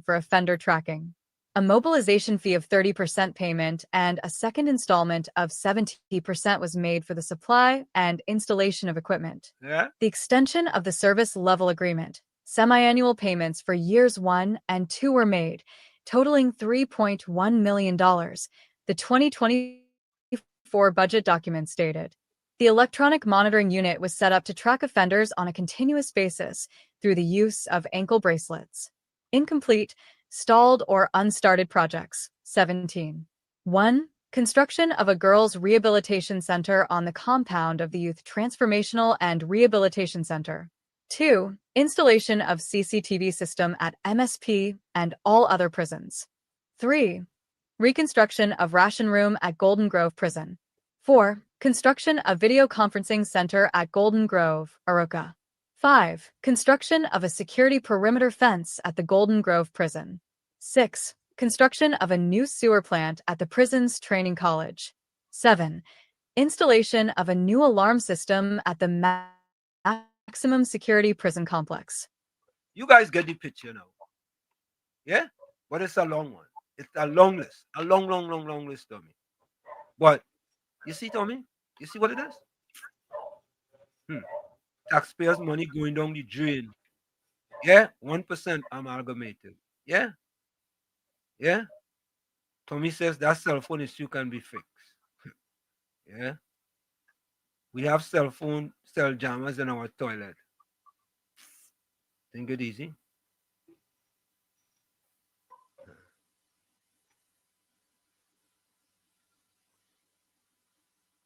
for offender tracking. A mobilization fee of 30% payment and a second installment of 70% was made for the supply and installation of equipment.
Yeah.
The extension of the service level agreement, semi-annual payments for years 1 and 2 were made, totaling $3.1 million. The 2024 budget document stated. The electronic monitoring unit was set up to track offenders on a continuous basis through the use of ankle bracelets. Incomplete, stalled or unstarted projects: 17. 1. Construction of a girls' rehabilitation center on the compound of the Youth Transformational and Rehabilitation Center. 2. Installation of CCTV system at MSP and all other prisons. 3. Reconstruction of ration room at Golden Grove Prison. 4. Construction of video conferencing center at Golden Grove, Aroka. 5. Construction of a security perimeter fence at the Golden Grove Prison. 6. Construction of a new sewer plant at the prison's training college. 7. Installation of a new alarm system at the maximum security prison complex.
You guys get the picture now. Yeah? But it's a long one. It's a long list. A long list, Tommy. But you see, Tommy? You see what it is? Taxpayers' money going down the drain. Yeah? 1% amalgamated. Yeah? Yeah? Tommy says that cell phone issue can be fixed. Yeah? We have cell jammers in our toilet. Think it easy.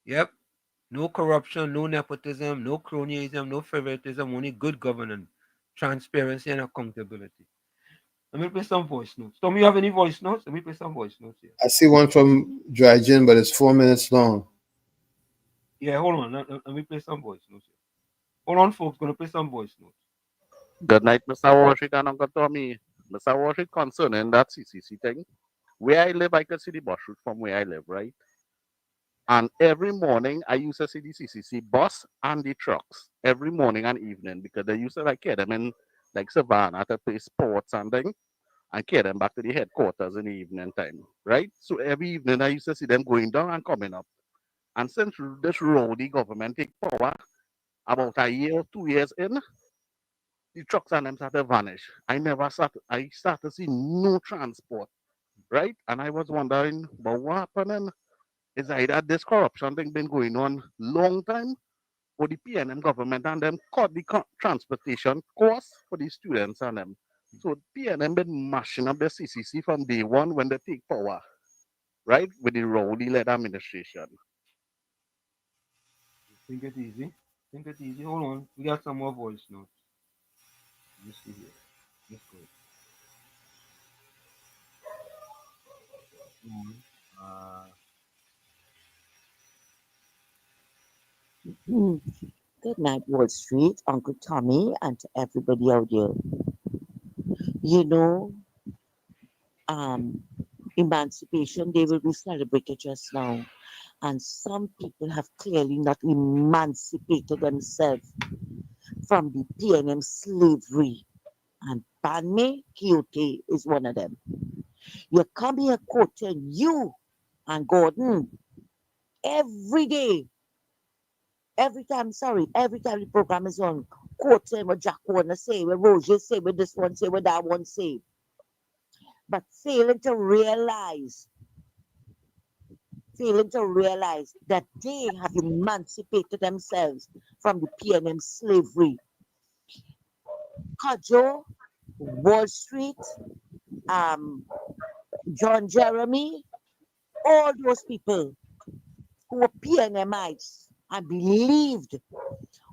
Yep. No corruption, no nepotism, no cronyism, no favoritism, only good governance, transparency, and accountability. Let me play some voice notes. Tom, you have any voice notes? Let me play some voice notes here.
I see one from Dry Gin, but it's 4 minutes long.
Yeah, hold on. Let me play some voice notes here. Hold on, folks. Gonna play some voice notes.
Good night, Mr. Washington and Uncle Tommy. Mr. Washington, concerning that CCC thing, where I live, I can see the bus route from where I live, right? And every morning, I used to see the CCC bus and the trucks every morning and evening because they used to carry them in like Savannah to play sports and things and carry them back to the headquarters in the evening time, right? So every evening, I used to see them going down and coming up. And since this rowdy government take power, about a year, 2 years in, the trucks and them started to vanish. I started to see no transport, right? And I was wondering, but what happened? It's either this corruption thing been going on long time, or the PNM government and them cut the transportation costs for the students and them. So PNM been mashing up the CCC from day one when they take power, right? With the Rowley-led administration.
Think it easy. Think it easy. Hold on. We got some more voice notes. Let's see here. Let's go.
Good night, Wall Street, Uncle Tommy, and to everybody out there. You know, Emancipation Day will be celebrated just now, and some people have clearly not emancipated themselves from the PNM slavery, and Panme Kyote is one of them. You come here quoting you and Gordon every day. Every time the program is on, quoting what Jack wanna say, what Roger say, what this one say, what that one say. But failing to realize that they have emancipated themselves from the PNM slavery. Kajo, Wall Street, John Jeremy, all those people who were PNMites and believed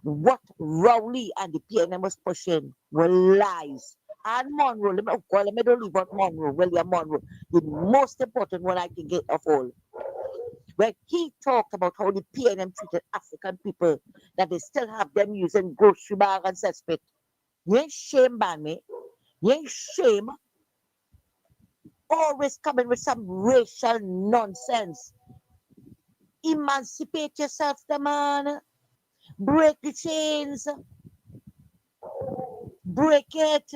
what Rowley and the PNM was pushing were lies. And Monroe, let me don't leave out Monroe, William Monroe, the most important one I can get of all. When he talked about how the PNM treated African people, that they still have them using grocery bag and cesspit. You ain't shame, man, you ain't shame. Always coming with some racial nonsense. Emancipate yourself, the man. Break the chains. Break it.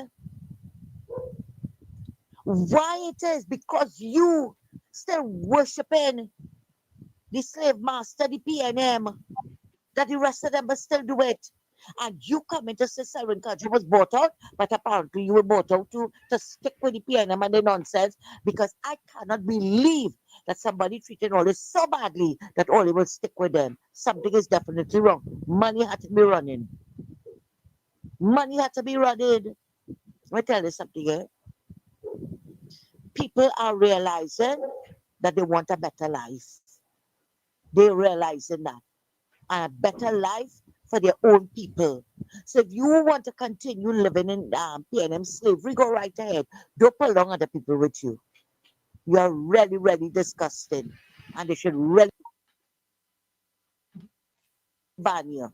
Why it is? Because you still worshiping the slave master, the PNM, that the rest of them will still do it. And you come into Siren country was bought out, but apparently you were bought out to stick with the PNM and the nonsense, because I cannot believe that somebody treated all this so badly that all will stick with them. Something is definitely wrong. Money had to be running. Money had to be running. Let me tell you something, eh? People are realizing that they want a better life. They're realizing that. And a better life for their own people. So if you want to continue living in PNM slavery, go right ahead. Don't pull along other people with you. You're really, really disgusting. And they should really ban you.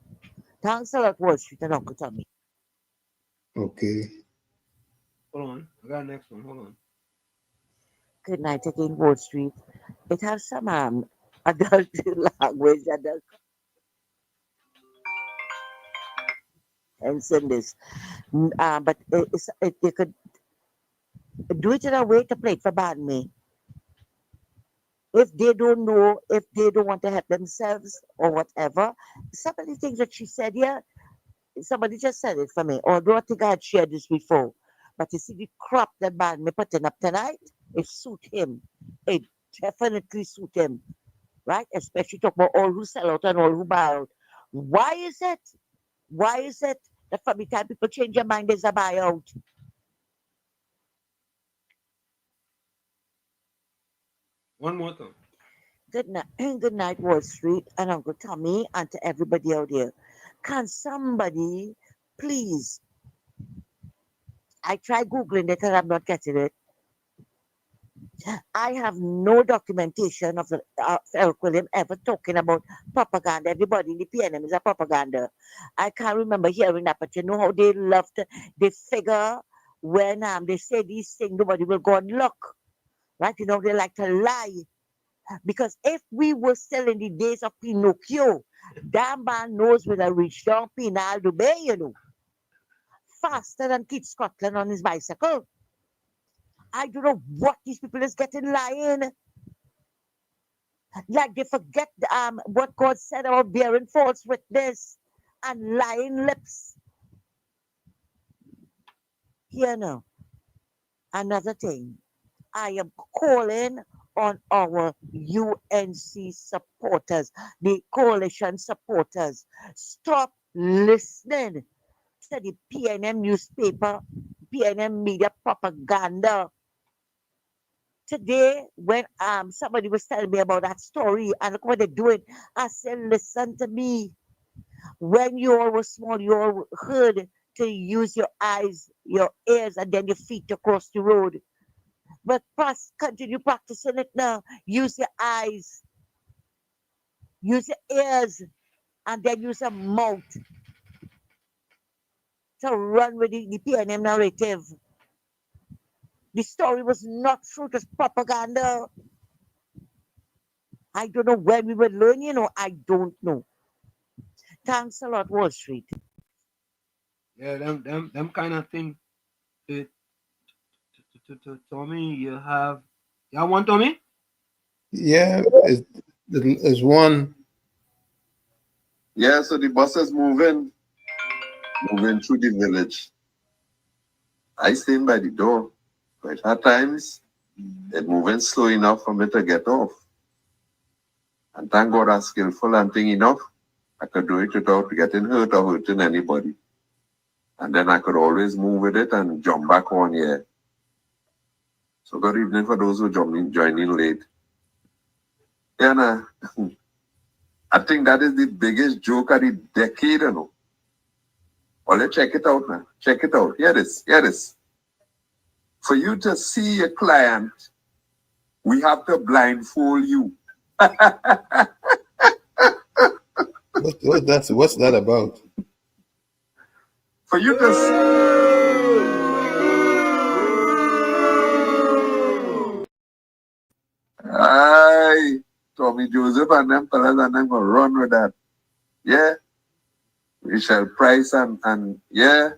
Thanks a lot, Wall Street and Uncle Tommy.
Okay.
Hold on. I got the next one. Hold on.
Good night again, Wall Street. It has some adult language, adult and send this. But you could do it in a way to play it for ban me. If they don't know, if they don't want to help themselves or whatever, some of the things that she said here, somebody just said it for me. Although I think I had shared this before. But you see the crap that ban me putting up tonight, it suit him. It definitely suit him. Right? Especially talk about all who sell out and all who buy out. Why is it? Why is it that from the time people change their mind, there's a buyout?
One more time.
Good night, Wall Street and Uncle Tommy, and to everybody out there. Can somebody please? I tried Googling it and I'm not getting it. I have no documentation of Eric William ever talking about propaganda. Everybody in the PNM is a propaganda. I can't remember hearing that, but you know how they love to, they figure when they say these things, nobody will go and look. Right? You know, they like to lie. Because if we were still in the days of Pinocchio, that man knows when I reach down Pinal Bay, you know, faster than Keith Scotland on his bicycle. I don't know what these people is getting lying. Like they forget what God said about bearing false witness and lying lips. Here now, another thing. I am calling on our UNC supporters, the coalition supporters. Stop listening to the PNM newspaper, PNM media propaganda. Today, when somebody was telling me about that story and look what they're doing, I said, listen to me. When you all were small, you all heard to use your eyes, your ears, and then your feet to cross the road. But continue practicing it now. Use your eyes, use your ears, and then use your mouth to run with the PNM narrative. The story was not true, it was propaganda. I don't know when we will learn, I don't know. Thanks a lot, Wall Street.
Yeah, them kind of thing. Tommy, you want Tommy?
Yeah, it's one.
Yeah, so the bus is moving through the village. I stand by the door, but at times it's moving slow enough for me to get off. And thank God I'm skillful and thing enough. I could do it without getting hurt or hurting anybody. And then I could always move with it and jump back on here. So good evening for those who joining late. Yeah, nah. I think that is the biggest joke of the decade, Well, let's check it out now. Check it out. Hear this. For you to see a client, we have to blindfold you.
What's that about?
For you to Aye, Tommy Joseph and them fellas and them gonna run with that. Yeah. Michelle Price and yeah.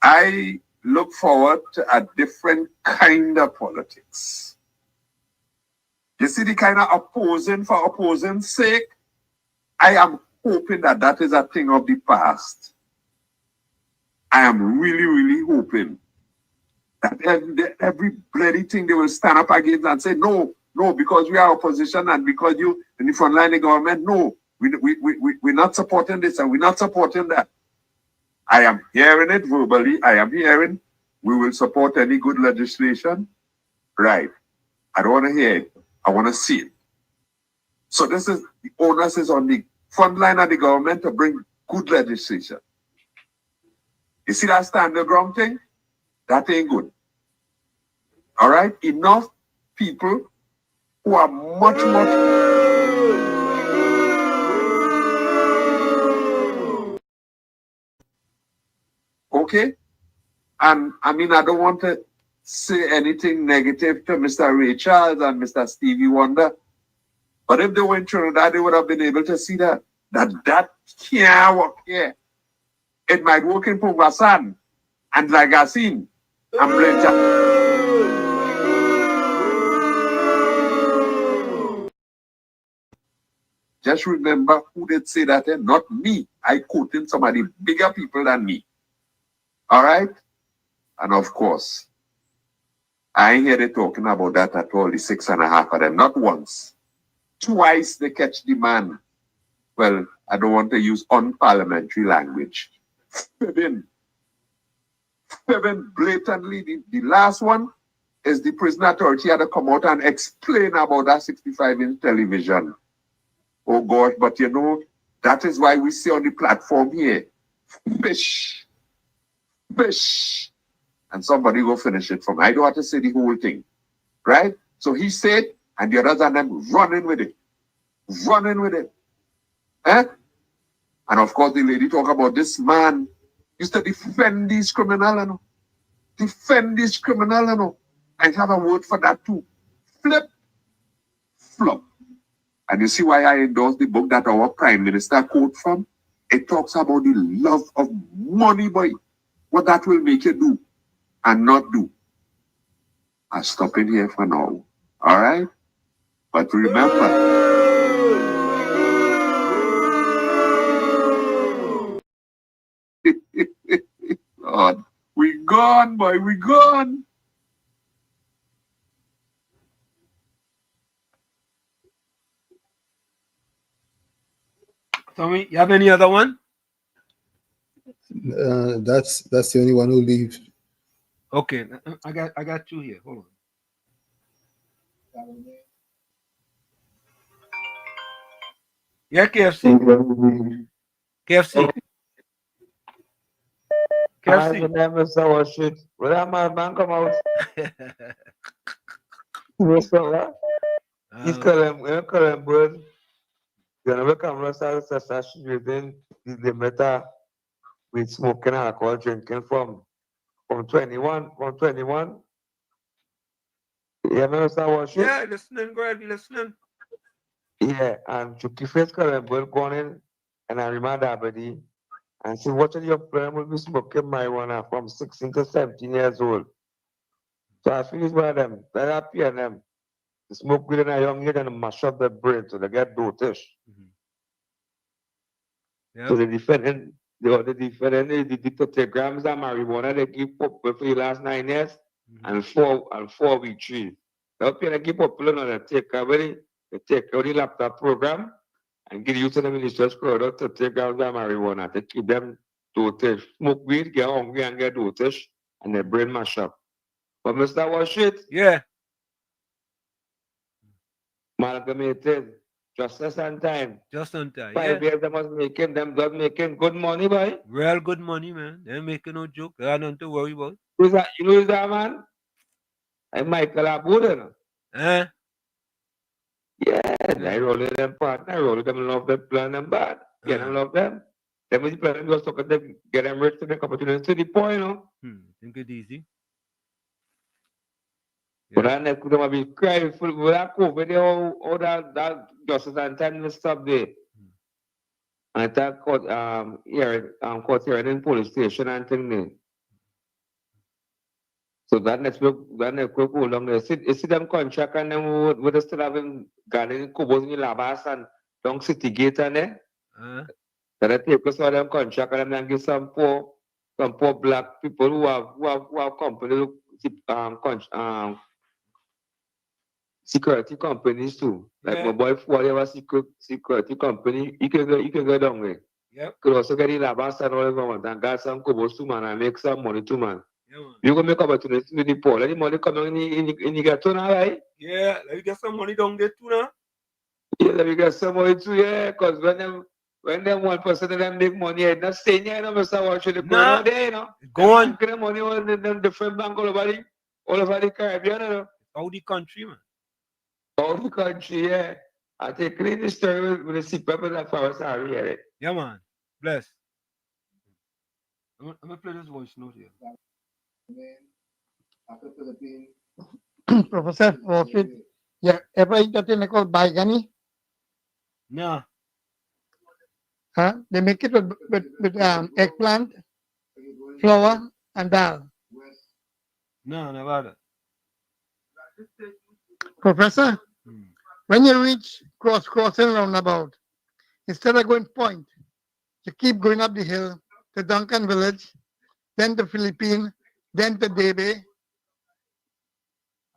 I look forward to a different kind of politics. You see the kind of opposing for opposing's sake? I am hoping that is a thing of the past. I am really, really hoping that every bloody thing they will stand up against and say, no, because we are opposition and because you in the front line of the government, no, we're not supporting this and we're not supporting that. I am hearing it verbally. I am hearing we will support any good legislation. Right. I don't want to hear it. I want to see it. So this is the onus is on the front line of the government to bring good legislation. You see that standard ground thing? That ain't good. All right? Enough people who are much okay? And I mean, I don't want to say anything negative to Mr. Ray Charles and Mr. Stevie Wonder. But if they were in Trinidad, they would have been able to see that can't work here. It might work in Pugasan and Lagasin and Blanchard. Just remember who did say that, not me. I quoted some of the bigger people than me. All right? And of course, I ain't hear they talking about that at all, the 6.5 of them. Not once. Twice they catch the man. Well, I don't want to use unparliamentary language. Fibbing blatantly. The last one is the prison authority had to come out and explain about that 65-inch television. Oh gosh, but that is why we say on the platform here, fish. And somebody go finish it for me. I don't have to say the whole thing. Right? So he said, and the others and them running with it. Eh? And of course the lady talk about this man used to defend these criminals. I have a word for that too. Flop. And you see why I endorse the book that our Prime Minister quote from? It talks about the love of money, boy. What that will make you do and not do. I'll stop in here for now. All right? But remember, God. We gone, boy, we gone.
Tommy, you have any other one?
That's the only one who leaves.
Okay, I got two here. Hold on. Yeah, KFC. KFC.
I never saw a shit. Well, that man come out. What's up, He's calling bird. You never come to session within the matter with smoking alcohol, drinking from 21. You understand what shit?
Yeah, listening, go ahead, listening.
Yeah, and Chucky Face calling bird going in, and I remember that buddy. And see, watching your friend will be smoking marijuana from 16 to 17 years old. So I feel it's one of them, that happy and them. They smoke weed in a young age and mash up their brain so they get dotish. So the defendant, the 30 grams of marijuana they give popular for the last 9 years and 4 week 3. They give popular on the take away, they take out the laptop program and give you to the minister's product to take grams of marijuana to keep them dotish. Smoke weed, get hungry and get dotish, and their brain mash up. But Mr. Washit,
yeah.
Amalgamated, justice on time.
Just on time.
5 years they must making them done making good money, boy.
Real good money, man. They're making no joke. They have nothing to worry about.
Who's that? You know who's that man? And Michael Abuda.
Eh?
Yeah, I roll them partner, I roll them love them, plan them bad. Yeah, I love them. Then when you plan them, you also get them rich to make opportunity to the point, you know.
Think it easy.
But I never could be crying for that COVID, all that justice and time to stop there. And that court hearing in police station and thing there. So that next week go along there. See them contract and then we still having garden kubos in Labas and long city gate and there. That I take us all them contract and then give some poor black people who have company security companies too. Like my boy whatever security company, you can go down there.
Yep.
Could also get in Labas and all over and got some kubos too man and make some money too man. You go make opportunity with the poor. Let the money come in the ghetto now, right?
Yeah, let me get some money down there too now.
Yeah, let me get some money too, yeah. Because when them 1% of them make money, it's not staying here, no, Mr. Watcher. They're going out there, you know.
Go on.
Get money on them different bank all over the Caribbean, you know.
All the country, man.
All the country, yeah. I take clean the story with the CEPEP and that forest area.
Yeah, man. Bless. I'm going to play this voice note here.
Professor, yeah, ever eat that thing called baigani?
No.
Huh? They make it with eggplant, flour, and dal.
No, never had it.
Professor, when you reach crossing roundabout, instead of going point, you keep going up the hill to Duncan Village, then to Philippine, then to Debe.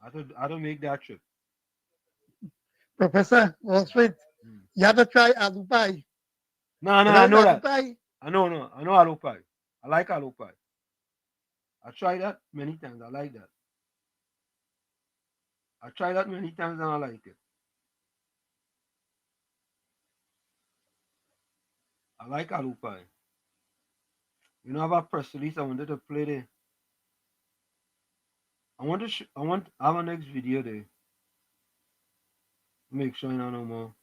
I don't make that trip.
Professor, Wall Street, you have to try aloo pie.
No, I know that. I know aloo pie. I like aloo pie. I tried that many times. I like that. I tried that many times and I like it. I like aloo pie. You know, I have a press release. I wanted to play there. I have a next video there. Make sure you know no more.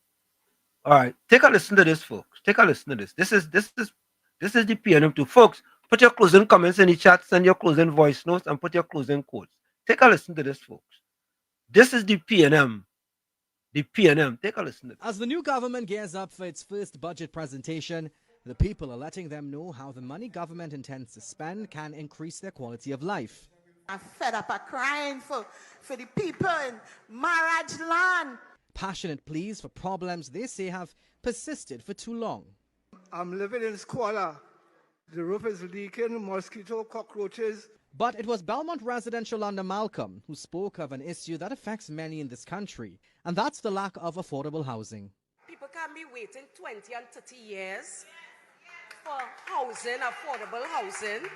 All right, take a listen to this, folks. Take a listen to this. This is the PNM2, folks. Put your closing comments in the chat. Send your closing voice notes and put your closing quotes. Take a listen to this, folks. This is the PNM. The PNM. Take a listen to this.
As the new government gears up for its first budget presentation, the people are letting them know how the money government intends to spend can increase their quality of life.
I'm fed up of crying for the people in marriage land.
Passionate pleas for problems they say have persisted for too long.
I'm living in squalor.
The roof is leaking, mosquito, cockroaches.
But it was Belmont resident Shalonda Malcolm who spoke of an issue that affects many in this country, and that's the lack of affordable housing.
People can be waiting 20 and 30 years for housing, affordable housing,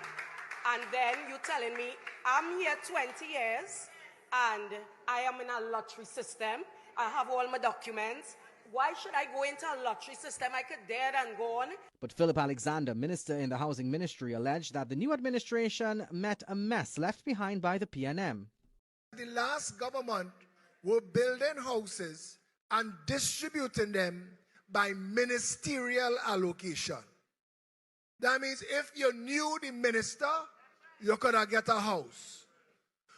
and then you're telling me I'm here 20 years and I am in a lottery system. I have all my documents. Why should I go into a lottery system? I could dare and go on.
But Philip Alexander, minister in the housing ministry, alleged that the new administration met a mess left behind by the PNM.
The last government were building houses and distributing them by ministerial allocation. That means if you knew the minister, you could have get a house.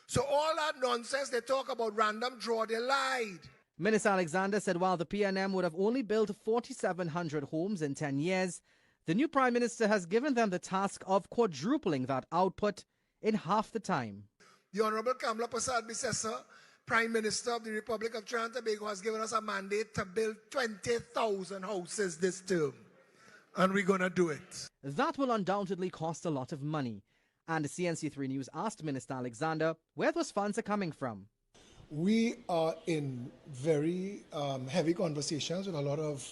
So all that nonsense they talk about random draw, they lied.
Minister Alexander said while the PNM would have only built 4,700 homes in 10 years, the new Prime Minister has given them the task of quadrupling that output in half the time.
The Honorable Kamla Prasad Bisesa, Prime Minister of the Republic of Trinidad and Tobago, has given us a mandate to build 20,000 houses this term. And we're going to do it.
That will undoubtedly cost a lot of money. And CNC3 News asked Minister Alexander where those funds are coming from.
We are in very heavy conversations with a lot of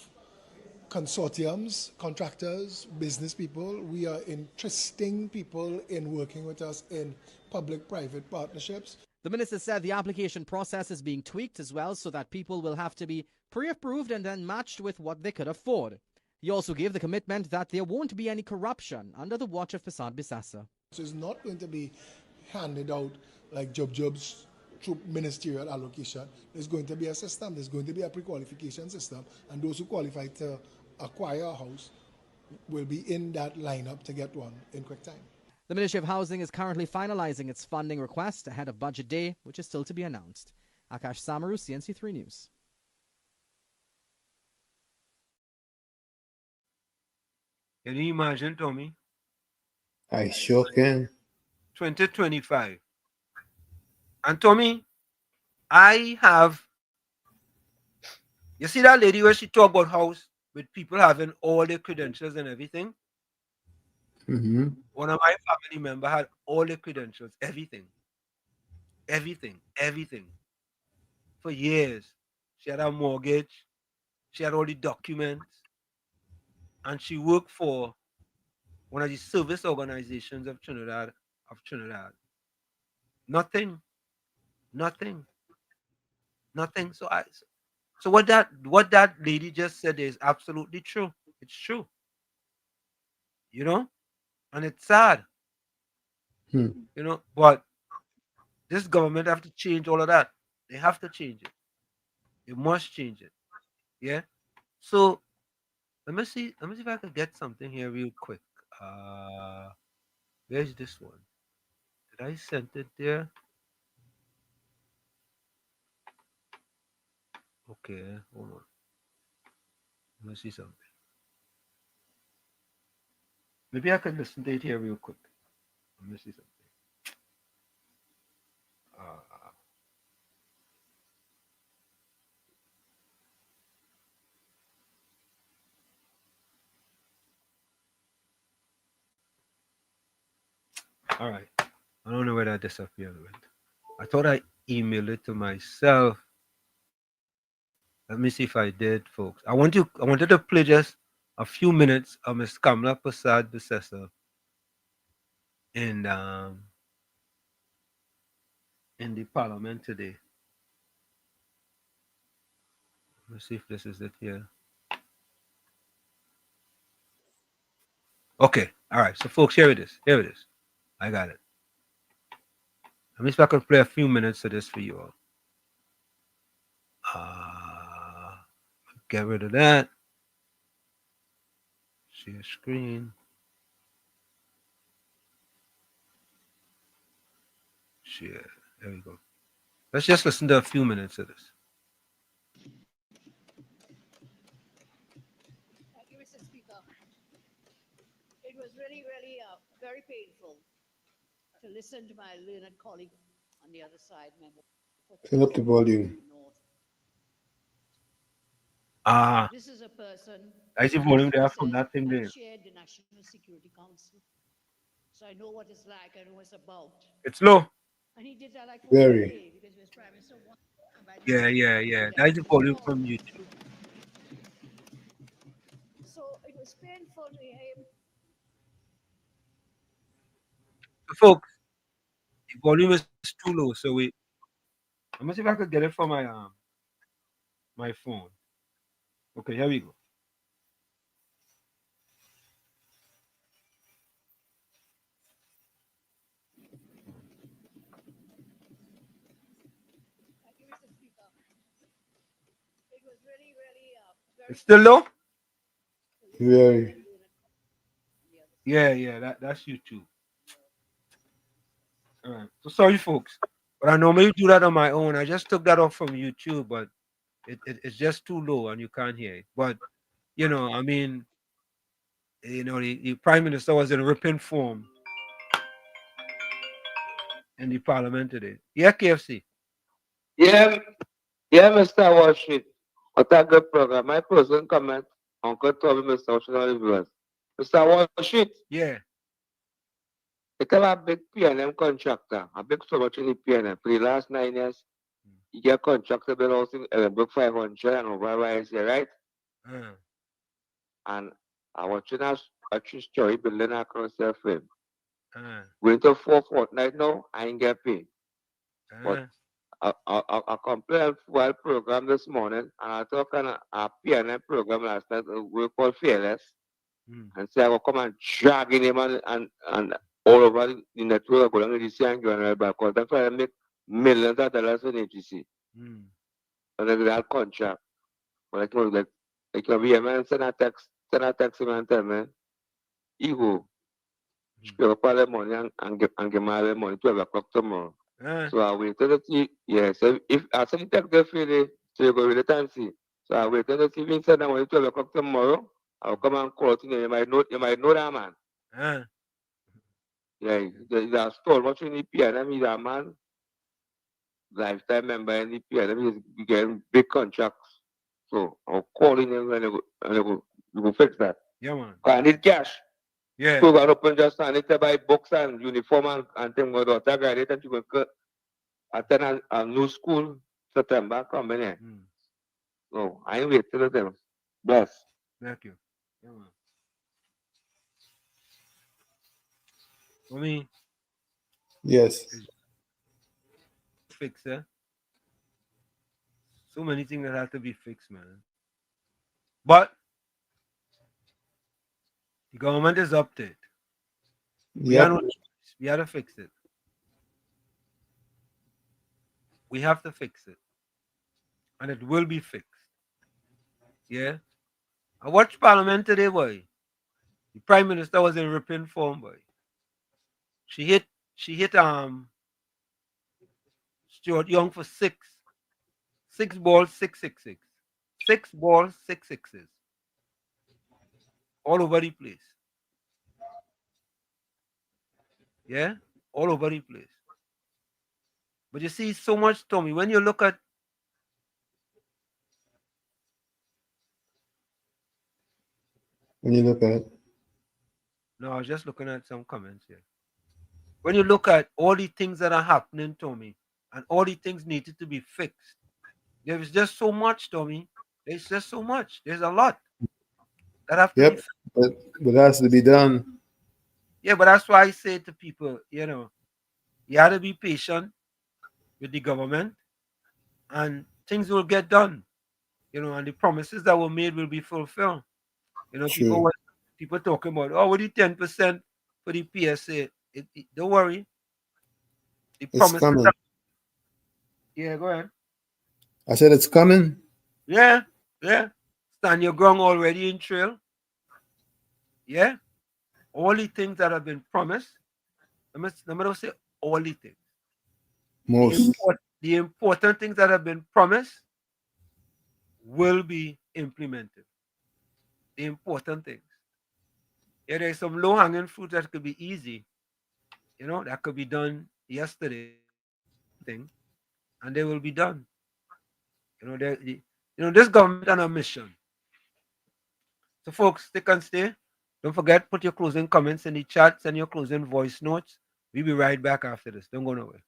consortiums, contractors, business people. We are interesting people in working with us in public-private partnerships.
The minister said the application process is being tweaked as well so that people will have to be pre-approved and then matched with what they could afford. He also gave the commitment that there won't be any corruption under the watch of Prasad Bisasa.
So it's not going to be handed out like jobs through ministerial allocation. There's going to be a system, there's going to be a pre-qualification system, and those who qualify to acquire a house will be in that lineup to get one in quick time.
The Ministry of Housing is currently finalizing its funding request ahead of Budget Day, which is still to be announced. Akash Samaru, CNC3 News.
Can you imagine, Tommy?
I sure can.
2025. And Tommy, I have, you see that lady where she talk about house with people having all their credentials and everything?
Mm-hmm.
One of my family members had all the credentials, everything. For years. She had a mortgage. She had all the documents. And she worked for one of the service organizations of Trinidad. Nothing. So what that lady just said is absolutely true. It's true. You know? And it's sad. You know, but this government have to change all of that. They have to change it. They must change it. Yeah. So let me see if I can get something here real quick. Where's this one? Did I send it there? Okay, hold on. Let me see something. Maybe I can listen to it here real quick. Let me see something. All right. I don't know where that disappeared went. I thought I emailed it to myself. Let me see if I did, folks. I wanted to play just a few minutes of Ms. Kamla Prasad Bisesa in the parliament today. Let's see if this is it here. Okay. All right. So, folks, here it is. I got it. Let me see if I can play a few minutes of this for you all. Get rid of that. Share screen. Share. There we go. Let's just listen to a few minutes of this.
Thank you, Mr. Speaker. It was really very painful to listen to my learned colleague on the other side, member.
Fill up the volume.
Ah,
This is a person
I see
who
volume there
also
from
says,
that thing
I
there.
chaired the National Security Council. So I know what it's like, I know what it's about.
It's low.
And he did that like once a
Very.
day because he was Prime Minister.
Yeah. That is the volume from YouTube.
So it was painful to hear him.
So folks, the volume is too low, so I'm gonna see if I could get it from my phone. Okay, here we go.
It was really, really
It's still low?
Very.
Yeah, that's YouTube. All right. So sorry, folks, but I normally do that on my own. I just took that off from YouTube, but it's just too low and you can't hear it. But I mean, the Prime Minister was in ripping form in the Parliament today. Yeah, KFC.
Yeah, Mr. Washington. What a good program. My person comment, Uncle Toby, Mr. Washington, viewers. Mr. Washington,
Yeah.
they tell a big PNM contractor, a big so much in the PNM. For the last 9 years, you get contractor bill housing, book 500 and over YSA, right? And I was watching a true story building across the film. Going to 4 fortnight now, I ain't get paid. But I complained for a program this morning, and I took a PNM program last night, we call Fearless, and say I will come and drag in him and all over the network, go down to DC and go and back, because that's why I make millions of dollars in ATC. And then that contract. But be a man send a text him and tell me, Ego, spare up all the money and give me all the money 12 o'clock tomorrow. So I waited to see, so if I send text the Friday, so you go with the time see. So I waited to see if he send the money 12 o'clock tomorrow, I'll come and call you. You might know that man. Yeah, he's a store much in the PNM, he's a man, lifetime member in the PNM, he's getting big contracts. So I'll call him and you go fix that.
Yeah, man.
I need cash.
Yeah.
So I open just and need to buy books and uniform and things like that. I got it and you go attend a new school September coming in. So I ain't wait till them. Bless.
Thank you. Yeah, man. I mean,
Yes.
fix it. So many things that have to be fixed, man. But the government is up to it. We
Yep.
have no choice. We have to fix it. We have to fix it. And it will be fixed. Yeah. I watched Parliament today, boy. The Prime Minister was in ripping form, boy. She hit Stuart Young for six balls, 6 6 6. 6 balls, 6 6s. All over the place. Yeah? All over the place. But you see so much, Tommy, when you look at No, I was just looking at some comments here. When you look at all the things that are happening, Tommy, and all the things needed to be fixed, there is just so much, Tommy. There's just so much. There's a lot that have to be fixed.
But it has to be done.
Yeah, but that's why I say to people, you have to be patient with the government and things will get done. And the promises that were made will be fulfilled.
True.
People talking about, what the 10% for the PSA. Don't worry. The
It's
promises
coming.
Yeah, go ahead.
I said it's coming.
Yeah. Stand your ground already in trail. Yeah. All the things that have been promised. Let me not say all the things.
Most.
The important things that have been promised will be implemented. The important things. Yeah, there's some low-hanging fruit that could be easy. That could be done yesterday. And they will be done. You know, this government on a mission. So, folks, stick and stay. Don't forget, put your closing comments in the chat, send your closing voice notes. We'll be right back after this. Don't go nowhere.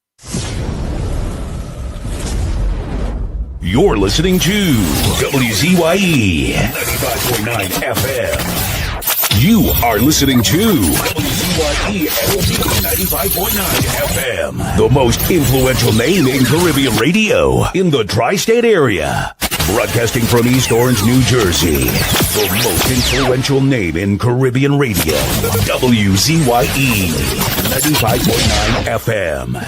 You're listening to WZYE 95.9 FM. You are listening to WZYE 95.9 FM, the most influential name in Caribbean radio in the tri-state area. Broadcasting from East Orange, New Jersey, the most influential name in Caribbean radio, WZYE 95.9 FM.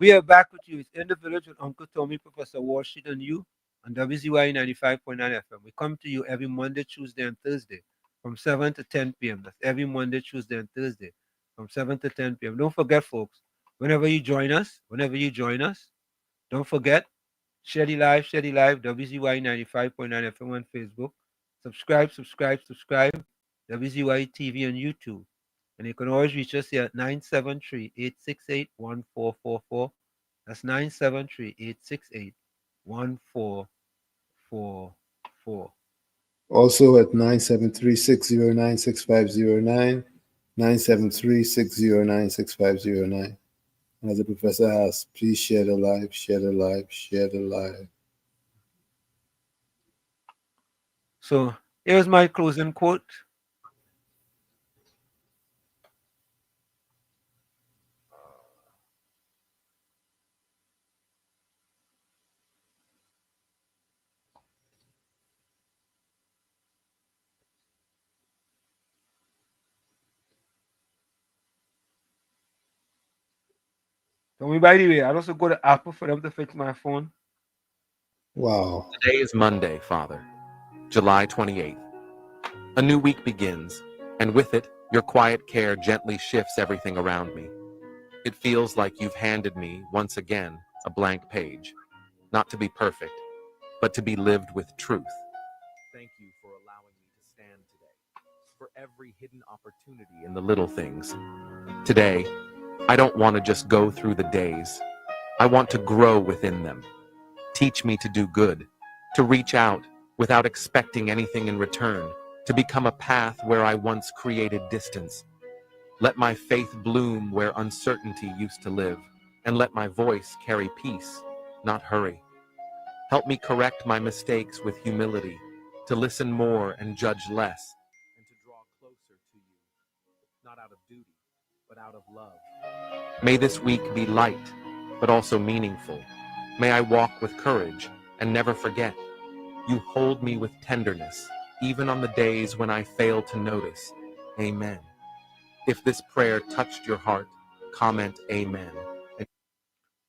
We are back with you. It's In the Village with Uncle Tommy, Professor Walsh, and you on WZYE 95.9 FM. We come to you every Monday, Tuesday, and Thursday from 7 to 10 p.m. That's every Monday, Tuesday, and Thursday from 7 to 10 p.m. Don't forget, folks, whenever you join us, don't forget, share the live, WZYE 95.9 FM on Facebook. Subscribe, WZYE TV on YouTube. And you can always reach us here at 973-868-1444. That's 973-868-1444.
Also at 973-609-6509, 973-609-6509. And as the professor asked, please share the live, share the live, share the live.
So here's my closing quote. So, by the way, I also go to Apple for them to fix my phone.
Wow.
Today is Monday, Father, July 28th. A new week begins, and with it, your quiet care gently shifts everything around me. It feels like you've handed me, once again, a blank page. Not to be perfect, but to be lived with truth. Thank you for allowing me to stand today, for every hidden opportunity in the little things. Today, I don't want to just go through the days. I want to grow within them. Teach me to do good, to reach out without expecting anything in return, to become a path where I once created distance. Let my faith bloom where uncertainty used to live, and let my voice carry peace, not hurry. Help me correct my mistakes with humility, to listen more and judge less, and to draw closer to you, not out of duty, but out of love. May this week be light, but also meaningful. May I walk with courage and never forget. You hold me with tenderness, even on the days when I fail to notice. Amen. If this prayer touched your heart, comment amen.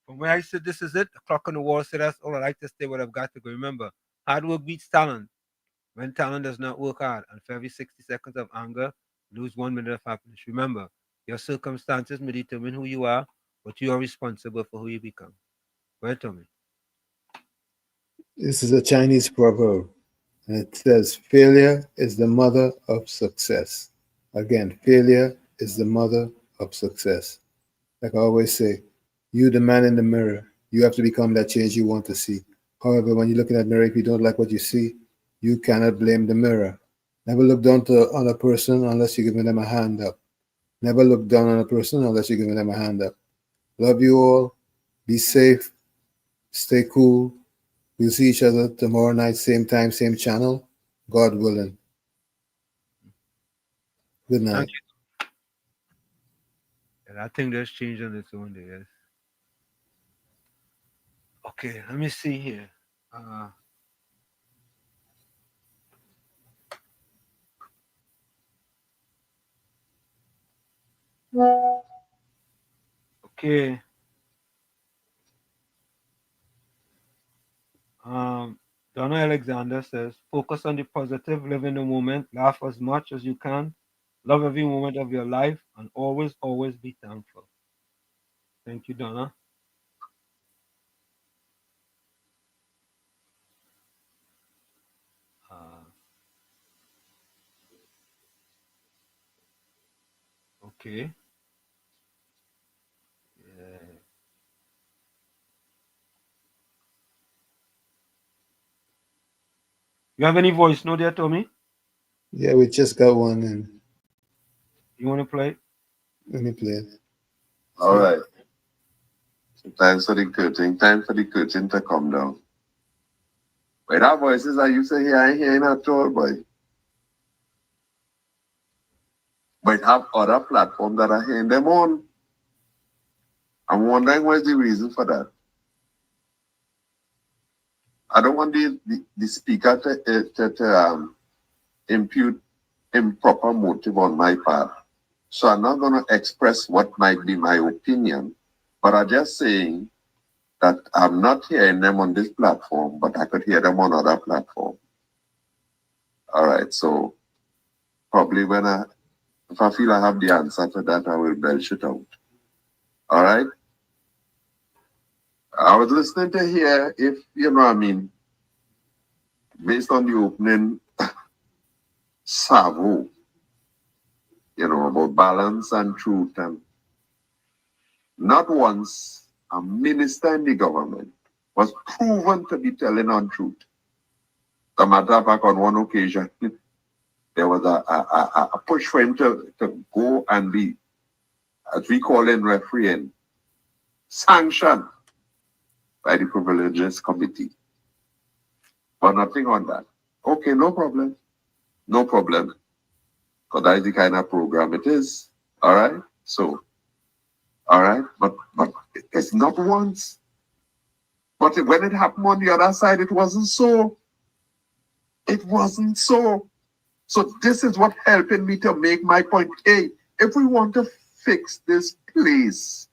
From where I said this is it, the clock on the wall said that's all I like to say what I've got to go. Remember, hard work beats talent. When talent does not work hard, and for every 60 seconds of anger, lose 1 minute of happiness. Remember, your circumstances may determine who you are, but you are responsible for who you become. Well, Tommy.
This is a Chinese proverb, and it says, failure is the mother of success. Again, failure is the mother of success. Like I always say, you, the man in the mirror, you have to become that change you want to see. However, when you look in that mirror, if you don't like what you see, you cannot blame the mirror. Never look down on a person unless you're giving them a hand up. Never look down on a person unless you're giving them a hand up. Love you all. Be safe. Stay cool. We'll see each other tomorrow night, same time, same channel. God willing. Good night.
And I think that's changed on its own day, yes. Okay, let me see here. Okay. Donna Alexander says, focus on the positive, live in the moment, laugh as much as you can, love every moment of your life, and always, always be thankful. Thank you, Donna. Okay. Yeah. You have any voice note there, Tommy?
Yeah, we just got one and
You want to play?
let me play it.
All right. So time for the curtain to come down. But that voices I used to hear, I ain't hearing at all, boy. But have other platforms that are hearing them on. I'm wondering what's the reason for that. I don't want the speaker to impute improper motive on my part. So I'm not going to express what might be my opinion, but I'm just saying that I'm not hearing them on this platform, but I could hear them on other platforms. All right, so probably if I feel I have the answer to that, I will belch it out. All right? I was listening to hear if, you know what I mean, based on the opening salvo, you know, about balance and truth, and not once a minister in the government was proven to be telling untruth. As a matter of fact, on one occasion, there was a push for him to go and be, as we call him, refereeing, sanctioned by the Privileges Committee. But nothing on that. Okay, no problem. No problem. Because that is the kind of program it is. All right? So, all right? But it's not once. But when it happened on the other side, it wasn't so. It wasn't so. So this is what helping me to make my point. Hey, if we want to fix this place,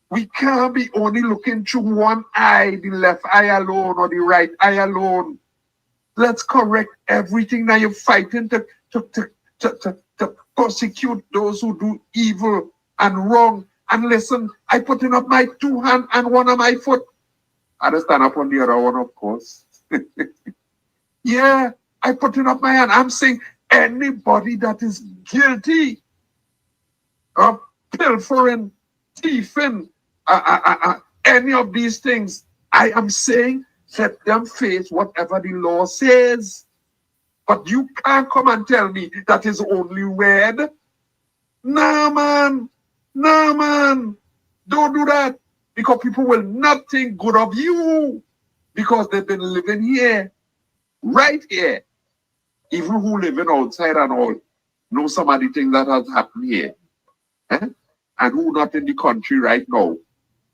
we can't be only looking through one eye, the left eye alone or the right eye alone. Let's correct everything. Now you're fighting to prosecute those who do evil and wrong. And listen, I putting up my two hands and one on my foot. I just stand up on the other one, of course. Yeah, I putting up my hand. I'm saying anybody that is guilty of pilfering, thieving, any of these things, I am saying let them face whatever the law says. But you can't come and tell me that is only red. Nah, man. Nah, man. Don't do that. Because people will not think good of you. Because they've been living here. Right here. Even who living outside and all know some of the things that has happened here. Eh? And who not in the country right now.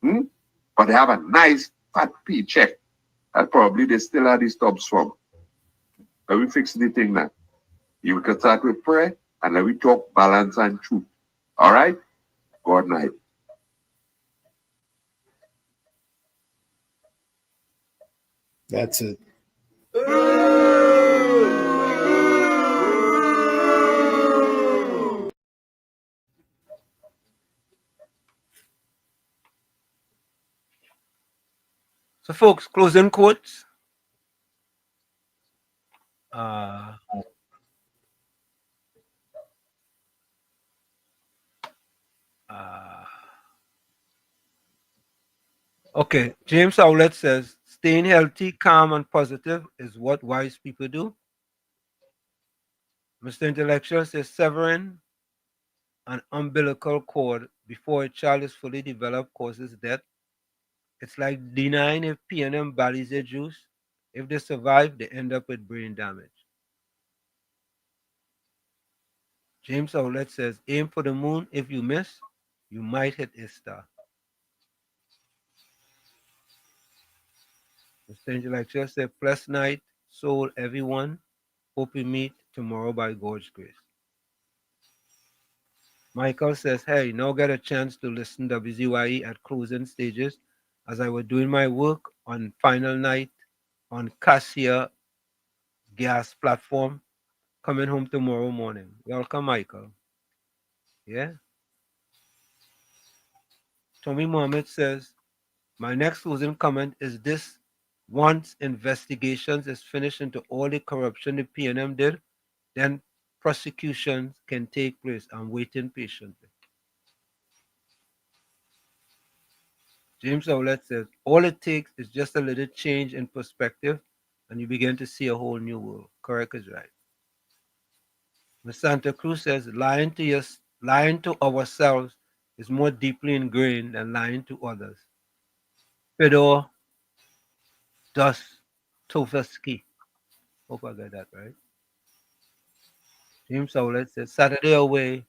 But they have a nice fat paycheck. And probably they still have the stubs from. Let me fix the thing now. You can start with prayer and let me talk balance and truth. All right? Good night.
That's it.
So, folks, closing quotes. Okay, James Howlett says, staying healthy, calm, and positive is what wise people do. Mr. Intellectual says, severing an umbilical cord before a child is fully developed causes death. It's like denying if P&M barley's a juice. If they survive, they end up with brain damage. James Howlett says, aim for the moon. If you miss, you might hit a star. Mr. Intellectual says, blessed night, soul, everyone. Hope we meet tomorrow by God's grace. Michael says, hey, now get a chance to listen to WZYE at closing stages as I was doing my work on final night on Cassia gas platform, coming home tomorrow morning. Welcome, Michael. Yeah. Tommy Mohammed says, my next closing comment is this: once investigations is finished into all the corruption the P&M did, then prosecutions can take place. I'm waiting patiently. James Howlett says, all it takes is just a little change in perspective and you begin to see a whole new world. Correct is right. Ms. Santa Cruz says, lying to ourselves is more deeply ingrained than lying to others. Fedor Dostoevsky. Hope I got that right. James Howlett says, Saturday away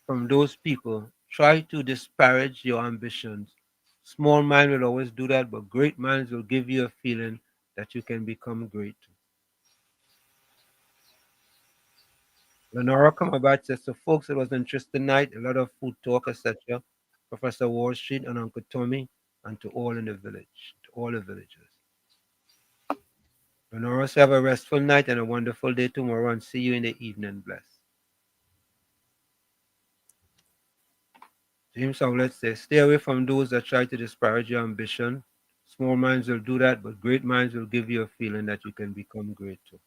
from those people. Try to disparage your ambitions. Small mind will always do that, but great minds will give you a feeling that you can become great. Lenora Cumberbatch says, so folks, it was an interesting night, a lot of food talk, etc. Professor Wall Street and Uncle Tommy, and to all in the village, to all the villagers. Lenora says, have a restful night and a wonderful day tomorrow, and see you in the evening. Bless. James Howlett says, stay away from those that try to disparage your ambition. Small minds will do that, but great minds will give you a feeling that you can become great too.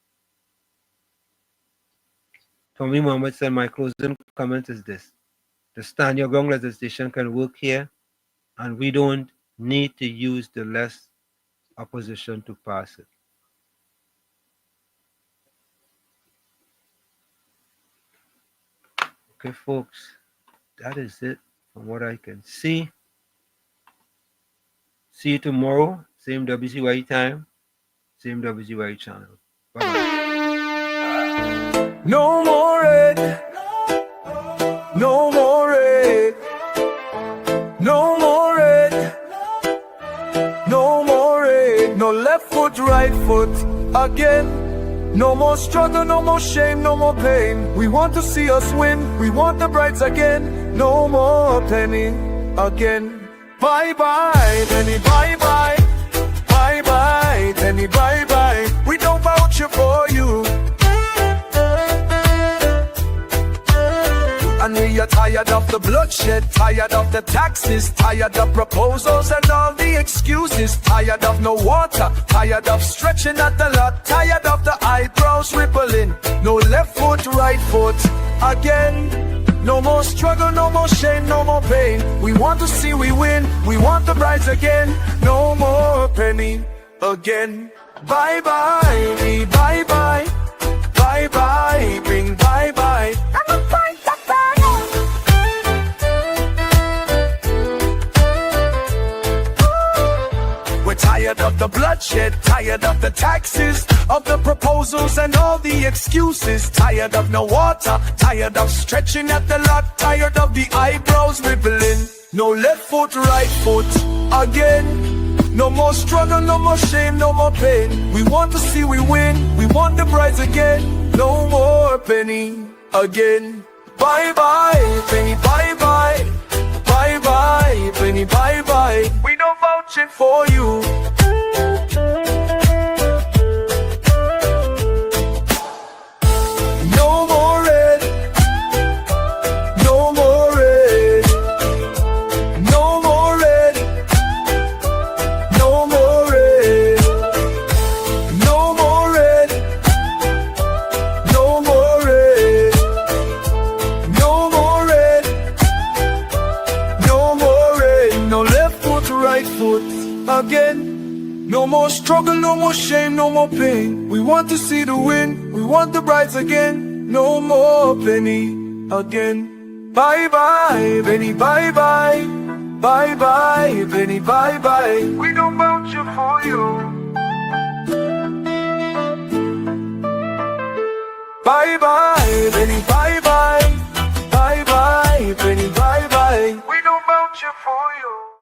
Tommy Mohammed said, my closing comment is this. The stand your ground legislation can work here, and we don't need to use the less opposition to pass it. Okay, folks, that is it from what I can see. See you tomorrow, same WZYE time, same WZYE channel. Bye-bye.
No more red. No more red. No more red. No more red. No left foot, right foot again. No more struggle, no more shame, no more pain. We want to see us win. We want the brides again. No more penny again. Bye bye, penny, bye bye. Bye bye, penny, bye bye. We don't vouch for you. And we are tired of the bloodshed, tired of the taxes, tired of proposals and all the excuses, tired of no water, tired of stretching at the lot, tired of the eyebrows rippling. No left foot, right foot again. No more struggle, no more shame, no more pain. We want to see we win, we want the brides again. No more penny again. Bye bye, me bye bye. Bye bye, bring bye bye. I'm a fight. Tired of the bloodshed, tired of the taxes, of the proposals and all the excuses, tired of no water, tired of stretching at the lot, tired of the eyebrows rippling. No left foot, right foot again. No more struggle, no more shame, no more pain. We want to see we win, we want the brides again. No more penny again. Bye bye, penny, bye bye. Bye bye, penny, bye bye. We don't vouching for you. No more red. No more red. No more red. No more red. No more red. No more red. No more red. No more red, no left foot, right foot again. No more struggle, no more shame, no more pain. We want to see the win, we want the brides again. No more penny again. Bye bye, penny, bye bye. Bye bye, penny, bye bye. We don't vouch for you. Bye bye, penny, bye bye. Bye bye, penny, bye bye. We don't vouch for you.